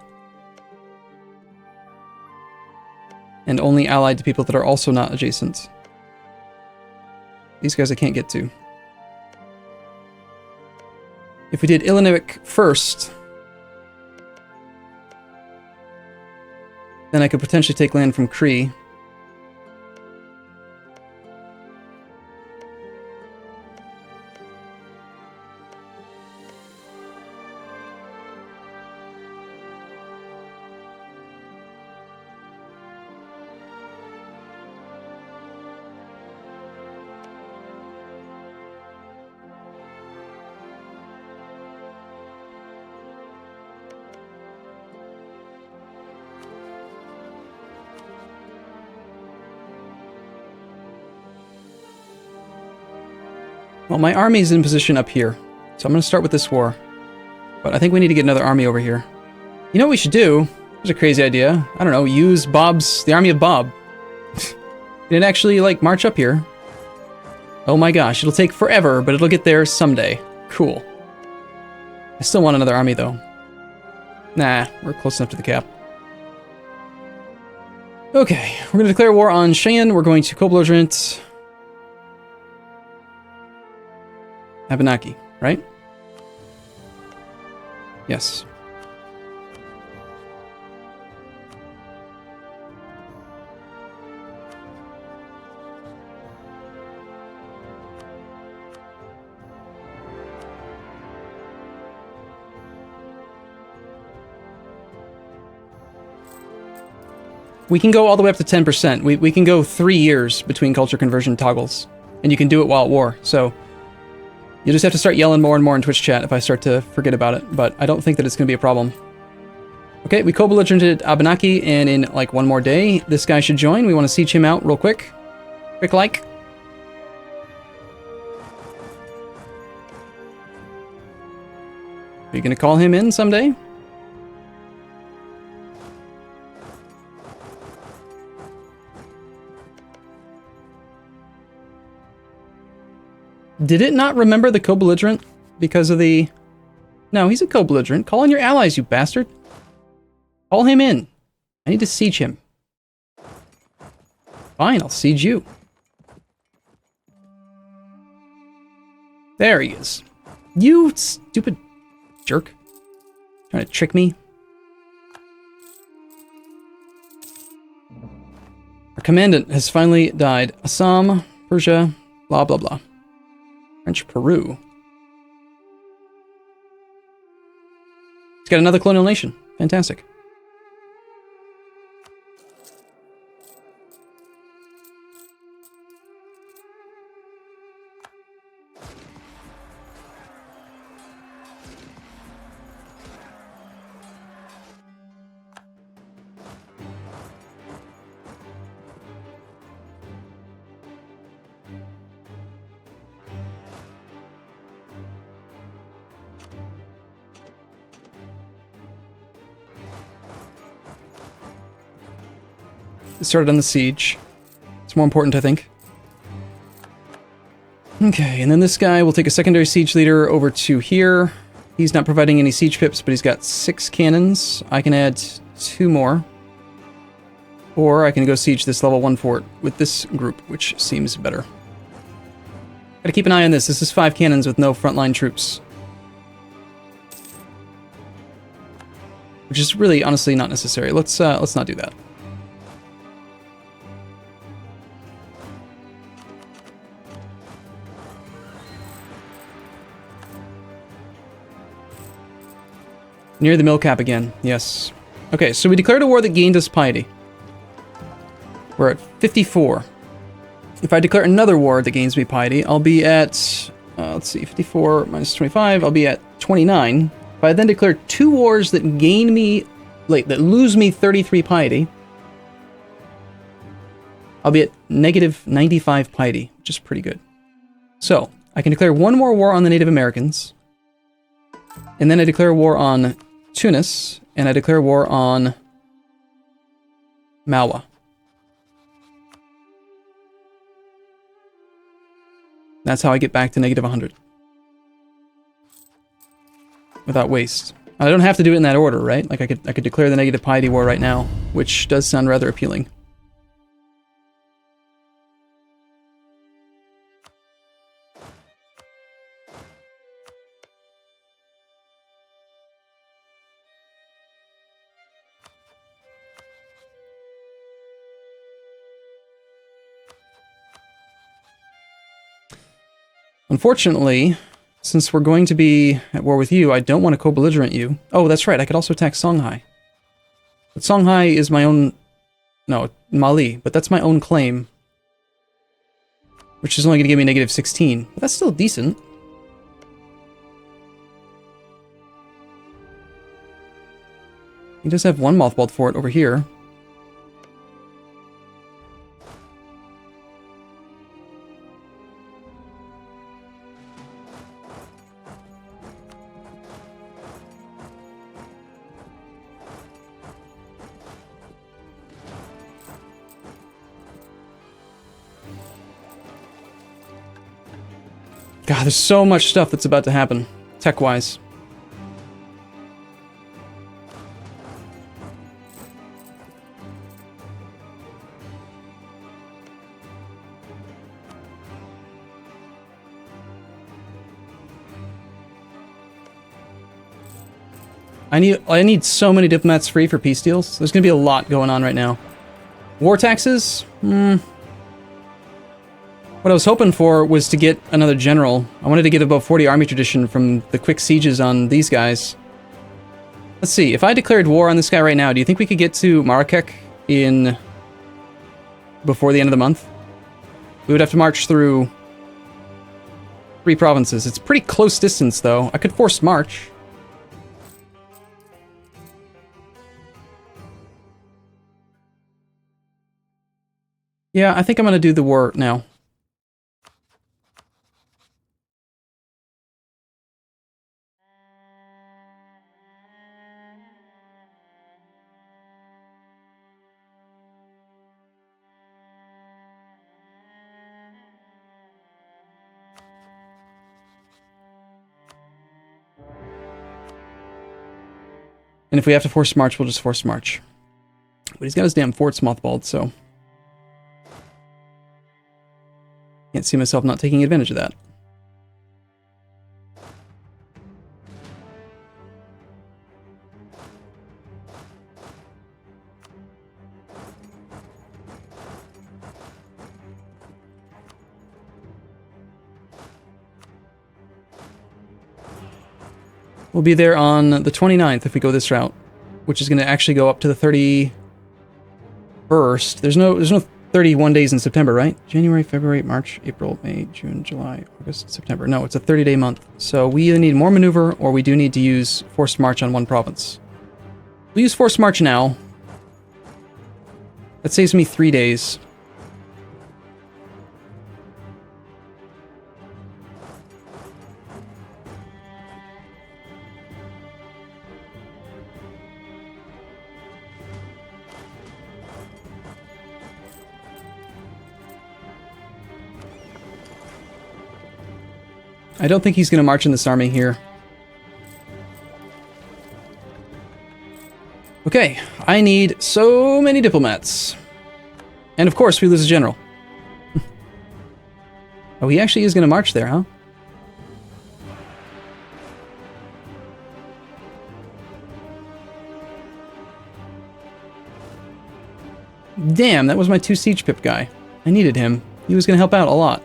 and only allied to people that are also not adjacent. These guys I can't get to. If we did Illinois first, then I could potentially take land from Cree. Well, my army's in position up here, so I'm going to start with this war. But I think we need to get another army over here. You know what we should do? Here's a crazy idea. I don't know, use the army of Bob. Did it actually, like, march up here? Oh my gosh, it'll take forever, but it'll get there someday. Cool. I still want another army, though. Nah, we're close enough to the cap. Okay, we're going to declare war on Cheyenne. We're going to co-belligerent Abenaki, right? Yes. We can go all the way up to 10%. We can go 3 years between culture conversion toggles. And you can do it while at war. So you just have to start yelling more and more in Twitch chat if I start to forget about it. But I don't think that it's going to be a problem. Okay, we co-belligerented Abenaki, and in like one more day, this guy should join. We want to siege him out real quick. Quick like. Are you going to call him in someday? Did it not remember the co-belligerent because of the... No, he's a co-belligerent. Call in your allies, you bastard. Call him in. I need to siege him. Fine, I'll siege you. There he is. You stupid jerk. Trying to trick me. Our commandant has finally died. Assam, Persia, blah blah blah. French Peru. He's got another colonial nation. Fantastic. Started on the siege. It's more important, I think. Okay, and then this guy will take a secondary siege leader over to here. He's not providing any siege pips, but he's got 6 cannons. I can add 2 more. Or I can go siege this level 1 fort with this group, which seems better. Gotta keep an eye on this. This is 5 cannons with no frontline troops. Which is really, honestly, not necessary. Let's not do that. Near the mill cap again, yes. Okay, so we declared a war that gained us piety. We're at 54. If I declare another war that gains me piety, I'll be at, let's see, 54 minus 25, I'll be at 29. If I then declare 2 wars that gain me, that lose me 33 piety, I'll be at negative 95 piety, which is pretty good. So, I can declare 1 more war on the Native Americans, and then I declare war on Tunis, and I declare war on Malwa. That's how I get back to negative 100. Without waste. I don't have to do it in that order, right? Like I could declare the negative piety war right now, which does sound rather appealing. Unfortunately, since we're going to be at war with you, I don't want to co-belligerent you. Oh, that's right, I could also attack Songhai. But Songhai is my own... No, Mali, but that's my own claim. Which is only going to give me negative 16. But that's still decent. He does have 1 mothballed fort over here. God, there's so much stuff that's about to happen, tech-wise. I need so many diplomats free for peace deals. There's going to be a lot going on right now. War taxes? What I was hoping for was to get another general. I wanted to get above 40 army tradition from the quick sieges on these guys. Let's see, if I declared war on this guy right now, do you think we could get to Marrakech before the end of the month? We would have to march through 3 provinces. It's pretty close distance, though. I could force march. Yeah, I think I'm going to do the war now. And if we have to force march, we'll just force march. But he's got his damn forts mothballed, so... Can't see myself not taking advantage of that. We'll be there on the 29th if we go this route, which is going to actually go up to the 31st. There's no 31 days in September, right? January, February, March, April, May, June, July, August, September. No, it's a 30-day month. So we either need more maneuver or we do need to use forced march on one province. We'll use forced march now. That saves me 3 days. I don't think he's going to march in this army here. Okay, I need so many diplomats. And of course, we lose a general. Oh, he actually is going to march there, huh? Damn, that was my 2 siege pip guy. I needed him. He was going to help out a lot.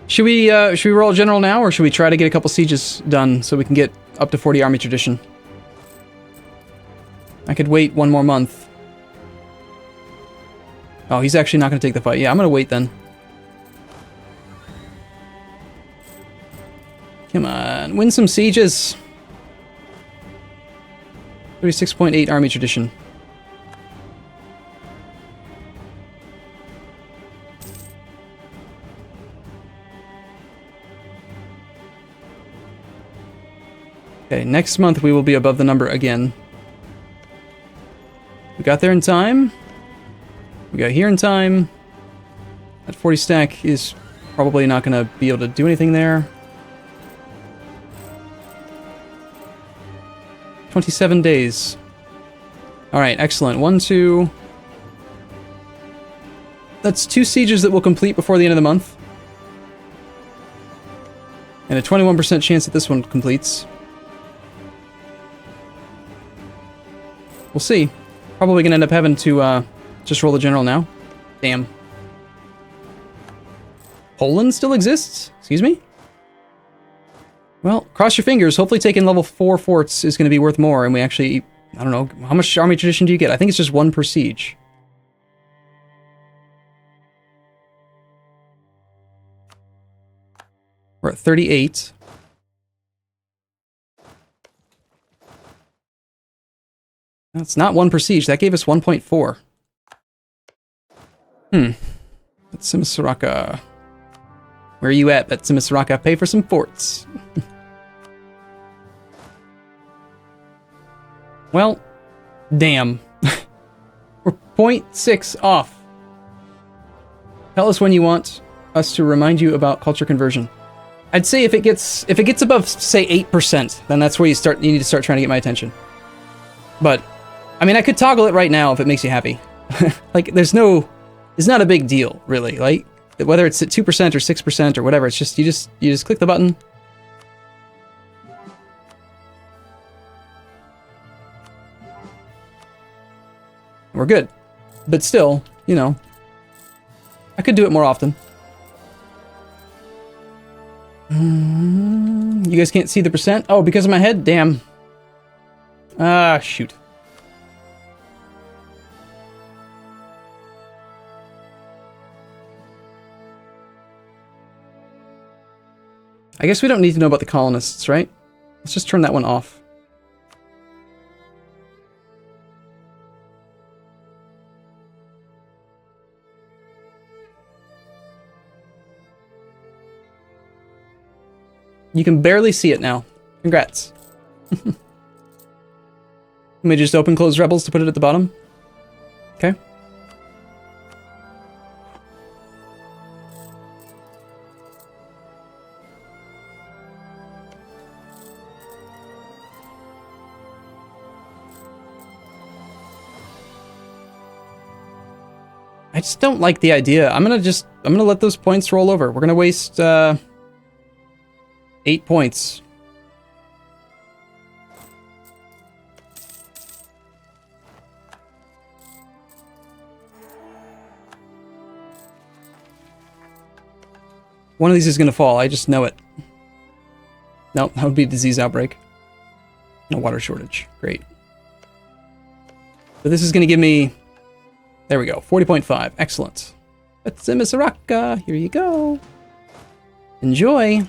Should we roll general now, or should we try to get a couple sieges done so we can get up to 40 army tradition? I could wait 1 more month. Oh, he's actually not going to take the fight. Yeah, I'm going to wait then. Come on, win some sieges. 36.8 army tradition. Okay, next month we will be above the number again. We got there in time. We got here in time. That 40 stack is probably not going to be able to do anything there. 27 days. Alright, excellent. 1, 2... That's 2 sieges that will complete before the end of the month. And a 21% chance that this one completes. We'll see. Probably gonna end up having to just roll the general now. Damn. Poland still exists? Excuse me? Well, cross your fingers. Hopefully taking level 4 forts is gonna be worth more, and we actually... I don't know. How much army tradition do you get? I think it's just 1 per siege. We're at 38. That's not 1 per siege. That gave us 1.4. Betsimisaraka. Where are you at, Betsimisaraka? Pay for some forts. Well, damn. We're 0.6 off. Tell us when you want us to remind you about culture conversion. I'd say if it gets above, say, 8%, then that's where you need to start trying to get my attention. But, I mean, I could toggle it right now if it makes you happy. Like, it's not a big deal, really. Like, whether it's at 2% or 6% or whatever, it's just, you just click the button. We're good. But still, you know, I could do it more often. You guys can't see the percent? Oh, because of my head? Damn. Ah, shoot. I guess we don't need to know about the colonists, right? Let's just turn that one off. You can barely see it now. Congrats. Let me just open close rebels to put it at the bottom. Okay. I just don't like the idea. I'm gonna let those points roll over. We're gonna waste 8 points. One of these is gonna fall. I just know it. Nope, that would be a disease outbreak. No water shortage. Great. But this is gonna give me... There we go. 40.5. Excellent. That's Misaraka. Here you go. Enjoy.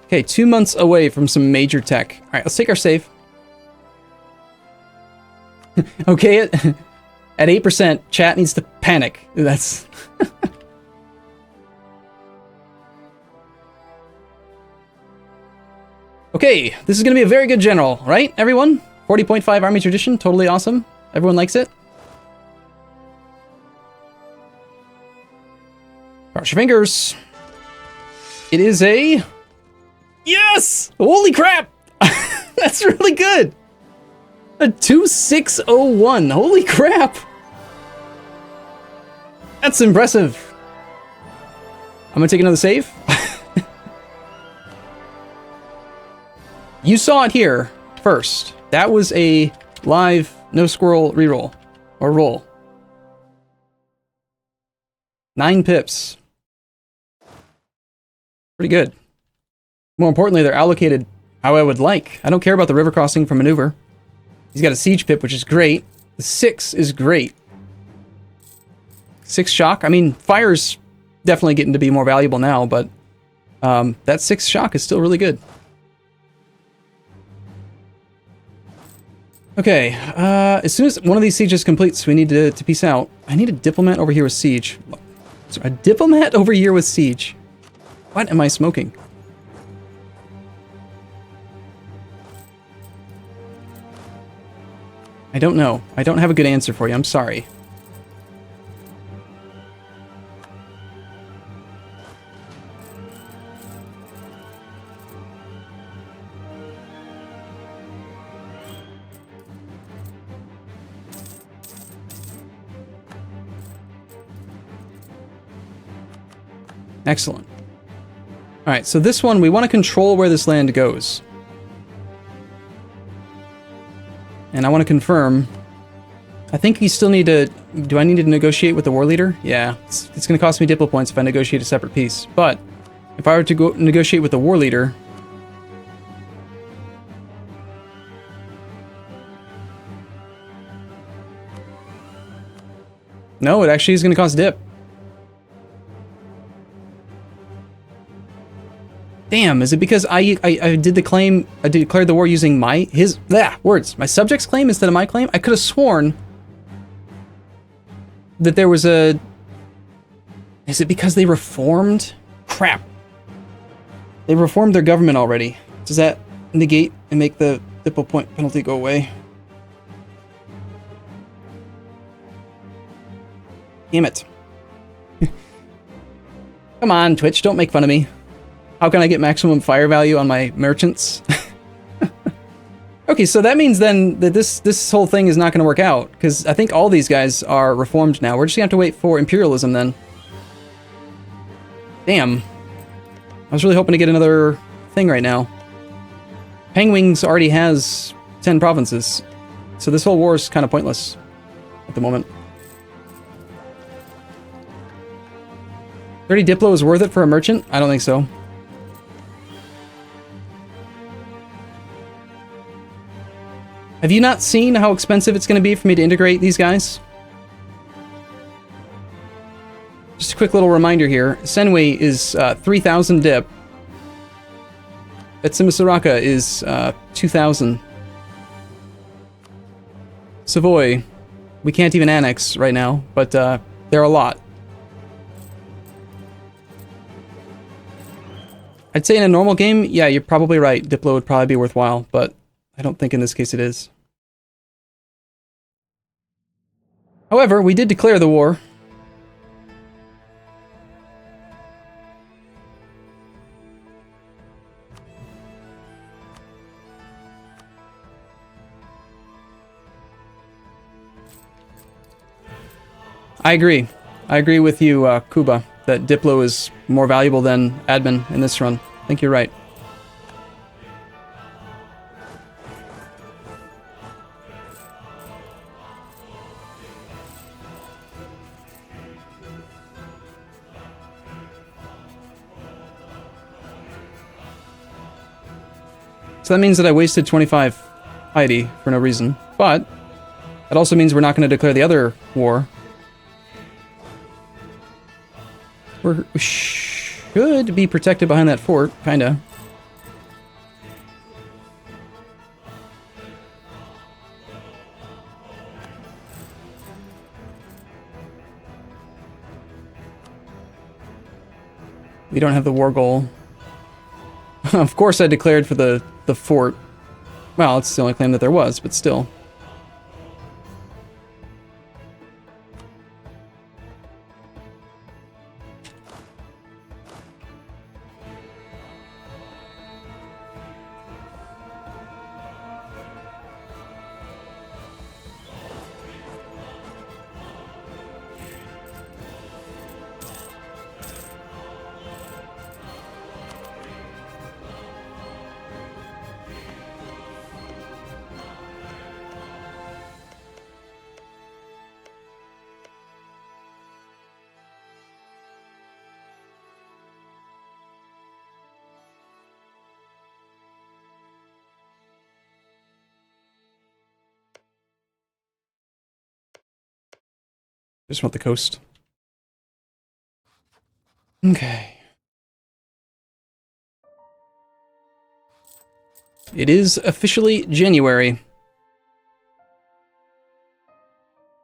Okay, 2 months away from some major tech. All right, let's take our save. Okay, at 8%, chat needs to panic. That's... Okay, this is going to be a very good general, right, everyone? 40.5 army tradition, totally awesome. Everyone likes it. Cross your fingers. It is a... Yes! Holy crap! That's really good! A 2601. Holy crap! That's impressive. I'm gonna take another save. You saw it here first. That was a live no squirrel reroll. Or roll. 9 pips. Pretty good. More importantly, they're allocated how I would like. I don't care about the river crossing for maneuver. He's got a siege pip, which is great. The 6 is great. 6 shock. I mean, fire's definitely getting to be more valuable now, but that 6 shock is still really good. Okay, as soon as one of these sieges completes, we need to peace out. I need a diplomat over here with siege. A diplomat over here with siege. What am I smoking? I don't know. I don't have a good answer for you. I'm sorry. Excellent. All right, so this one, we want to control where this land goes. And I want to confirm. I think you still need to... Do I need to negotiate with the war leader? Yeah, it's going to cost me diplo points if I negotiate a separate peace. But if I were to go negotiate with the war leader... No, it actually is going to cost dip. Damn, is it because I did the claim, I declared the war using my subject's claim instead of my claim? I could have sworn that there was a... Is it because they reformed? Crap. They reformed their government already. Does that negate and make the Diplo point penalty go away? Damn it. Come on, Twitch, don't make fun of me. How can I get maximum fire value on my merchants? Okay, so that means then that this whole thing is not going to work out, because I think all these guys are reformed now. We're just going to have to wait for imperialism then. Damn. I was really hoping to get another thing right now. Penguins already has 10 provinces, so this whole war is kind of pointless at the moment. 30 Diplo is worth it for a merchant? I don't think so. Have you not seen how expensive it's going to be for me to integrate these guys? Just a quick little reminder here. Senway is 3,000 dip. Betsimisaraka is 2,000. Savoy, we can't even annex right now, but they're a lot. I'd say in a normal game, yeah, you're probably right. Diplo would probably be worthwhile, but I don't think in this case it is. However, we did declare the war. I agree. I agree with you, Kuba, that Diplo is more valuable than admin in this run. I think you're right. So that means that I wasted 25 piety for no reason, but that also means we're not going to declare the other war. We should be protected behind that fort, kinda. We don't have the war goal. Of course I declared for the fort. Well, it's the only claim that there was, but still. Just want the coast. Okay. It is officially January.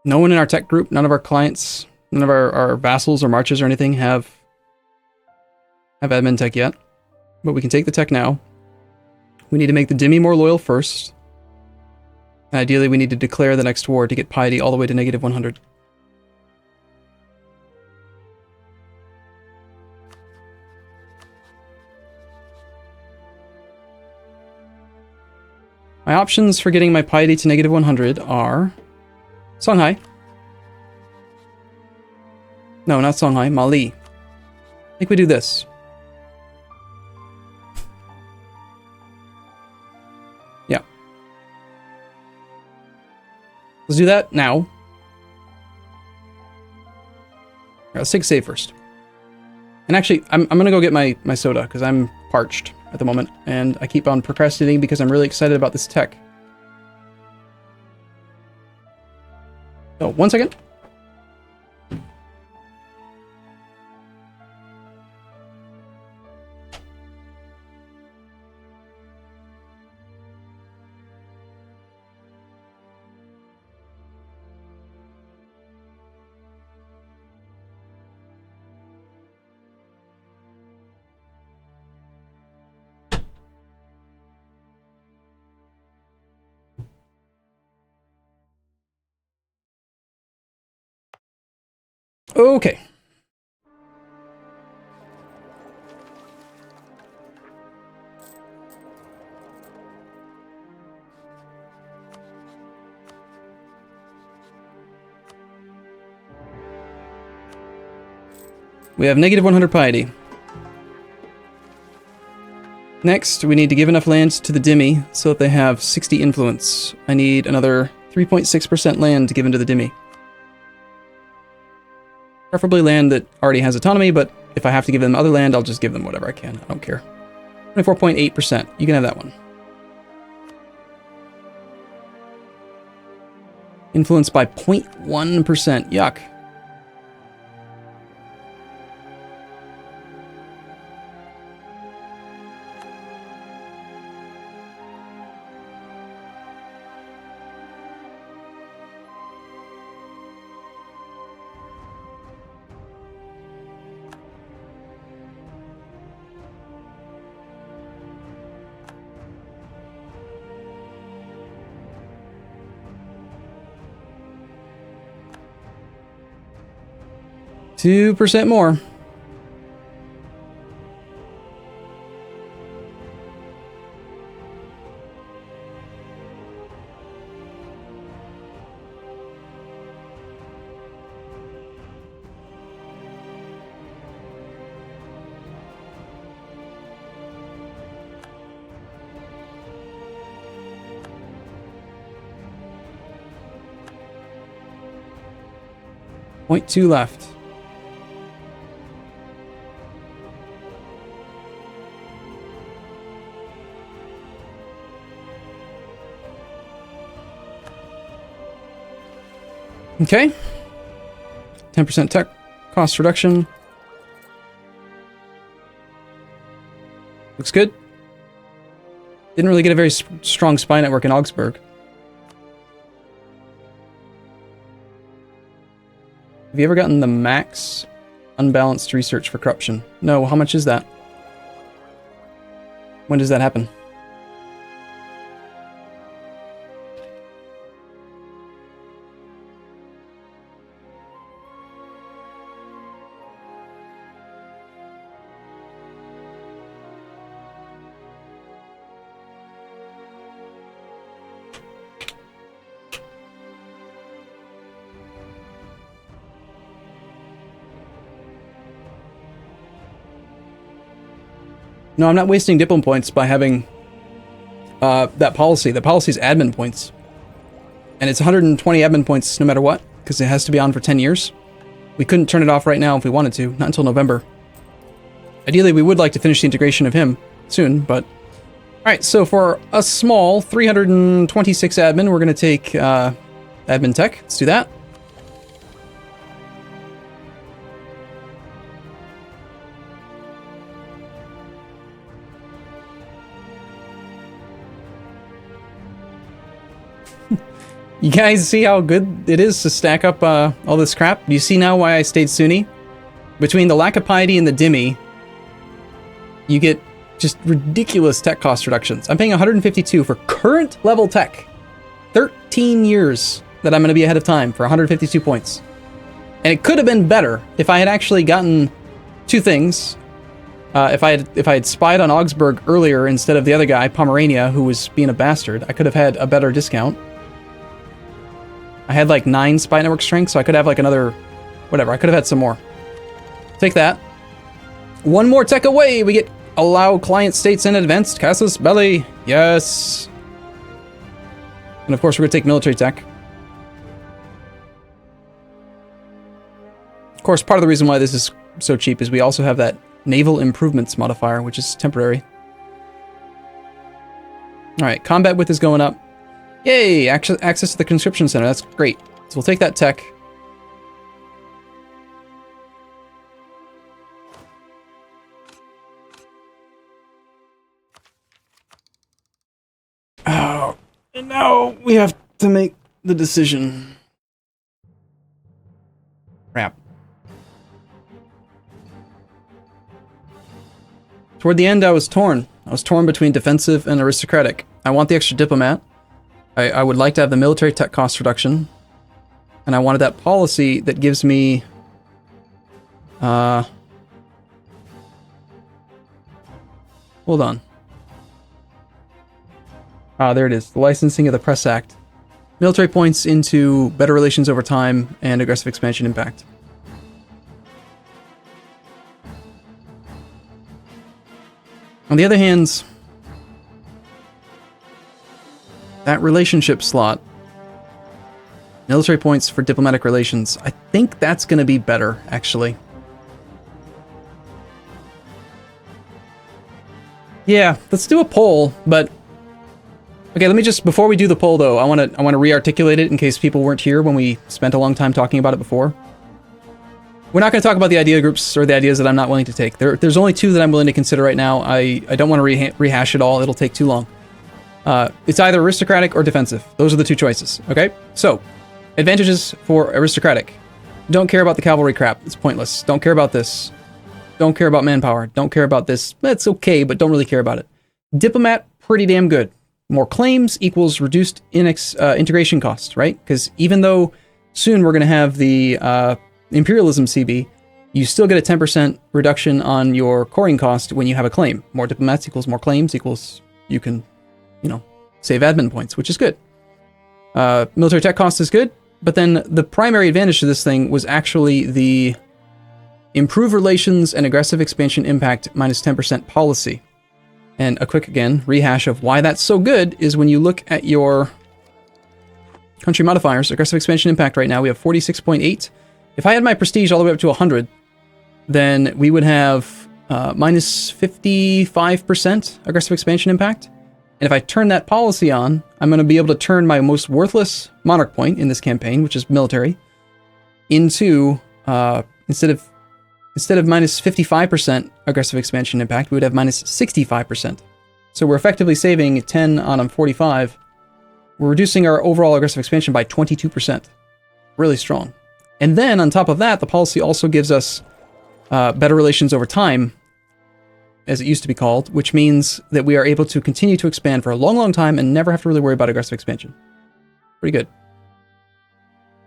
No one in our tech group, none of our clients, none of our vassals or marches or anything have admin tech yet. But we can take the tech now. We need to make the Demi more loyal first. And ideally, we need to declare the next war to get piety all the way to negative 100. My options for getting my piety to negative 100 are Songhai. No, not Songhai, Mali. I think we do this. Yeah. Let's do that now. Let's take a save first. And actually, I'm gonna go get my soda, because I'm parched at the moment, and I keep on procrastinating because I'm really excited about this tech. Oh, 1 second. Okay. We have negative 100 piety. Next, we need to give enough land to the Dhimmi so that they have 60 influence. I need another 3.6% land given to the Dhimmi. Preferably land that already has autonomy, but if I have to give them other land, I'll just give them whatever I can. I don't care. 24.8%. You can have that one. Influenced by 0.1%. Yuck. %2 more. .2 left. Okay. 10% tech cost reduction. Looks good. Didn't really get a very strong spy network in Augsburg. Have you ever gotten the max unbalanced research for corruption? No, how much is that? When does that happen? No, I'm not wasting Diplom points by having that policy. The policy is admin points. And it's 120 admin points no matter what, because it has to be on for 10 years. We couldn't turn it off right now if we wanted to, not until November. Ideally, we would like to finish the integration of him soon, but... Alright, so for a small 326 admin, we're going to take admin tech. Let's do that. You guys see how good it is to stack up all this crap? Do you see now why I stayed Sunni? Between the lack of piety and the Dhimmi, you get just ridiculous tech cost reductions. I'm paying 152 for current level tech. 13 years that I'm going to be ahead of time for 152 points. And it could have been better if I had actually gotten two things. If I had spied on Augsburg earlier instead of the other guy, Pomerania, who was being a bastard, I could have had a better discount. I had like 9 spy network strength, so I could have like another, whatever. I could have had some more. Take that. One more tech away. We get allow client states and advanced casus belli. Yes. And of course, we're going to take military tech. Of course, part of the reason why this is so cheap is we also have that naval improvements modifier, which is temporary. All right, combat width is going up. Yay! Access to the conscription center. That's great. So we'll take that tech. Oh, and now we have to make the decision. Crap. Toward the end, I was torn. I was torn between defensive and aristocratic. I want the extra diplomat. I would like to have the military tech cost reduction. And I wanted that policy that gives me Hold on. Ah, there it is. The licensing of the Press Act. Military points into better relations over time and aggressive expansion impact. On the other hand, that relationship slot, military points for diplomatic relations, I think that's going to be better, actually. Yeah, let's do a poll, but okay, let me just, before we do the poll though, I want to re-articulate it in case people weren't here when we spent a long time talking about it before. We're not going to talk about the idea groups or the ideas that I'm not willing to take. There's only two that I'm willing to consider right now. I don't want to rehash it all. It'll take too long. It's either aristocratic or defensive. Those are the two choices, okay? So, advantages for aristocratic. Don't care about the cavalry crap. It's pointless. Don't care about this. Don't care about manpower. Don't care about this. That's okay, but don't really care about it. Diplomat, pretty damn good. More claims equals reduced integration cost, right? Because even though soon we're going to have the imperialism CB, you still get a 10% reduction on your coring cost when you have a claim. More diplomats equals more claims equals you can, save admin points, which is good. Military tech cost is good, but then the primary advantage to this thing was actually the improve relations and aggressive expansion impact minus 10% policy. And a quick, again, rehash of why that's so good is when you look at your country modifiers, aggressive expansion impact right now, we have 46.8. If I had my prestige all the way up to 100, then we would have minus 55% aggressive expansion impact. And if I turn that policy on, I'm going to be able to turn my most worthless monarch point in this campaign, which is military, into, instead of minus 55% aggressive expansion impact, we would have minus 65%. So we're effectively saving 10 on 45. We're reducing our overall aggressive expansion by 22%. Really strong. And then on top of that, the policy also gives us better relations over time, as it used to be called, which means that we are able to continue to expand for a long, long time and never have to really worry about aggressive expansion. Pretty good.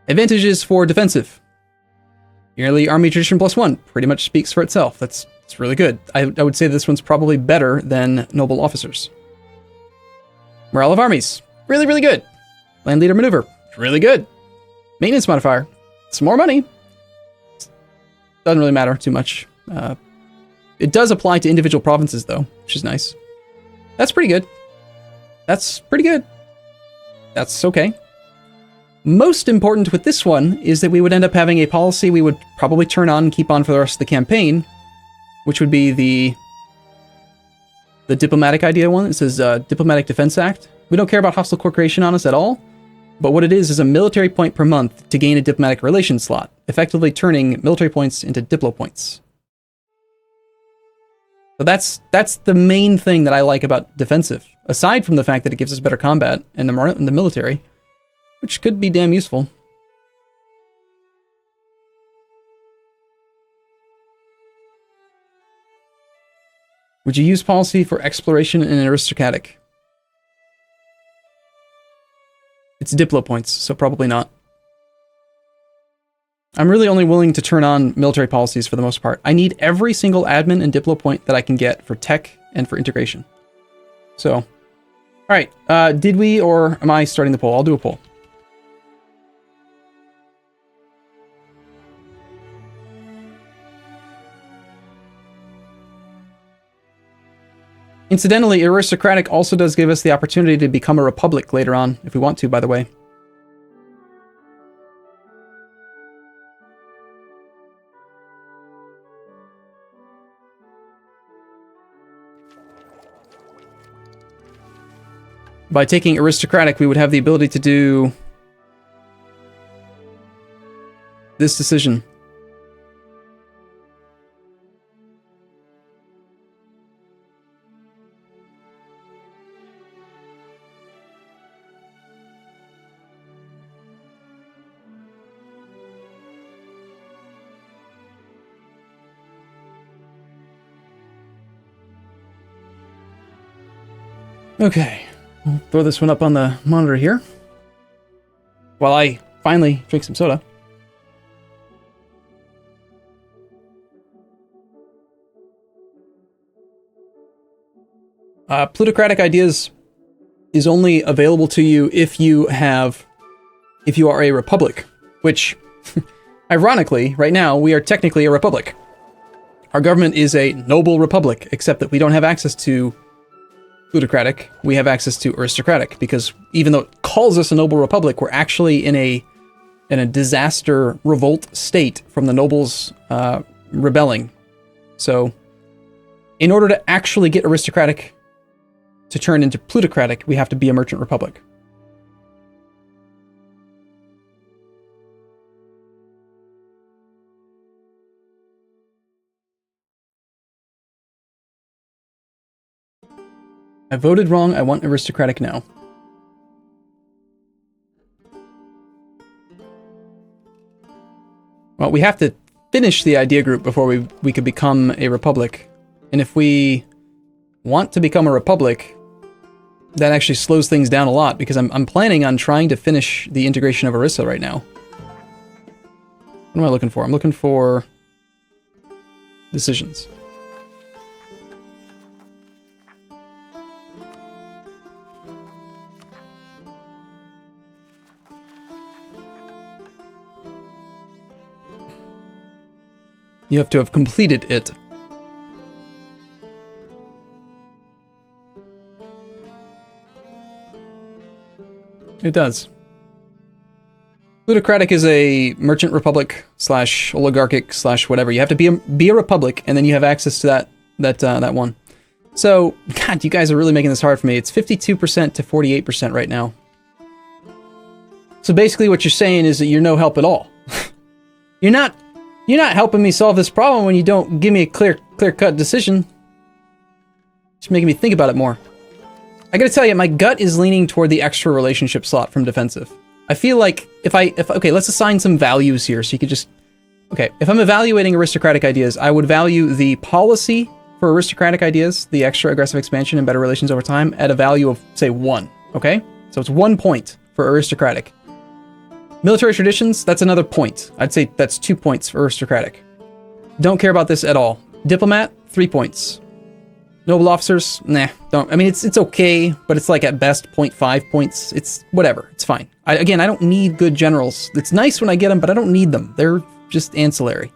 Advantages for defensive. Yearly Army Tradition +1 pretty much speaks for itself. That's really good. I would say this one's probably better than Noble Officers. Morale of Armies. Really, really good. Land Leader Maneuver. Really good. Maintenance Modifier. Some more money. Doesn't really matter too much. It does apply to individual provinces, though, which is nice. That's pretty good. That's pretty good. That's okay. Most important with this one is that we would end up having a policy we would probably turn on and keep on for the rest of the campaign, which would be the diplomatic idea one. It says Diplomatic Defense Act. We don't care about hostile core creation on us at all, but what it is a military point per month to gain a diplomatic relations slot, effectively turning military points into diplo points. So that's the main thing that I like about defensive, aside from the fact that it gives us better combat and the military, which could be damn useful. Would you use policy for exploration in an aristocratic? It's diplo points, so probably not. I'm really only willing to turn on military policies for the most part. I need every single admin and diplo point that I can get for tech and for integration. So, all right, did we or am I starting the poll? I'll do a poll. Incidentally, aristocratic also does give us the opportunity to become a republic later on, if we want to, by the way. By taking aristocratic, we would have the ability to do this decision. Okay. We'll throw this one up on the monitor here while I finally drink some soda. Plutocratic ideas is only available to you if you are a republic, which, ironically, right now, we are technically a republic. Our government is a noble republic, except that we don't have access to plutocratic, we have access to aristocratic, because even though it calls us a noble republic, we're actually in a disaster revolt state from the nobles rebelling. So, in order to actually get aristocratic to turn into plutocratic, we have to be a merchant republic. I voted wrong. I want aristocratic now. Well, we have to finish the idea group before we could become a republic. And if we want to become a republic, that actually slows things down a lot, because I'm planning on trying to finish the integration of Orissa right now. What am I looking for? I'm looking for decisions. You have to have completed it. It does. Plutocratic is a merchant republic / oligarchic / whatever. You have to be a republic, and then you have access to that one. So, God, you guys are really making this hard for me. It's 52% to 48% right now. So basically, what you're saying is that you're no help at all. You're not helping me solve this problem when you don't give me a clear-cut decision. Just making me think about it more. I gotta tell you, my gut is leaning toward the extra relationship slot from defensive. I feel like okay, let's assign some values here so you could just... Okay, if I'm evaluating aristocratic ideas, I would value the policy for aristocratic ideas, the extra aggressive expansion and better relations over time, at a value of, say, 1, okay? So it's 1 point for aristocratic. Military traditions, that's another point. I'd say that's 2 points for aristocratic. Don't care about this at all. Diplomat, 3 points. Noble officers, nah, don't. I mean, it's okay, but it's like at best 0.5 points. It's whatever, it's fine. I don't need good generals. It's nice when I get them, but I don't need them. They're just ancillary.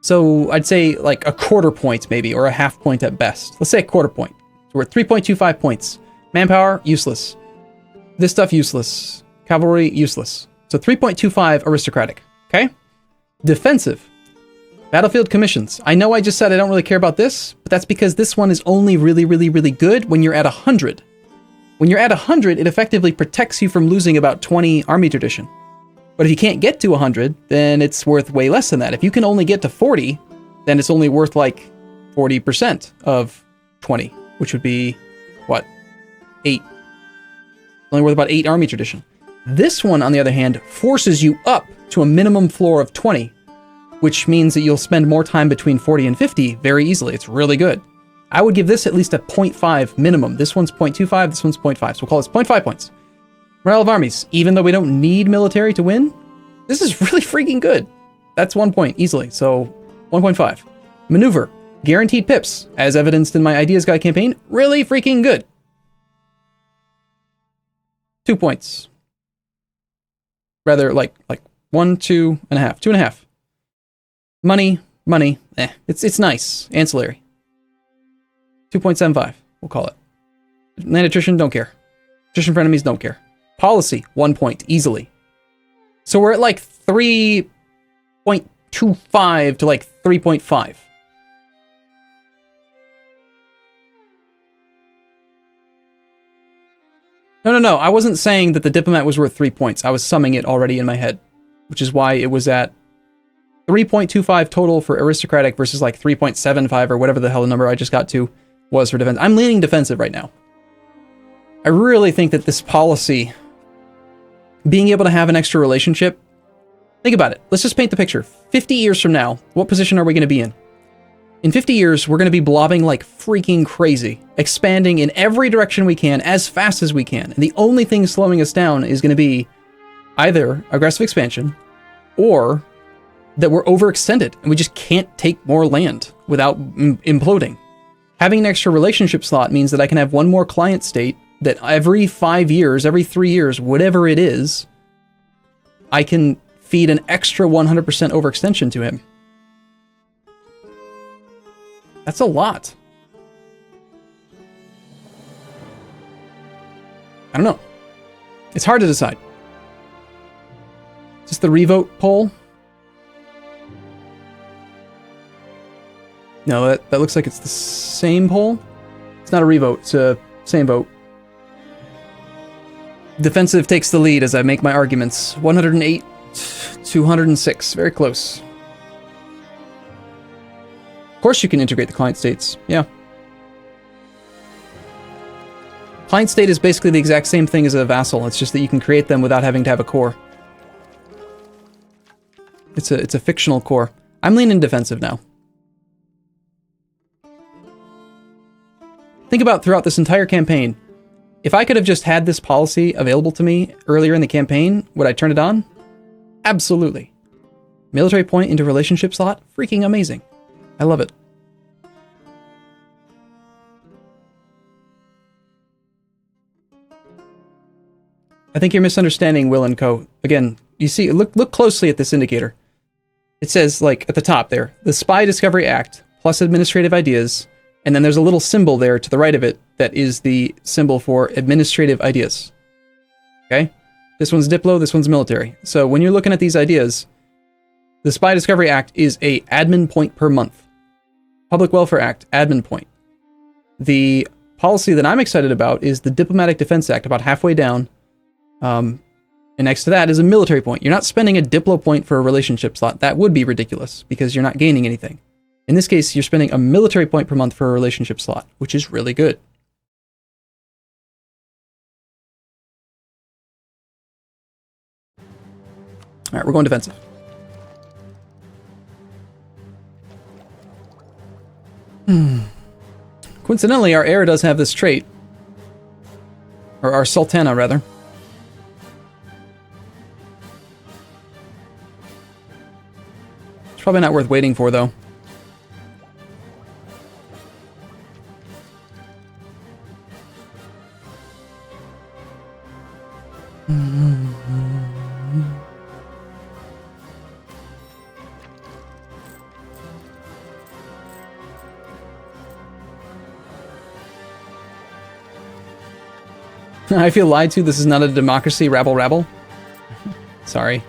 So I'd say like a 1/4 point maybe, or a 1/2 point at best. Let's say a 1/4 point. So we're at 3.25 points. Manpower, useless. This stuff, useless. Cavalry, useless. So 3.25 aristocratic, okay? Defensive. Battlefield commissions. I know I just said I don't really care about this, but that's because this one is only really, really, really good when you're at 100. When you're at 100, it effectively protects you from losing about 20 army tradition. But if you can't get to 100, then it's worth way less than that. If you can only get to 40, then it's only worth like 40% of 20, which would be, what, 8. Only worth about 8 army tradition. This one, on the other hand, forces you up to a minimum floor of 20, which means that you'll spend more time between 40 and 50 very easily. It's really good. I would give this at least a 0.5 minimum. This one's 0.25, this one's 0.5, so we'll call this 0.5 points. Morale of armies. Even though we don't need military to win, this is really freaking good. That's 1 point easily, so 1.5. Maneuver. Guaranteed pips, as evidenced in my Ideas Guide campaign, really freaking good. 2 points. Rather, like 1, 2.5. 2.5. Money, it's nice. Ancillary. 2.75, we'll call it. Land attrition, don't care. Attrition for enemies, don't care. Policy, 1 point, easily. So we're at like 3.25 to like 3.5. No, I wasn't saying that the diplomat was worth 3 points. I was summing it already in my head, which is why it was at 3.25 total for aristocratic versus like 3.75 or whatever the hell the number I just got to was for defense. I'm leaning defensive right now. I really think that this policy, being able to have an extra relationship, think about it. Let's just paint the picture. 50 years from now, what position are we going to be in? In 50 years, we're going to be blobbing like freaking crazy, expanding in every direction we can as fast as we can. And the only thing slowing us down is going to be either aggressive expansion or that we're overextended and we just can't take more land without imploding. Having an extra relationship slot means that I can have one more client state that every 5 years, every 3 years, whatever it is, I can feed an extra 100% overextension to him. That's a lot. I don't know. It's hard to decide. Is this the revote poll? No, that looks like it's the same poll. It's not a revote, it's a same vote. Defensive takes the lead as I make my arguments. 108 to 106, very close. Of course you can integrate the client states, yeah. Client state is basically the exact same thing as a vassal, it's just that you can create them without having to have a core. It's a fictional core. I'm leaning defensive now. Think about throughout this entire campaign, if I could have just had this policy available to me earlier in the campaign, would I turn it on? Absolutely. Military point into relationship slot? Freaking amazing. I love it. I think you're misunderstanding Will and Co. Again, you see, look closely at this indicator. It says, like, at the top there, the Spy Discovery Act plus administrative ideas, and then there's a little symbol there to the right of it that is the symbol for administrative ideas. Okay? This one's Diplo, this one's military. So when you're looking at these ideas, the Spy Discovery Act is a admin point per month. Public Welfare Act, admin point. The policy that I'm excited about is the Diplomatic Defense Act, about halfway down. And next to that is a military point. You're not spending a Diplo point for a relationship slot. That would be ridiculous, because you're not gaining anything. In this case, you're spending a military point per month for a relationship slot, which is really good. All right, we're going defensive. Coincidentally, our heir does have this trait. Or our Sultana, rather. It's probably not worth waiting for, though. I feel lied to. This is not a democracy. Rabble, rabble. Sorry.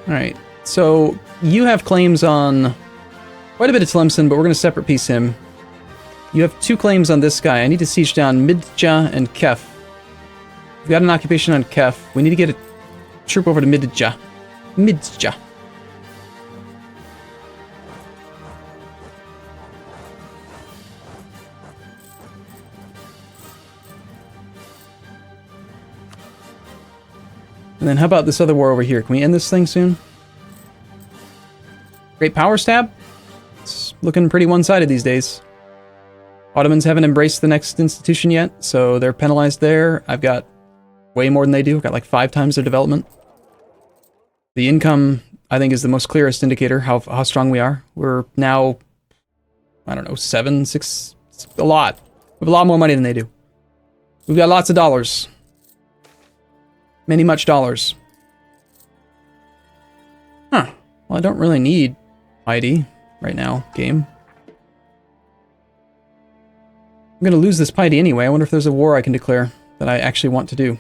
Alright, so you have claims on quite a bit of Tlemcen, but we're going to separate piece him. You have 2 claims on this guy. I need to siege down Midja and Kef. We've got an occupation on Kef. We need to get a troop over to Midja. Midja. And then how about this other war over here? Can we end this thing soon? Great Power Stab? It's looking pretty one-sided these days. Ottomans haven't embraced the next institution yet, so they're penalized there. I've got way more than they do. I've got like 5 times their development. The income, I think, is the most clearest indicator how strong we are. We're now, I don't know, 7, 6, a lot. We have a lot more money than they do. We've got lots of dollars. Many much dollars. Huh. Well, I don't really need piety right now, game. I'm gonna lose this piety anyway. I wonder if there's a war I can declare that I actually want to do.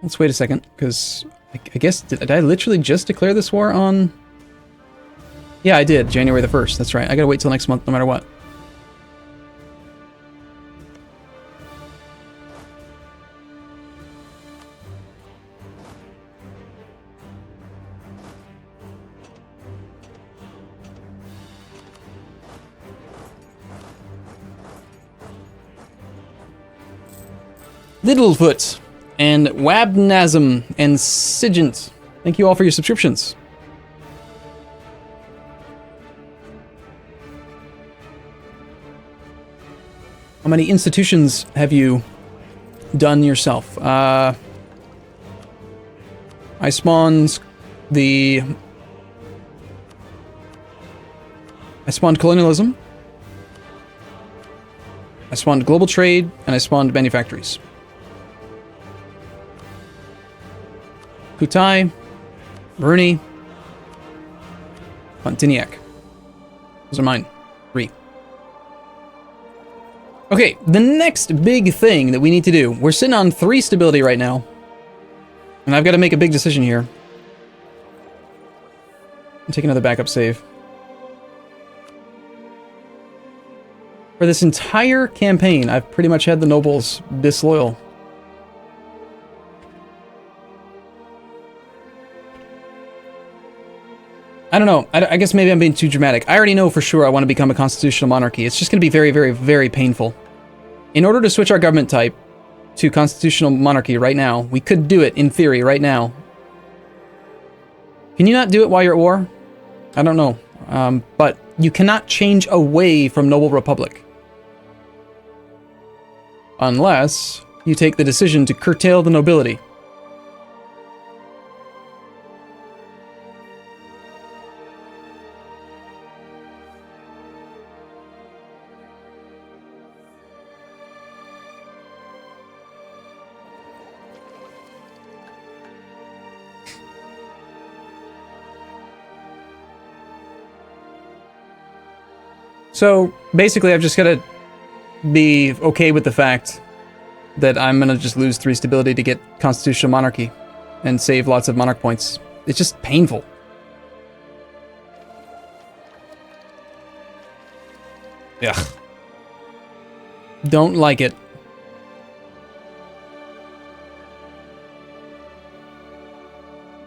Let's wait a second, because I guess, did I literally just declare this war on... Yeah, I did, January the 1st, that's right. I gotta wait till next month no matter what. Littlefoot, and Wabnasm, and Sigint. Thank you all for your subscriptions. How many institutions have you done yourself? I spawned the I spawned colonialism. I spawned global trade, and I spawned manufactories. Kutai, Bruni, Pontignac. Those are mine. 3. Okay, the next big thing that we need to do. We're sitting on 3 stability right now. And I've got to make a big decision here. I'll take another backup save. For this entire campaign, I've pretty much had the nobles disloyal. I don't know. I guess maybe I'm being too dramatic. I already know for sure I want to become a constitutional monarchy. It's just going to be very, very, very painful. In order to switch our government type to constitutional monarchy right now, we could do it in theory right now. Can you not do it while you're at war? I don't know. But you cannot change away from noble republic. Unless you take the decision to curtail the nobility. So basically, I've just got to be okay with the fact that I'm going to just lose 3 stability to get constitutional monarchy and save lots of monarch points. It's just painful. Ugh. Don't like it.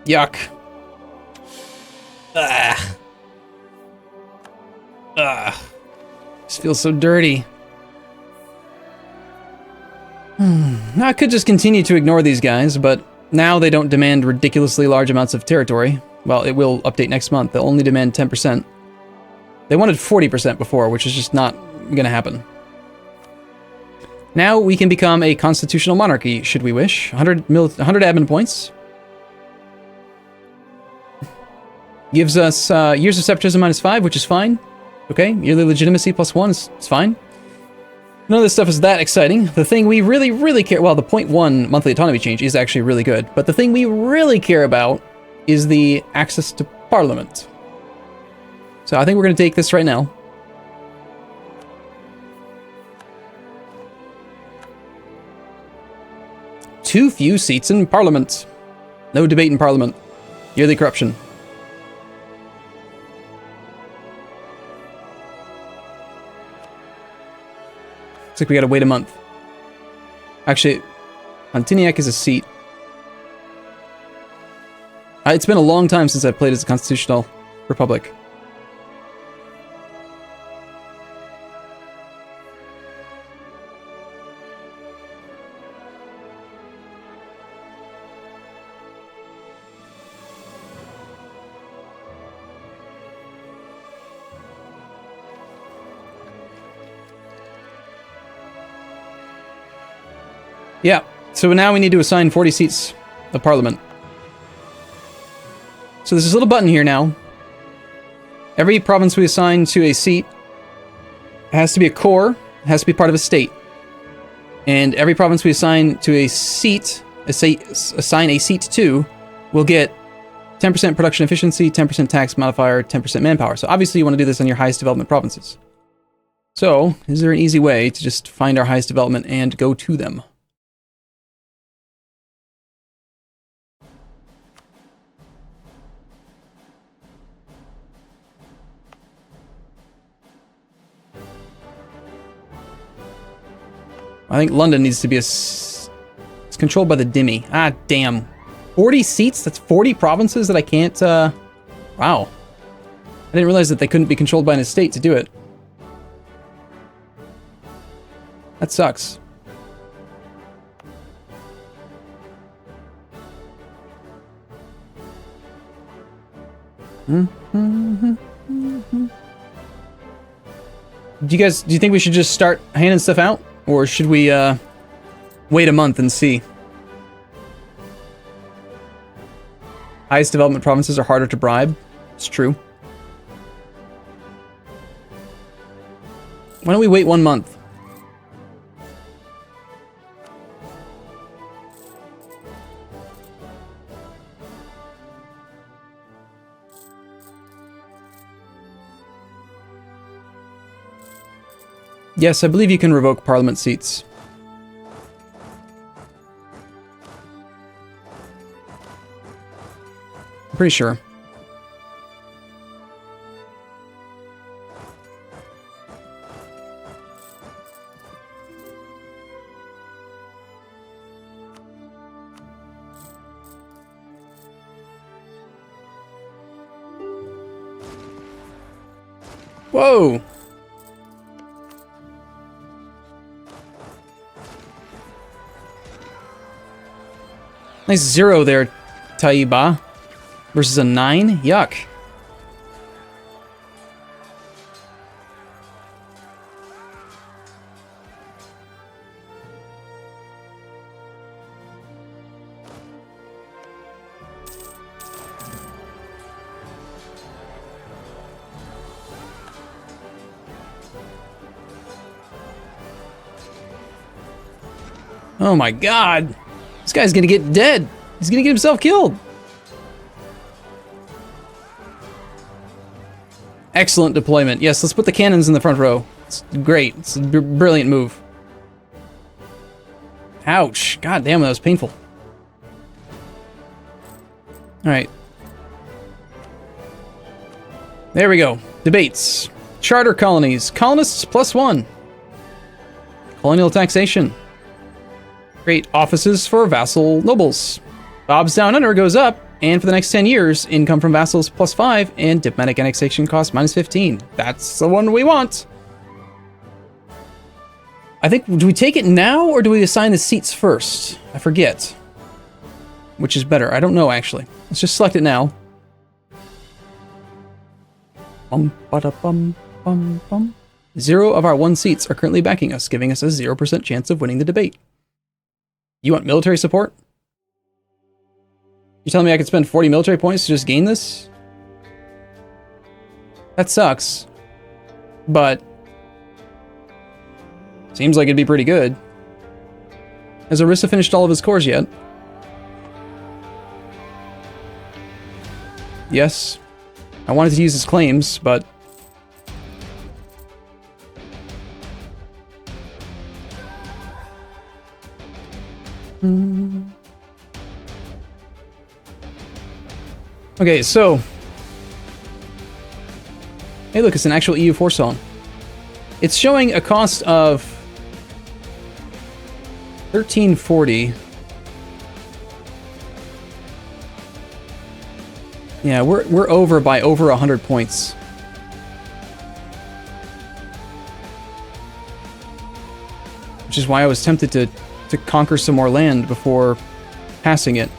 Yuck. Ah. Ah. This feels so dirty. Now I could just continue to ignore these guys, but now they don't demand ridiculously large amounts of territory. Well, it will update next month. They'll only demand 10%. They wanted 40% before, which is just not going to happen. Now we can become a constitutional monarchy, should we wish. 100 admin points. Gives us years of separatism -5, which is fine. Okay, yearly legitimacy +1 is fine. None of this stuff is that exciting. The thing we really, really care... Well, the 0.1 monthly autonomy change is actually really good. But the thing we really care about is the access to parliament. So I think we're going to take this right now. Too few seats in parliament. No debate in parliament. Yearly corruption. Looks like we gotta wait a month. Actually, Pontignac is a seat. It's been a long time since I've played as a constitutional republic. Yeah, so now we need to assign 40 seats of parliament. So there's this little button here now. Every province we assign to a seat has to be a core, has to be part of a state. And every province we assign to a seat, assign a seat to, will get 10% production efficiency, 10% tax modifier, 10% manpower. So obviously you want to do this on your highest development provinces. So, is there an easy way to just find our highest development and go to them? I think London needs to be it's controlled by the Dhimmi. Ah, damn. 40 seats? That's 40 provinces that I can't, wow. I didn't realize that they couldn't be controlled by an estate to do it. That sucks. Do you think we should just start handing stuff out? Or should we wait a month and see? Highest development provinces are harder to bribe. It's true. Why don't we wait 1 month? Yes, I believe you can revoke parliament seats. I'm pretty sure. Whoa! Nice 0 there, Taiba. Versus a 9? Yuck. Oh my god! This guy's gonna get dead! He's gonna get himself killed! Excellent deployment. Yes, let's put the cannons in the front row. It's great. It's a brilliant move. Ouch. God damn, that was painful. Alright. There we go. Debates. Charter colonies. Colonists +1. Colonial taxation. Create offices for vassal nobles. Bob's Down Under goes up, and for the next 10 years, income from vassals +5, and diplomatic annexation cost -15. That's the one we want. I think, do we take it now, or do we assign the seats first? I forget. Which is better? I don't know, actually. Let's just select it now. Bum, bada, bum, bum, bum. 0 of our 1 seats are currently backing us, giving us a 0% chance of winning the debate. You want military support? You're telling me I could spend 40 military points to just gain this? That sucks. But seems like it'd be pretty good. Has Orissa finished all of his cores yet? Yes. I wanted to use his claims, but okay, so hey, look, it's an actual EU4 song. It's showing a cost of 1340. Yeah, we're over by over 100 points. Which is why I was tempted to conquer some more land before passing it.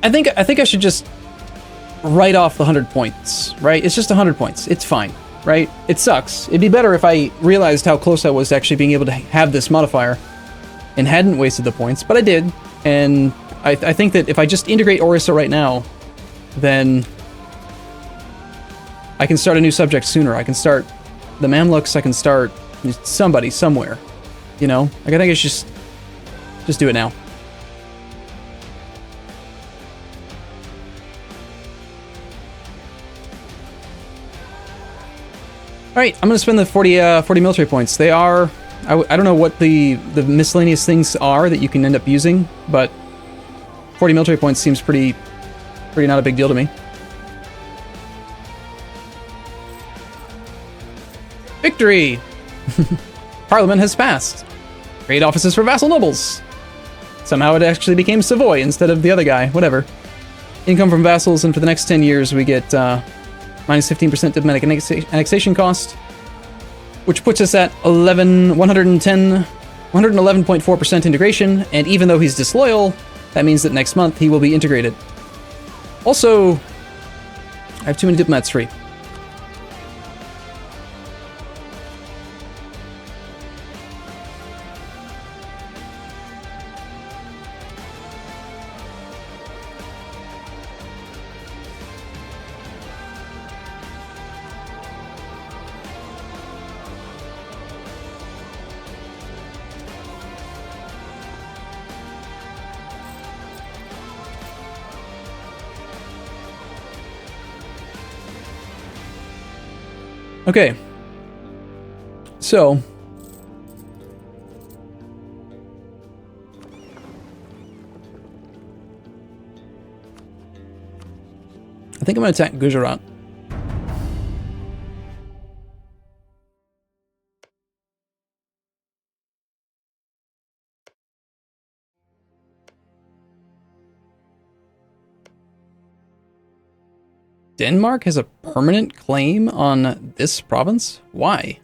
I think I should just write off the 100 points, right? It's just 100 points. It's fine, right? It sucks. It'd be better if I realized how close I was to actually being able to have this modifier and hadn't wasted the points, but I did. And I think that if I just integrate Orissa right now, then I can start a new subject sooner. I can start the Mamluks, I can start somebody, somewhere. You know? Like, I think I should just do it now. Alright, I'm gonna spend the 40 military points. They are... I don't know what the miscellaneous things are that you can end up using, but 40 military points seems pretty not a big deal to me. Victory! Parliament has passed. Create offices for vassal nobles. Somehow it actually became Savoy instead of the other guy. Whatever. Income from vassals, and for the next 10 years we get minus 15% diplomatic annexation cost, which puts us at 111.4% integration, and even though he's disloyal, that means that next month he will be integrated. Also, I have too many diplomats free. Okay. So. I think I'm going to attack Gujarat. Denmark has a permanent claim on this province? Why?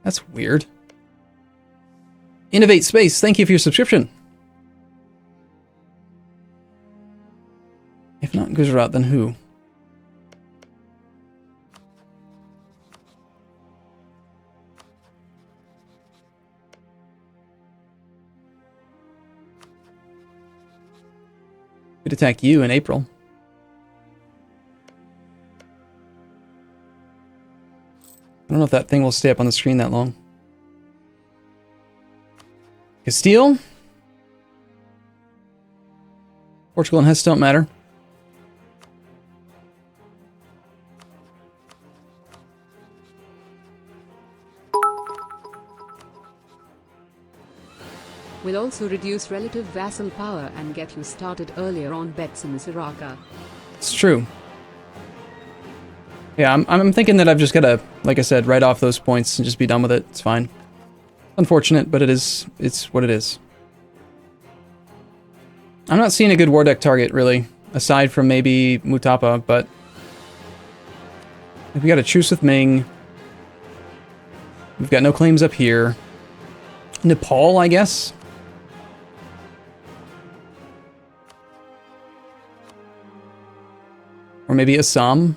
That's weird. Innovate Space, thank you for your subscription. If not Gujarat, then who? Could attack you in April. I don't know if that thing will stay up on the screen that long. Castile? Portugal and Hesse don't matter. Will also reduce relative vassal power and get you started earlier on bets in Siraka. It's true. Yeah, I'm thinking that I've just got to, like I said, write off those points and just be done with it. It's fine. Unfortunate, but it's what it is. I'm not seeing a good war deck target, really, aside from maybe Mutapa, but we got a truce with Ming. We've got no claims up here. Nepal, I guess? Or maybe Assam?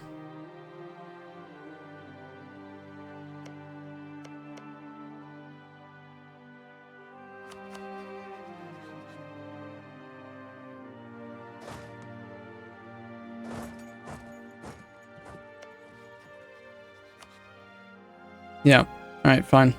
Yeah. Alright, fine.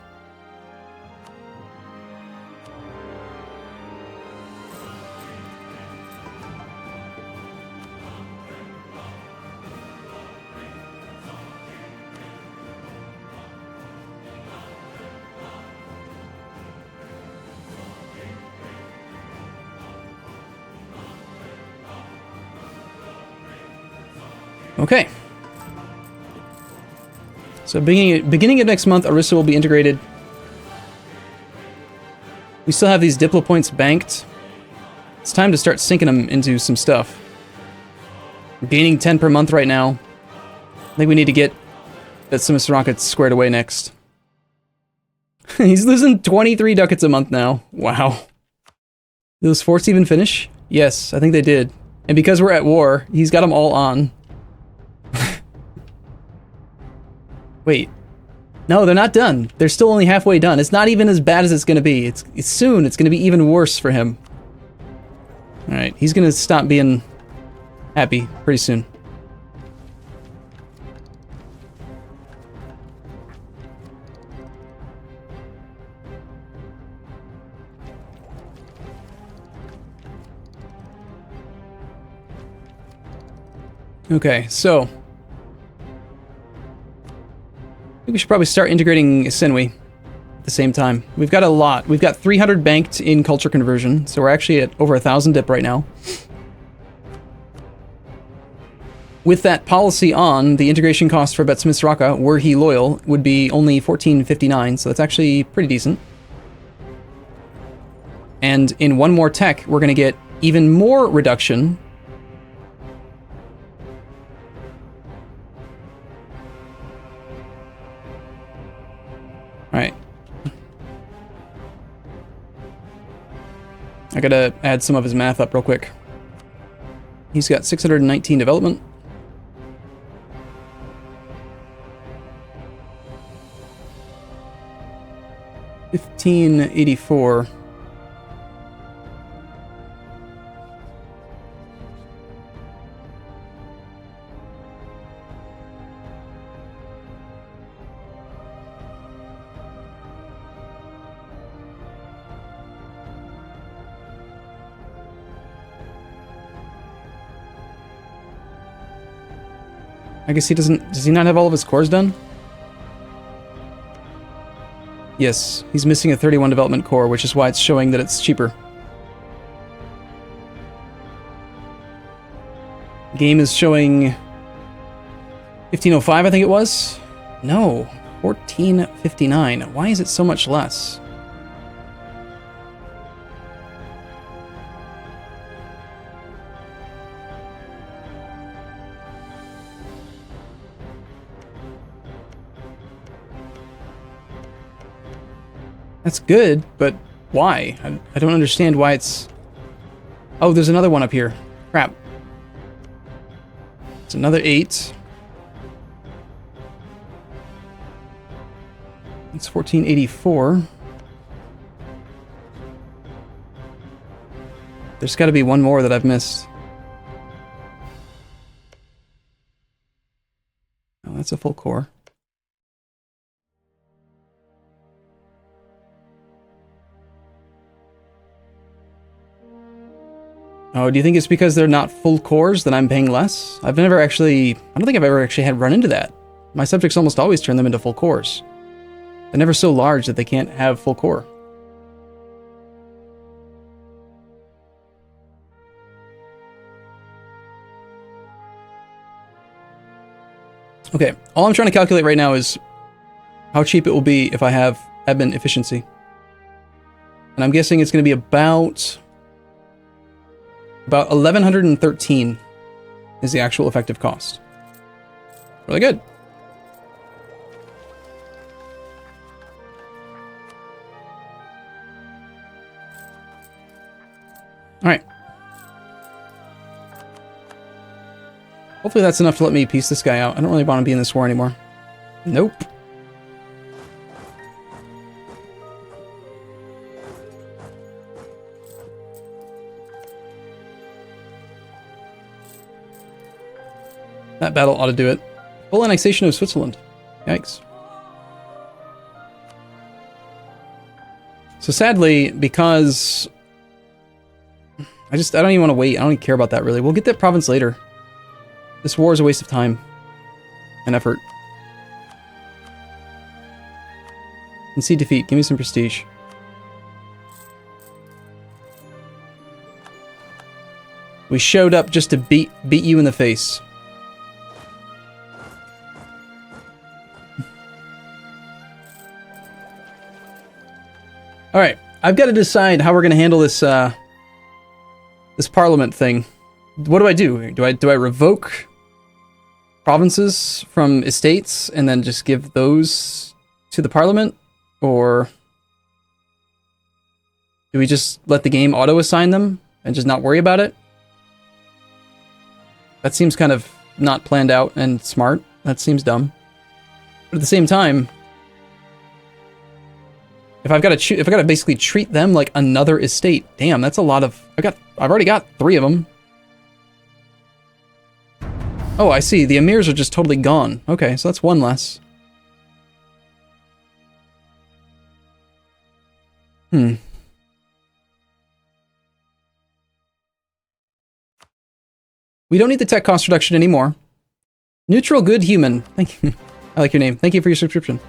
Okay. So beginning of next month, Orissa will be integrated. We still have these Diplo points banked. It's time to start sinking them into some stuff. We're gaining 10 per month right now. I think we need to get that Simis Rockets squared away next. He's losing 23 ducats a month now. Wow. Did those forts even finish? Yes, I think they did. And because we're at war, he's got them all on. Wait. No, they're not done. They're still only halfway done. It's not even as bad as it's going to be. It's soon. It's going to be even worse for him. Alright, he's going to stop being happy pretty soon. Okay, so I think we should probably start integrating Sinwi at the same time. We've got a lot. We've got 300 banked in culture conversion, so we're actually at over 1,000 dip right now. With that policy on, the integration cost for Betsmith's Raka, were he loyal, would be only 1459, so that's actually pretty decent. And in one more tech, we're going to get even more reduction. Alright. I gotta add some of his math up real quick. He's got 619 development. $1584. I guess he doesn't... Does he not have all of his cores done? Yes, he's missing a 31 development core, which is why it's showing that it's cheaper. Game is showing 1505, I think it was? No, 1459. Why is it so much less? That's good, but why? I don't understand why it's... Oh, there's another one up here. Crap. It's another 8. It's 1484. There's got to be one more that I've missed. Oh, that's a full core. Oh, do you think it's because they're not full cores that I'm paying less? I've never actually... I don't think I've ever actually had run into that. My subjects almost always turn them into full cores. They're never so large that they can't have full core. Okay, all I'm trying to calculate right now is how cheap it will be if I have admin efficiency. And I'm guessing it's going to be about 1113 is the actual effective cost. Really good. All right. Hopefully that's enough to let me piece this guy out. I don't really want to be in this war anymore. Nope. That battle ought to do it. Full annexation of Switzerland. Yikes. So sadly, because... I don't even want to wait. I don't even care about that, really. We'll get that province later. This war is a waste of time. And effort. Concede defeat. Give me some prestige. We showed up just to beat you in the face. Alright, I've got to decide how we're going to handle this, this parliament thing. What do I do? Do I revoke provinces from estates and then just give those to the parliament? Or do we just let the game auto-assign them and just not worry about it? That seems kind of not planned out and smart. That seems dumb. But at the same time... If I've got to basically treat them like another estate, damn, that's a lot of... I've already got 3 of them. Oh, I see. The emirs are just totally gone. Okay, so that's 1 less. We don't need the tech cost reduction anymore. Neutral good human. Thank you. I like your name. Thank you for your subscription.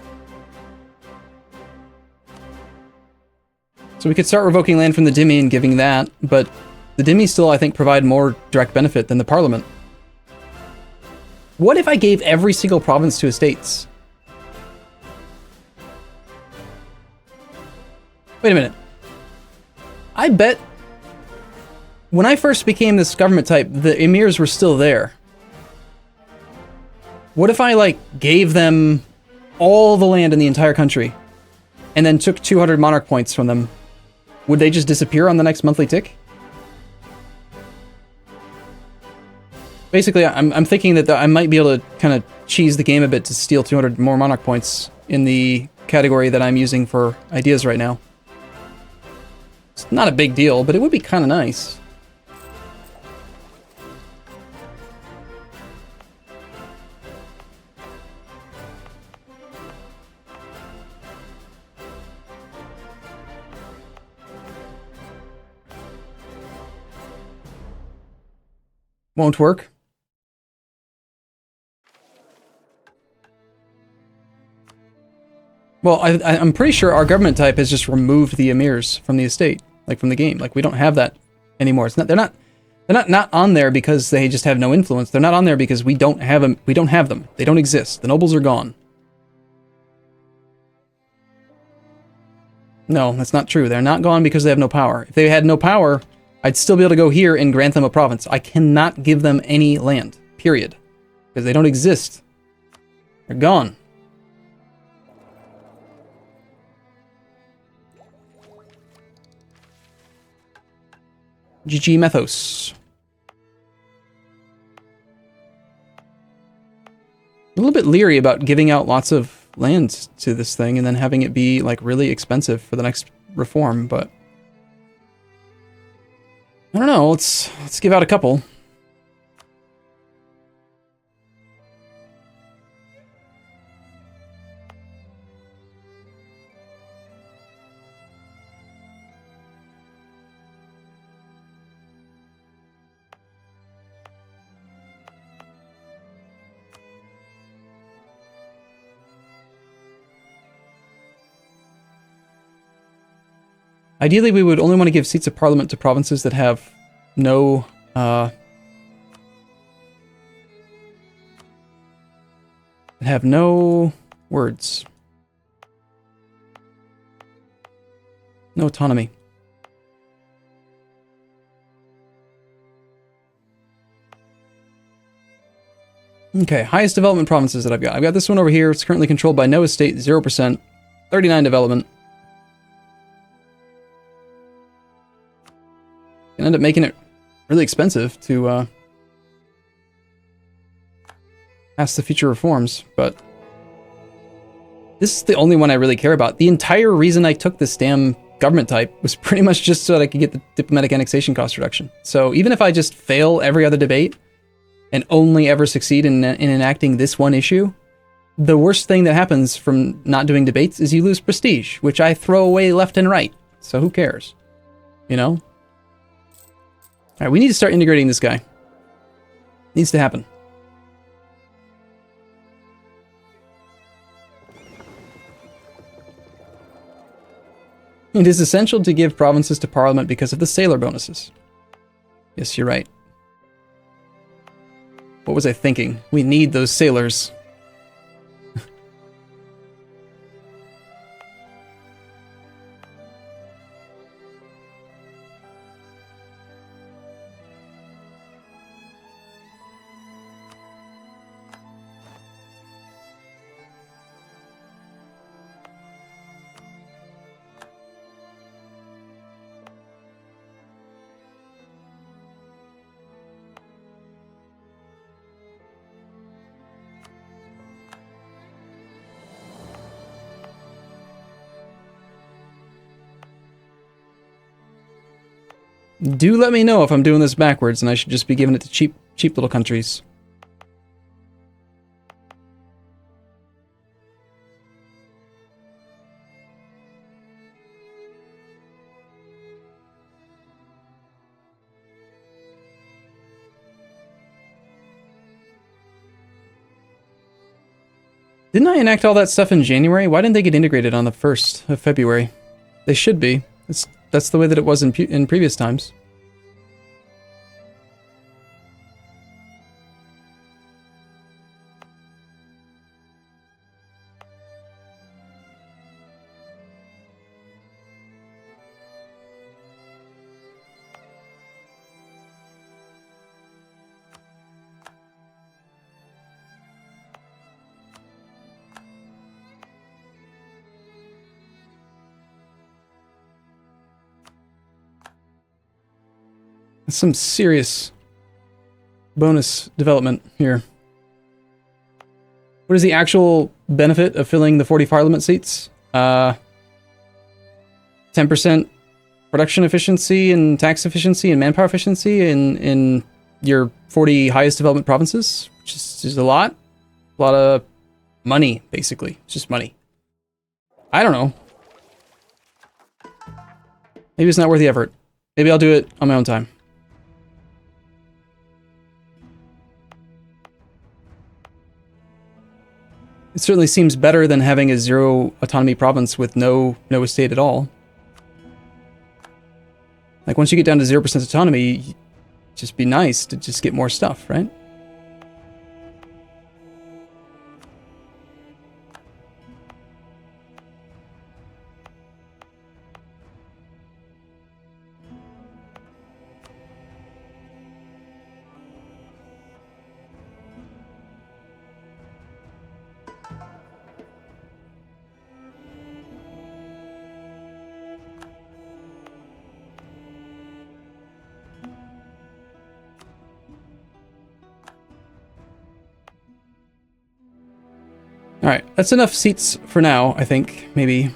So we could start revoking land from the Dhimmi and giving that, but the Dhimmi still, I think, provide more direct benefit than the Parliament. What if I gave every single province to estates? Wait a minute. I bet when I first became this government type, the emirs were still there. What if I, like, gave them all the land in the entire country and then took 200 monarch points from them? Would they just disappear on the next monthly tick? Basically, I'm thinking that I might be able to kind of cheese the game a bit to steal 200 more monarch points in the category that I'm using for ideas right now. It's not a big deal, but it would be kind of nice. Won't work. Well, I'm pretty sure our government type has just removed the emirs from the estate, like from the game. Like we don't have that anymore. It's not. They're not on there because they just have no influence. They're not on there because we don't have them. We don't have them. They don't exist. The nobles are gone. No, that's not true. They're not gone because they have no power. If they had no power, I'd still be able to go here and grant them a province. I cannot give them any land, period. Because they don't exist. They're gone. GG Methos. A little bit leery about giving out lots of land to this thing and then having it be like really expensive for the next reform, but I don't know, let's give out a couple. Ideally, we would only want to give seats of parliament to provinces that have no, words. No autonomy. Okay, highest development provinces that I've got. I've got this one over here. It's currently controlled by no estate, 0%, 39 development. Can end up making it really expensive to pass the future reforms, but this is the only one I really care about. The entire reason I took this damn government type was pretty much just so that I could get the diplomatic annexation cost reduction. So even if I just fail every other debate and only ever succeed in enacting this one issue, the worst thing that happens from not doing debates is you lose prestige, which I throw away left and right. So who cares? You know? Alright, we need to start integrating this guy. Needs to happen. It is essential to give provinces to parliament because of the sailor bonuses. Yes, you're right. What was I thinking? We need those sailors. Do let me know if I'm doing this backwards and I should just be giving it to cheap little countries. Didn't I enact all that stuff in January? Why didn't they get integrated on the 1st of February? They should be. That's the way that it was in previous times. Some serious bonus development here. What is the actual benefit of filling the 40 parliament seats? 10% production efficiency and tax efficiency and manpower efficiency in your 40 highest development provinces, which is a lot of money, basically. It's just money. I don't know. Maybe it's not worth the effort. Maybe I'll do it on my own time. It certainly seems better than having a 0 autonomy province with no estate at all. Like, once you get down to 0% autonomy, it'd just be nice to just get more stuff, right? Alright, that's enough seats for now, I think, maybe.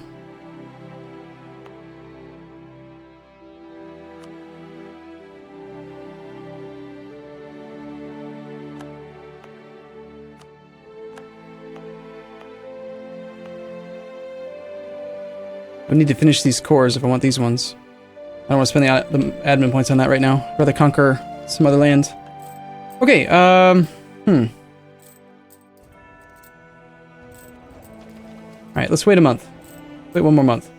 I need to finish these cores if I want these ones. I don't want to spend the admin points on that right now. I'd rather conquer some other land. Okay, Alright, let's wait a month. Wait one more month.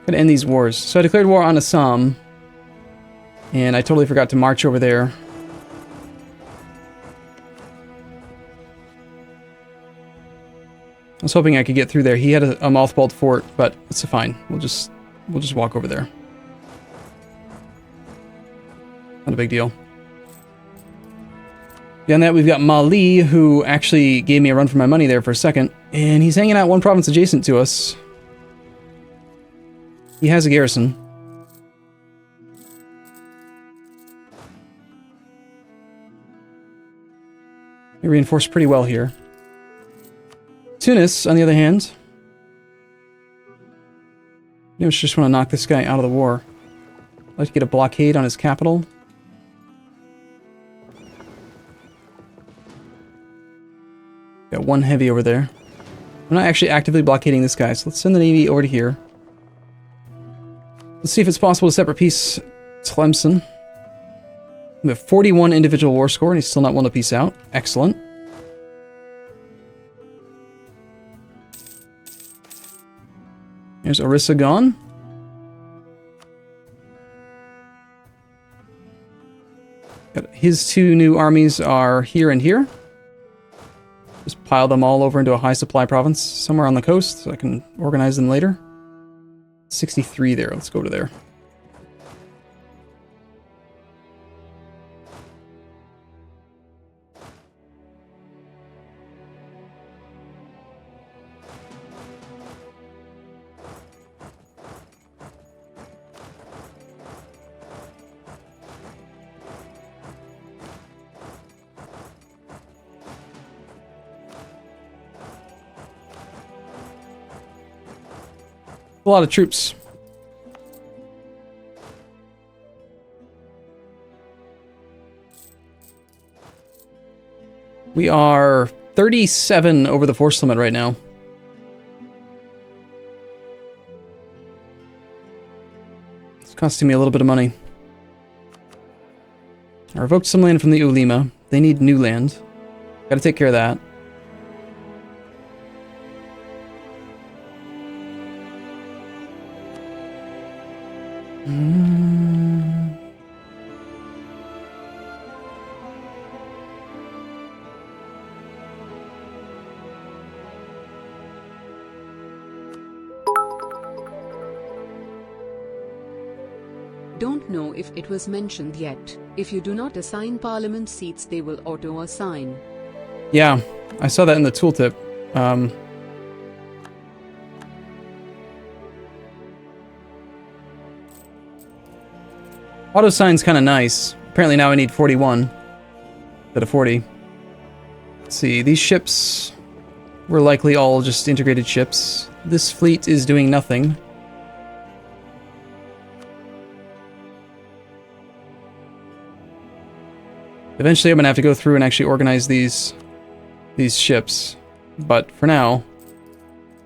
Gotta end these wars. So I declared war on Assam. And I totally forgot to march over there. I was hoping I could get through there. He had a mothballed fort, but it's fine. We'll just walk over there. Not a big deal. Beyond that, we've got Mali, who actually gave me a run for my money there for a second. And he's hanging out one province adjacent to us. He has a garrison. He reinforced pretty well here. Tunis, on the other hand, I just want to knock this guy out of the war. I'd like to get a blockade on his capital. Got one heavy over there. I'm not actually actively blockading this guy, so let's send the navy over to here. Let's see if it's possible to separate peace Tlemcen. We have 41 individual war score, and he's still not willing to peace out. Excellent. There's Orissa gone. His two new armies are here and here. Just pile them all over into a high supply province somewhere on the coast so I can organize them later. 63 there. Let's go to there. A lot of troops. We are 37 over the force limit right now. It's costing me a little bit of money. I revoked some land from the Ulema. They need new land. Gotta take care of that. Don't know if it was mentioned yet. If you do not assign parliament seats, they will auto-assign. Yeah, I saw that in the tooltip. Auto sign's kind of nice. Apparently now I need 41 instead of 40. Let's see, these ships were likely all just integrated ships. This fleet is doing nothing. Eventually I'm going to have to go through and actually organize these ships. But for now,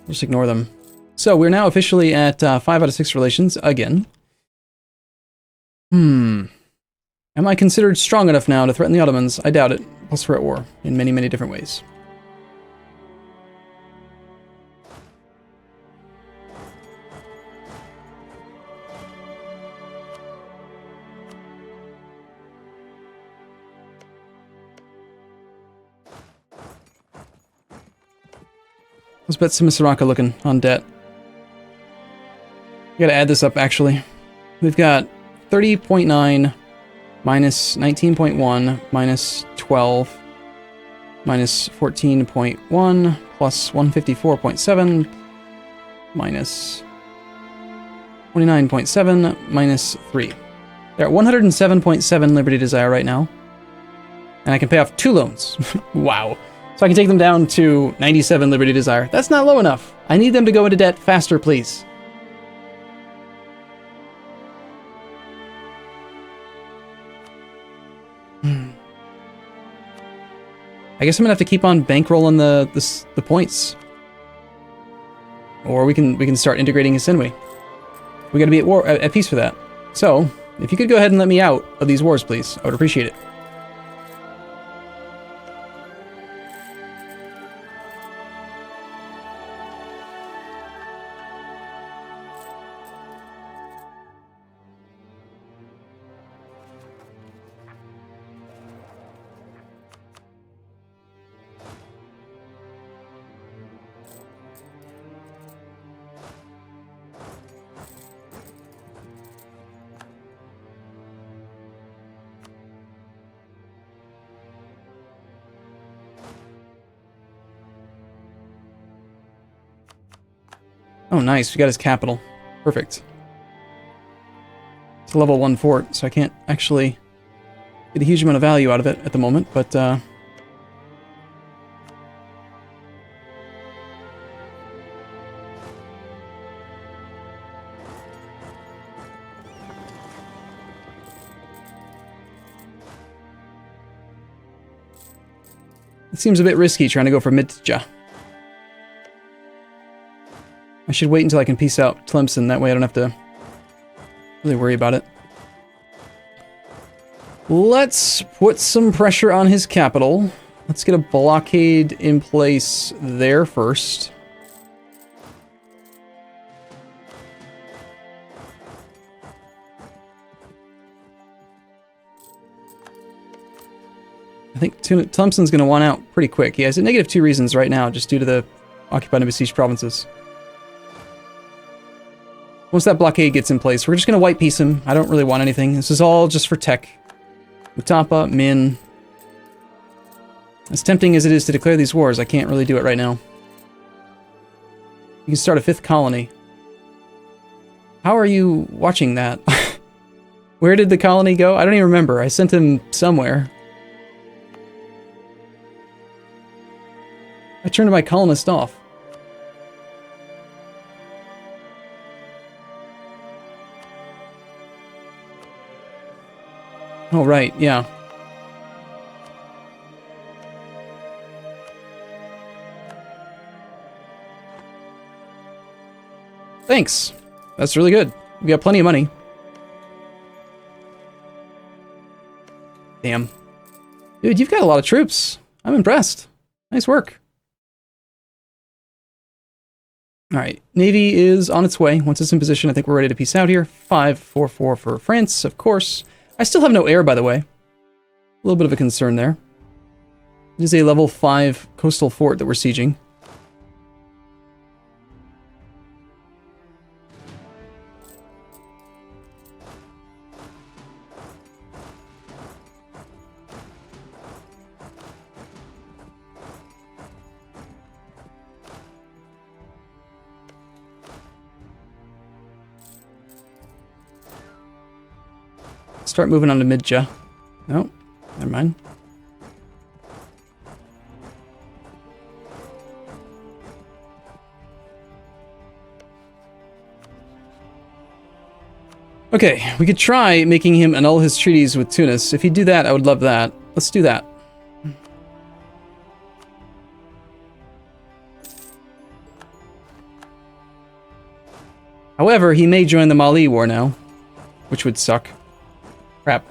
just ignore them. So we're now officially at 5 out of 6 relations again. Am I considered strong enough now to threaten the Ottomans? I doubt it. Plus we're at war in many, many different ways. Let's bet Simisaraka looking on debt. We gotta add this up, actually. We've got 30.9 minus 19.1 minus 12 minus 14.1 plus 154.7 minus 29.7 minus 3. They're at 107.7 Liberty Desire right now. And I can pay off 2 loans. Wow. So I can take them down to 97 Liberty Desire. That's not low enough. I need them to go into debt faster, please. I guess I'm gonna have to keep on bankrolling the points. Or we can start integrating Hisenui. We gotta be at peace for that. So, if you could go ahead and let me out of these wars, please, I would appreciate it. Oh, nice. We got his capital. Perfect. It's a level 1 fort, so I can't actually get a huge amount of value out of it at the moment, but it seems a bit risky trying to go for Midja. I should wait until I can peace out Tlemcen, that way I don't have to really worry about it. Let's put some pressure on his capital. Let's get a blockade in place there first. I think Tlemcen's going to want out pretty quick. He has a -2 reasons right now, just due to the occupied and besieged provinces. Once that blockade gets in place, we're just going to white piece him. I don't really want anything. This is all just for tech. Utapa, Min. As tempting as it is to declare these wars, I can't really do it right now. You can start a 5th colony. How are you watching that? Where did the colony go? I don't even remember. I sent him somewhere. I turned my colonist off. Oh, right, yeah. Thanks. That's really good. We got plenty of money. Damn. Dude, you've got a lot of troops. I'm impressed. Nice work. Alright, Navy is on its way. Once it's in position, I think we're ready to peace out here. 5-4-4 for France, of course. I still have no air, by the way. A little bit of a concern there. It is a level 5 coastal fort that we're sieging. Start moving on to Midja. No, never mind. Okay, we could try making him annul his treaties with Tunis. If he'd do that, I would love that. Let's do that. However, he may join the Mali war now, which would suck. Crap.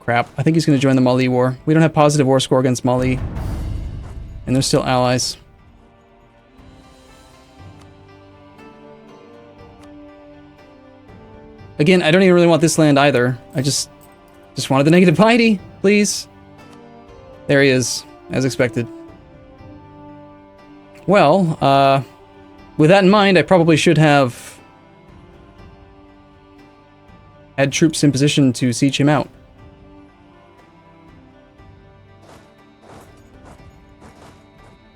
Crap. I think he's going to join the Mali war. We don't have positive war score against Mali. And they're still allies. Again, I don't even really want this land either. I just wanted the negative piety, please. There he is, as expected. Well, with that in mind, I probably should have had troops in position to siege him out.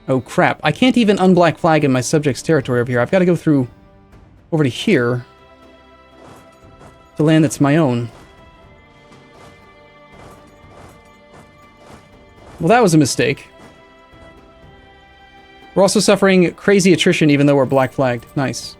Oh crap, I can't even unblack flag in my subject's territory over here. I've got to go through over to here to land that's my own. Well, that was a mistake. We're also suffering crazy attrition even though we're black flagged. Nice.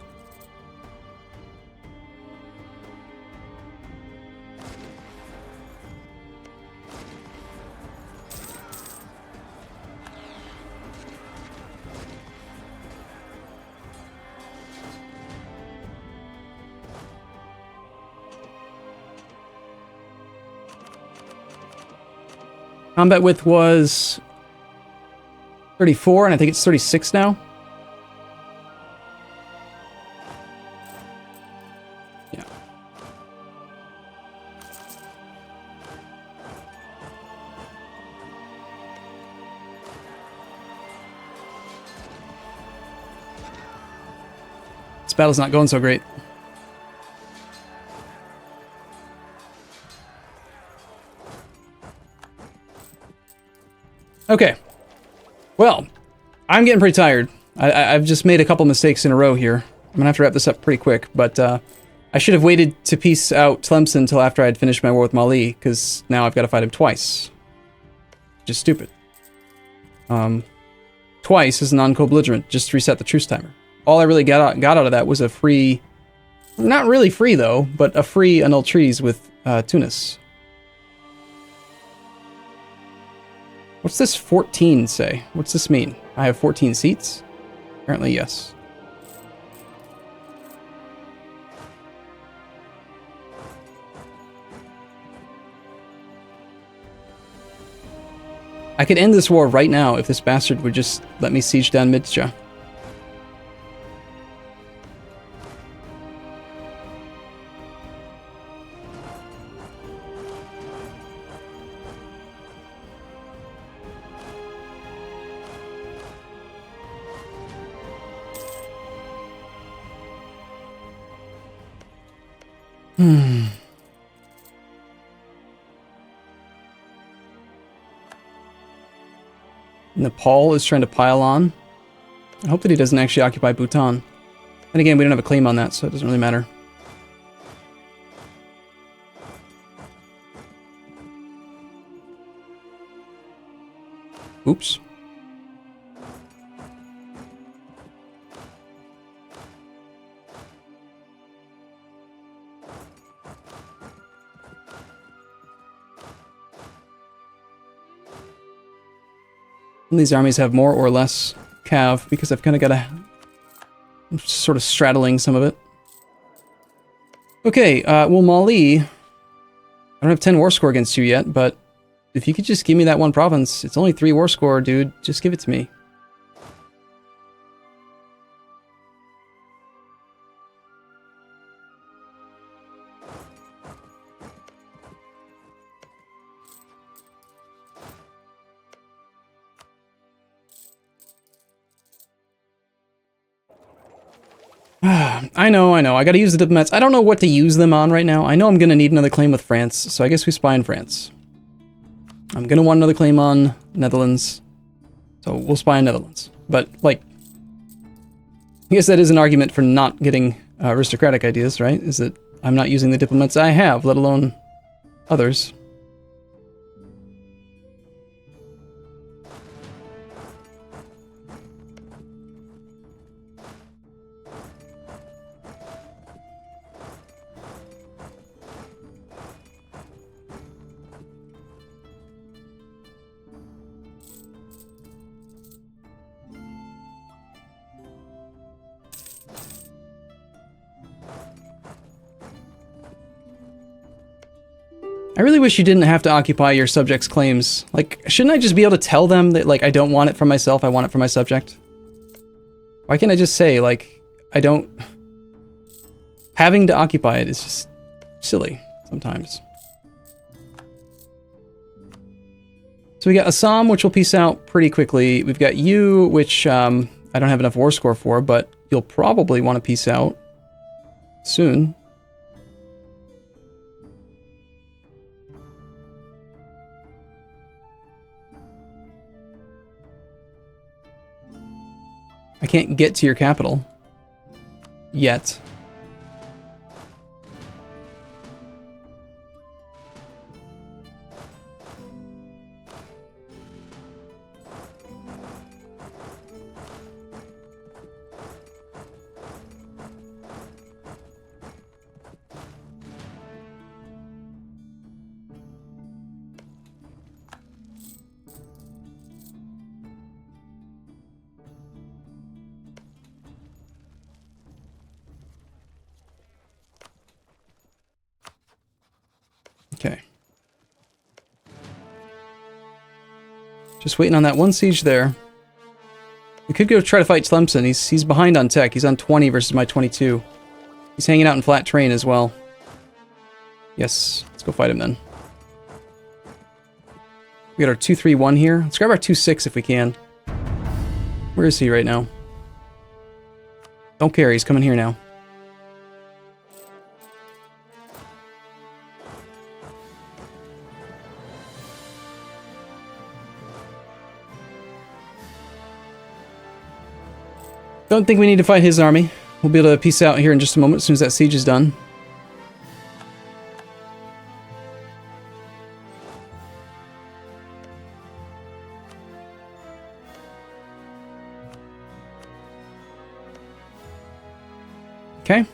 Combat width was 34, and I think it's 36 now. Yeah. This battle's not going so great. Okay. Well, I'm getting pretty tired. I've just made a couple mistakes in a row here. I'm gonna have to wrap this up pretty quick, but I should have waited to peace out Tlemcen until after I'd finished my war with Mali, because now I've got to fight him twice. Just stupid. Twice is non-co-belligerent, just to reset the truce timer. All I really got out of that was a free... Not really free, though, but a free annulled trees with Tunis. What's this 14 say? What's this mean? I have 14 seats? Apparently, yes. I could end this war right now if this bastard would just let me siege down Midja. Nepal is trying to pile on. I hope that he doesn't actually occupy Bhutan. And again, we don't have a claim on that, so it doesn't really matter. Oops. And these armies have more or less cav, because I've kind of got a... I'm sort of straddling some of it. Okay, well, Mali... I don't have 10 war score against you yet, but if you could just give me that one province, it's only 3 war score, dude. Just give it to me. I know. I gotta use the diplomats. I don't know what to use them on right now. I know I'm gonna need another claim with France, so I guess we spy in France. I'm gonna want another claim on Netherlands, so we'll spy in Netherlands. But, like, I guess that is an argument for not getting aristocratic ideas, right? Is that I'm not using the diplomats I have, let alone others. I really wish you didn't have to occupy your subjects' claims. Like, shouldn't I just be able to tell them that, like, I don't want it for myself, I want it for my subject? Why can't I just say, like, I don't... Having to occupy it is just silly, sometimes. So we got Assam, which will peace out pretty quickly. We've got you, which, I don't have enough war score for, but you'll probably want to peace out soon. I can't get to your capital yet. Okay. Just waiting on that one siege there. We could go try to fight Tlemcen. He's behind on tech. He's on 20 versus my 22. He's hanging out in flat terrain as well. Yes, let's go fight him then. We got our 2-3-1 here. Let's grab our 2-6 if we can. Where is he right now? Don't care, he's coming here now. Don't think we need to fight his army. We'll be able to peace out here in just a moment as soon as that siege is done. Okay.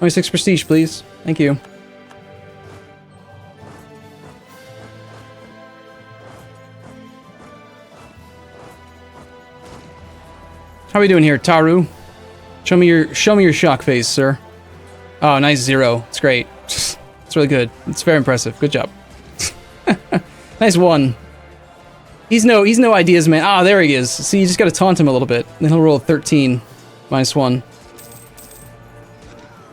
Only 6 prestige, please. Thank you. How are we doing here, Taru? Show me your shock phase, sir. Oh, nice 0. It's great. It's really good. It's very impressive. Good job. Nice 1. He's no ideas, man. Ah, there he is. See, you just gotta taunt him a little bit. Then he'll roll a 13. -1.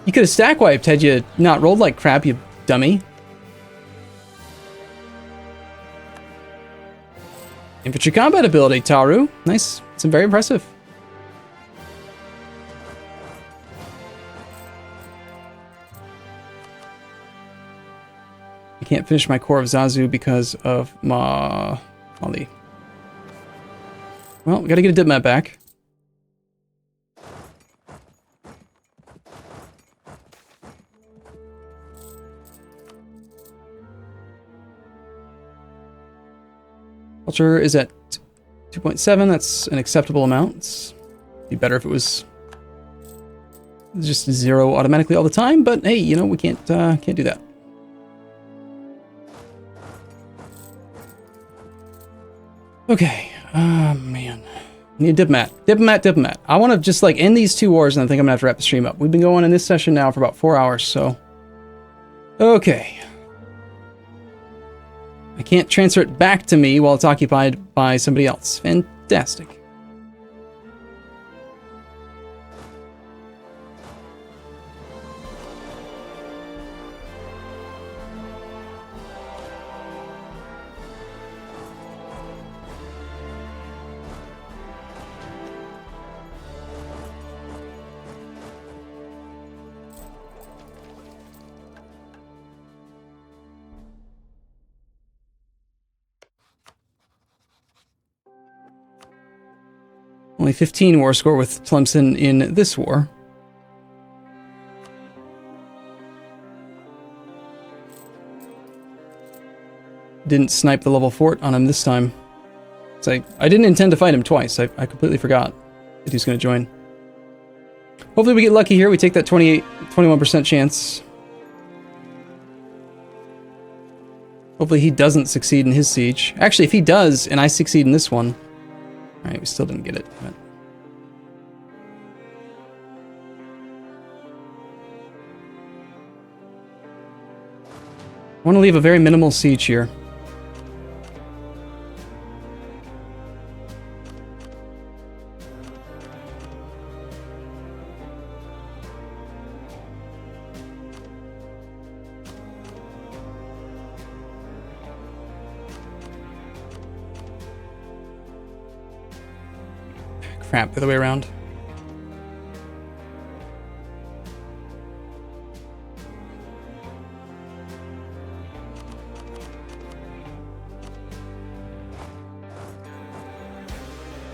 You could have stack wiped had you not rolled like crap, you dummy. Infantry combat ability, Taru. Nice. It's very impressive. I can't finish my core of Zazu because of Mali. Well, we gotta get a diplomat back. Culture is at 2.7. That's an acceptable amount. It'd be better if it was just 0 automatically all the time, but hey, you know, we can't do that. Okay. Man. I need a diplomat. Diplomat. I want to just like end these 2 wars and I think I'm gonna have to wrap the stream up. We've been going in this session now for about 4 hours, so. Okay. I can't transfer it back to me while it's occupied by somebody else. Fantastic. Only 15 war score with Tlemcen in this war. Didn't snipe the level fort on him this time. It's like, I didn't intend to fight him twice. I completely forgot that he was going to join. Hopefully we get lucky here. We take that 21% chance. Hopefully he doesn't succeed in his siege. Actually, if he does, and I succeed in this one... Alright, we still didn't get it. But... I want to leave a very minimal siege here. Crap, the other way around.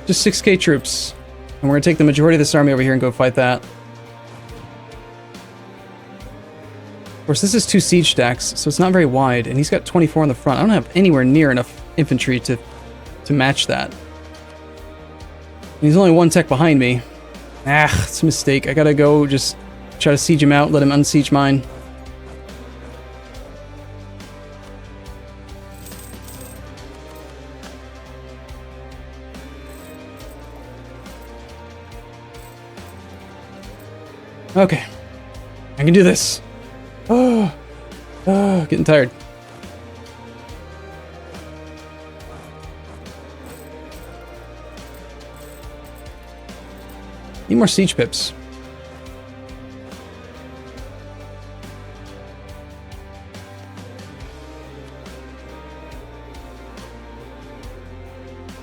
Just 6k troops. And we're going to take the majority of this army over here and go fight that. Of course, this is 2 siege stacks, so it's not very wide, and he's got 24 on the front. I don't have anywhere near enough infantry to match that. And he's only 1 tech behind me. Ah, it's a mistake. I gotta go just try to siege him out, let him unsiege mine. Okay, I can do this. Oh, getting tired. Need more siege pips.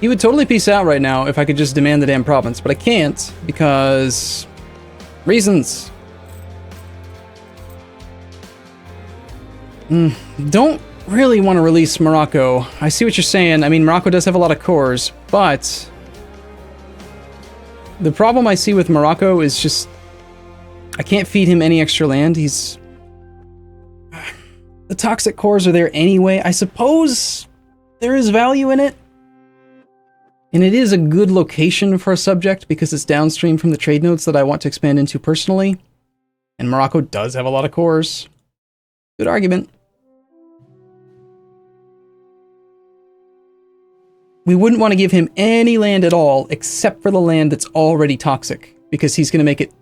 He would totally peace out right now if I could just demand the damn province, but I can't because... reasons. Don't really want to release Morocco. I see what you're saying. I mean, Morocco does have a lot of cores, but... the problem I see with Morocco is just... I can't feed him any extra land. He's... the toxic cores are there anyway. I suppose there is value in it. And it is a good location for a subject because it's downstream from the trade nodes that I want to expand into personally. And Morocco does have a lot of cores. Good argument. We wouldn't want to give him any land at all except for the land that's already toxic because he's going to make it...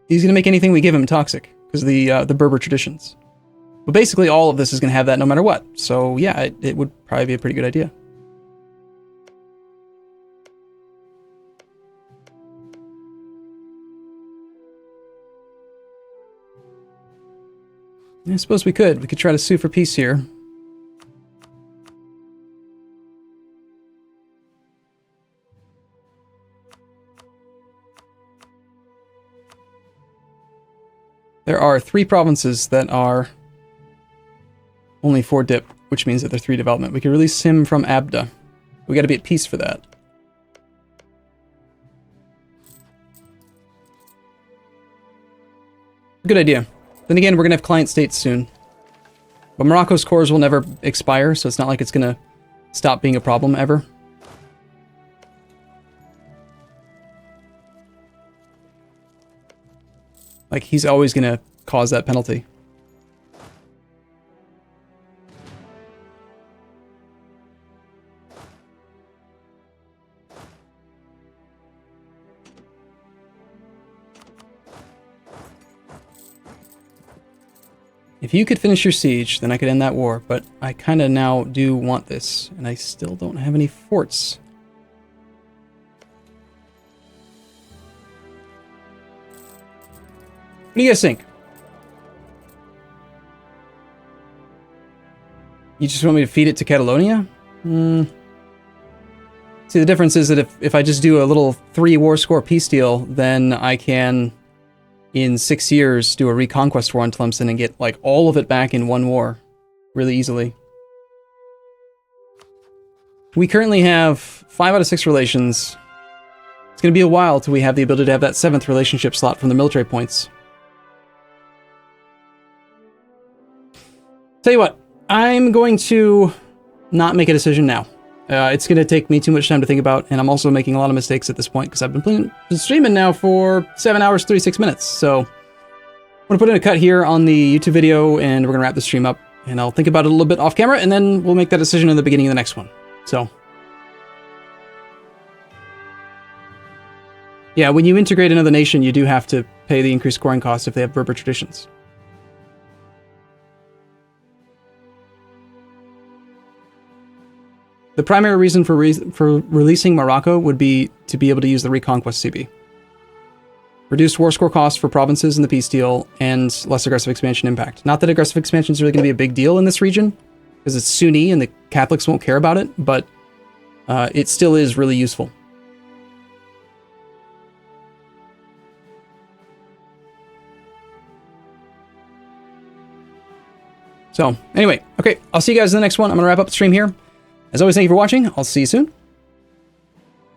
he's going to make anything we give him toxic because of the Berber traditions. But basically all of this is going to have that no matter what. So yeah, it would probably be a pretty good idea. I suppose we could. We could try to sue for peace here. There are 3 provinces that are only 4 dip, which means that they're 3 development. We could release him from Abda. We gotta be at peace for that. Good idea. Then again, we're gonna have client states soon. But Morocco's cores will never expire, so it's not like it's gonna stop being a problem ever. Like, he's always gonna cause that penalty. If you could finish your siege, then I could end that war, but I kind of now do want this, and I still don't have any forts. What do you guys think? You just want me to feed it to Catalonia? See, the difference is that if I just do a little 3 war score peace deal, then I can... in 6 years, do a reconquest war on Tlemcen and get, like, all of it back in 1 war. Really easily. We currently have 5 out of 6 relations. It's gonna be a while till we have the ability to have that 7th relationship slot from the military points. Tell you what, I'm going to not make a decision now. It's gonna take me too much time to think about, and I'm also making a lot of mistakes at this point because I've been streaming now for 7 hours, 36 minutes. So I'm gonna put in a cut here on the YouTube video, and we're gonna wrap the stream up. And I'll think about it a little bit off camera, and then we'll make that decision in the beginning of the next one. So yeah, when you integrate another nation, you do have to pay the increased scoring cost if they have Berber traditions. The primary reason for releasing Morocco would be to be able to use the Reconquest CB. Reduced war score costs for provinces in the peace deal, and less aggressive expansion impact. Not that aggressive expansion is really going to be a big deal in this region, because it's Sunni and the Catholics won't care about it, but it still is really useful. So, anyway, okay, I'll see you guys in the next one. I'm going to wrap up the stream here. As always, thank you for watching. I'll see you soon.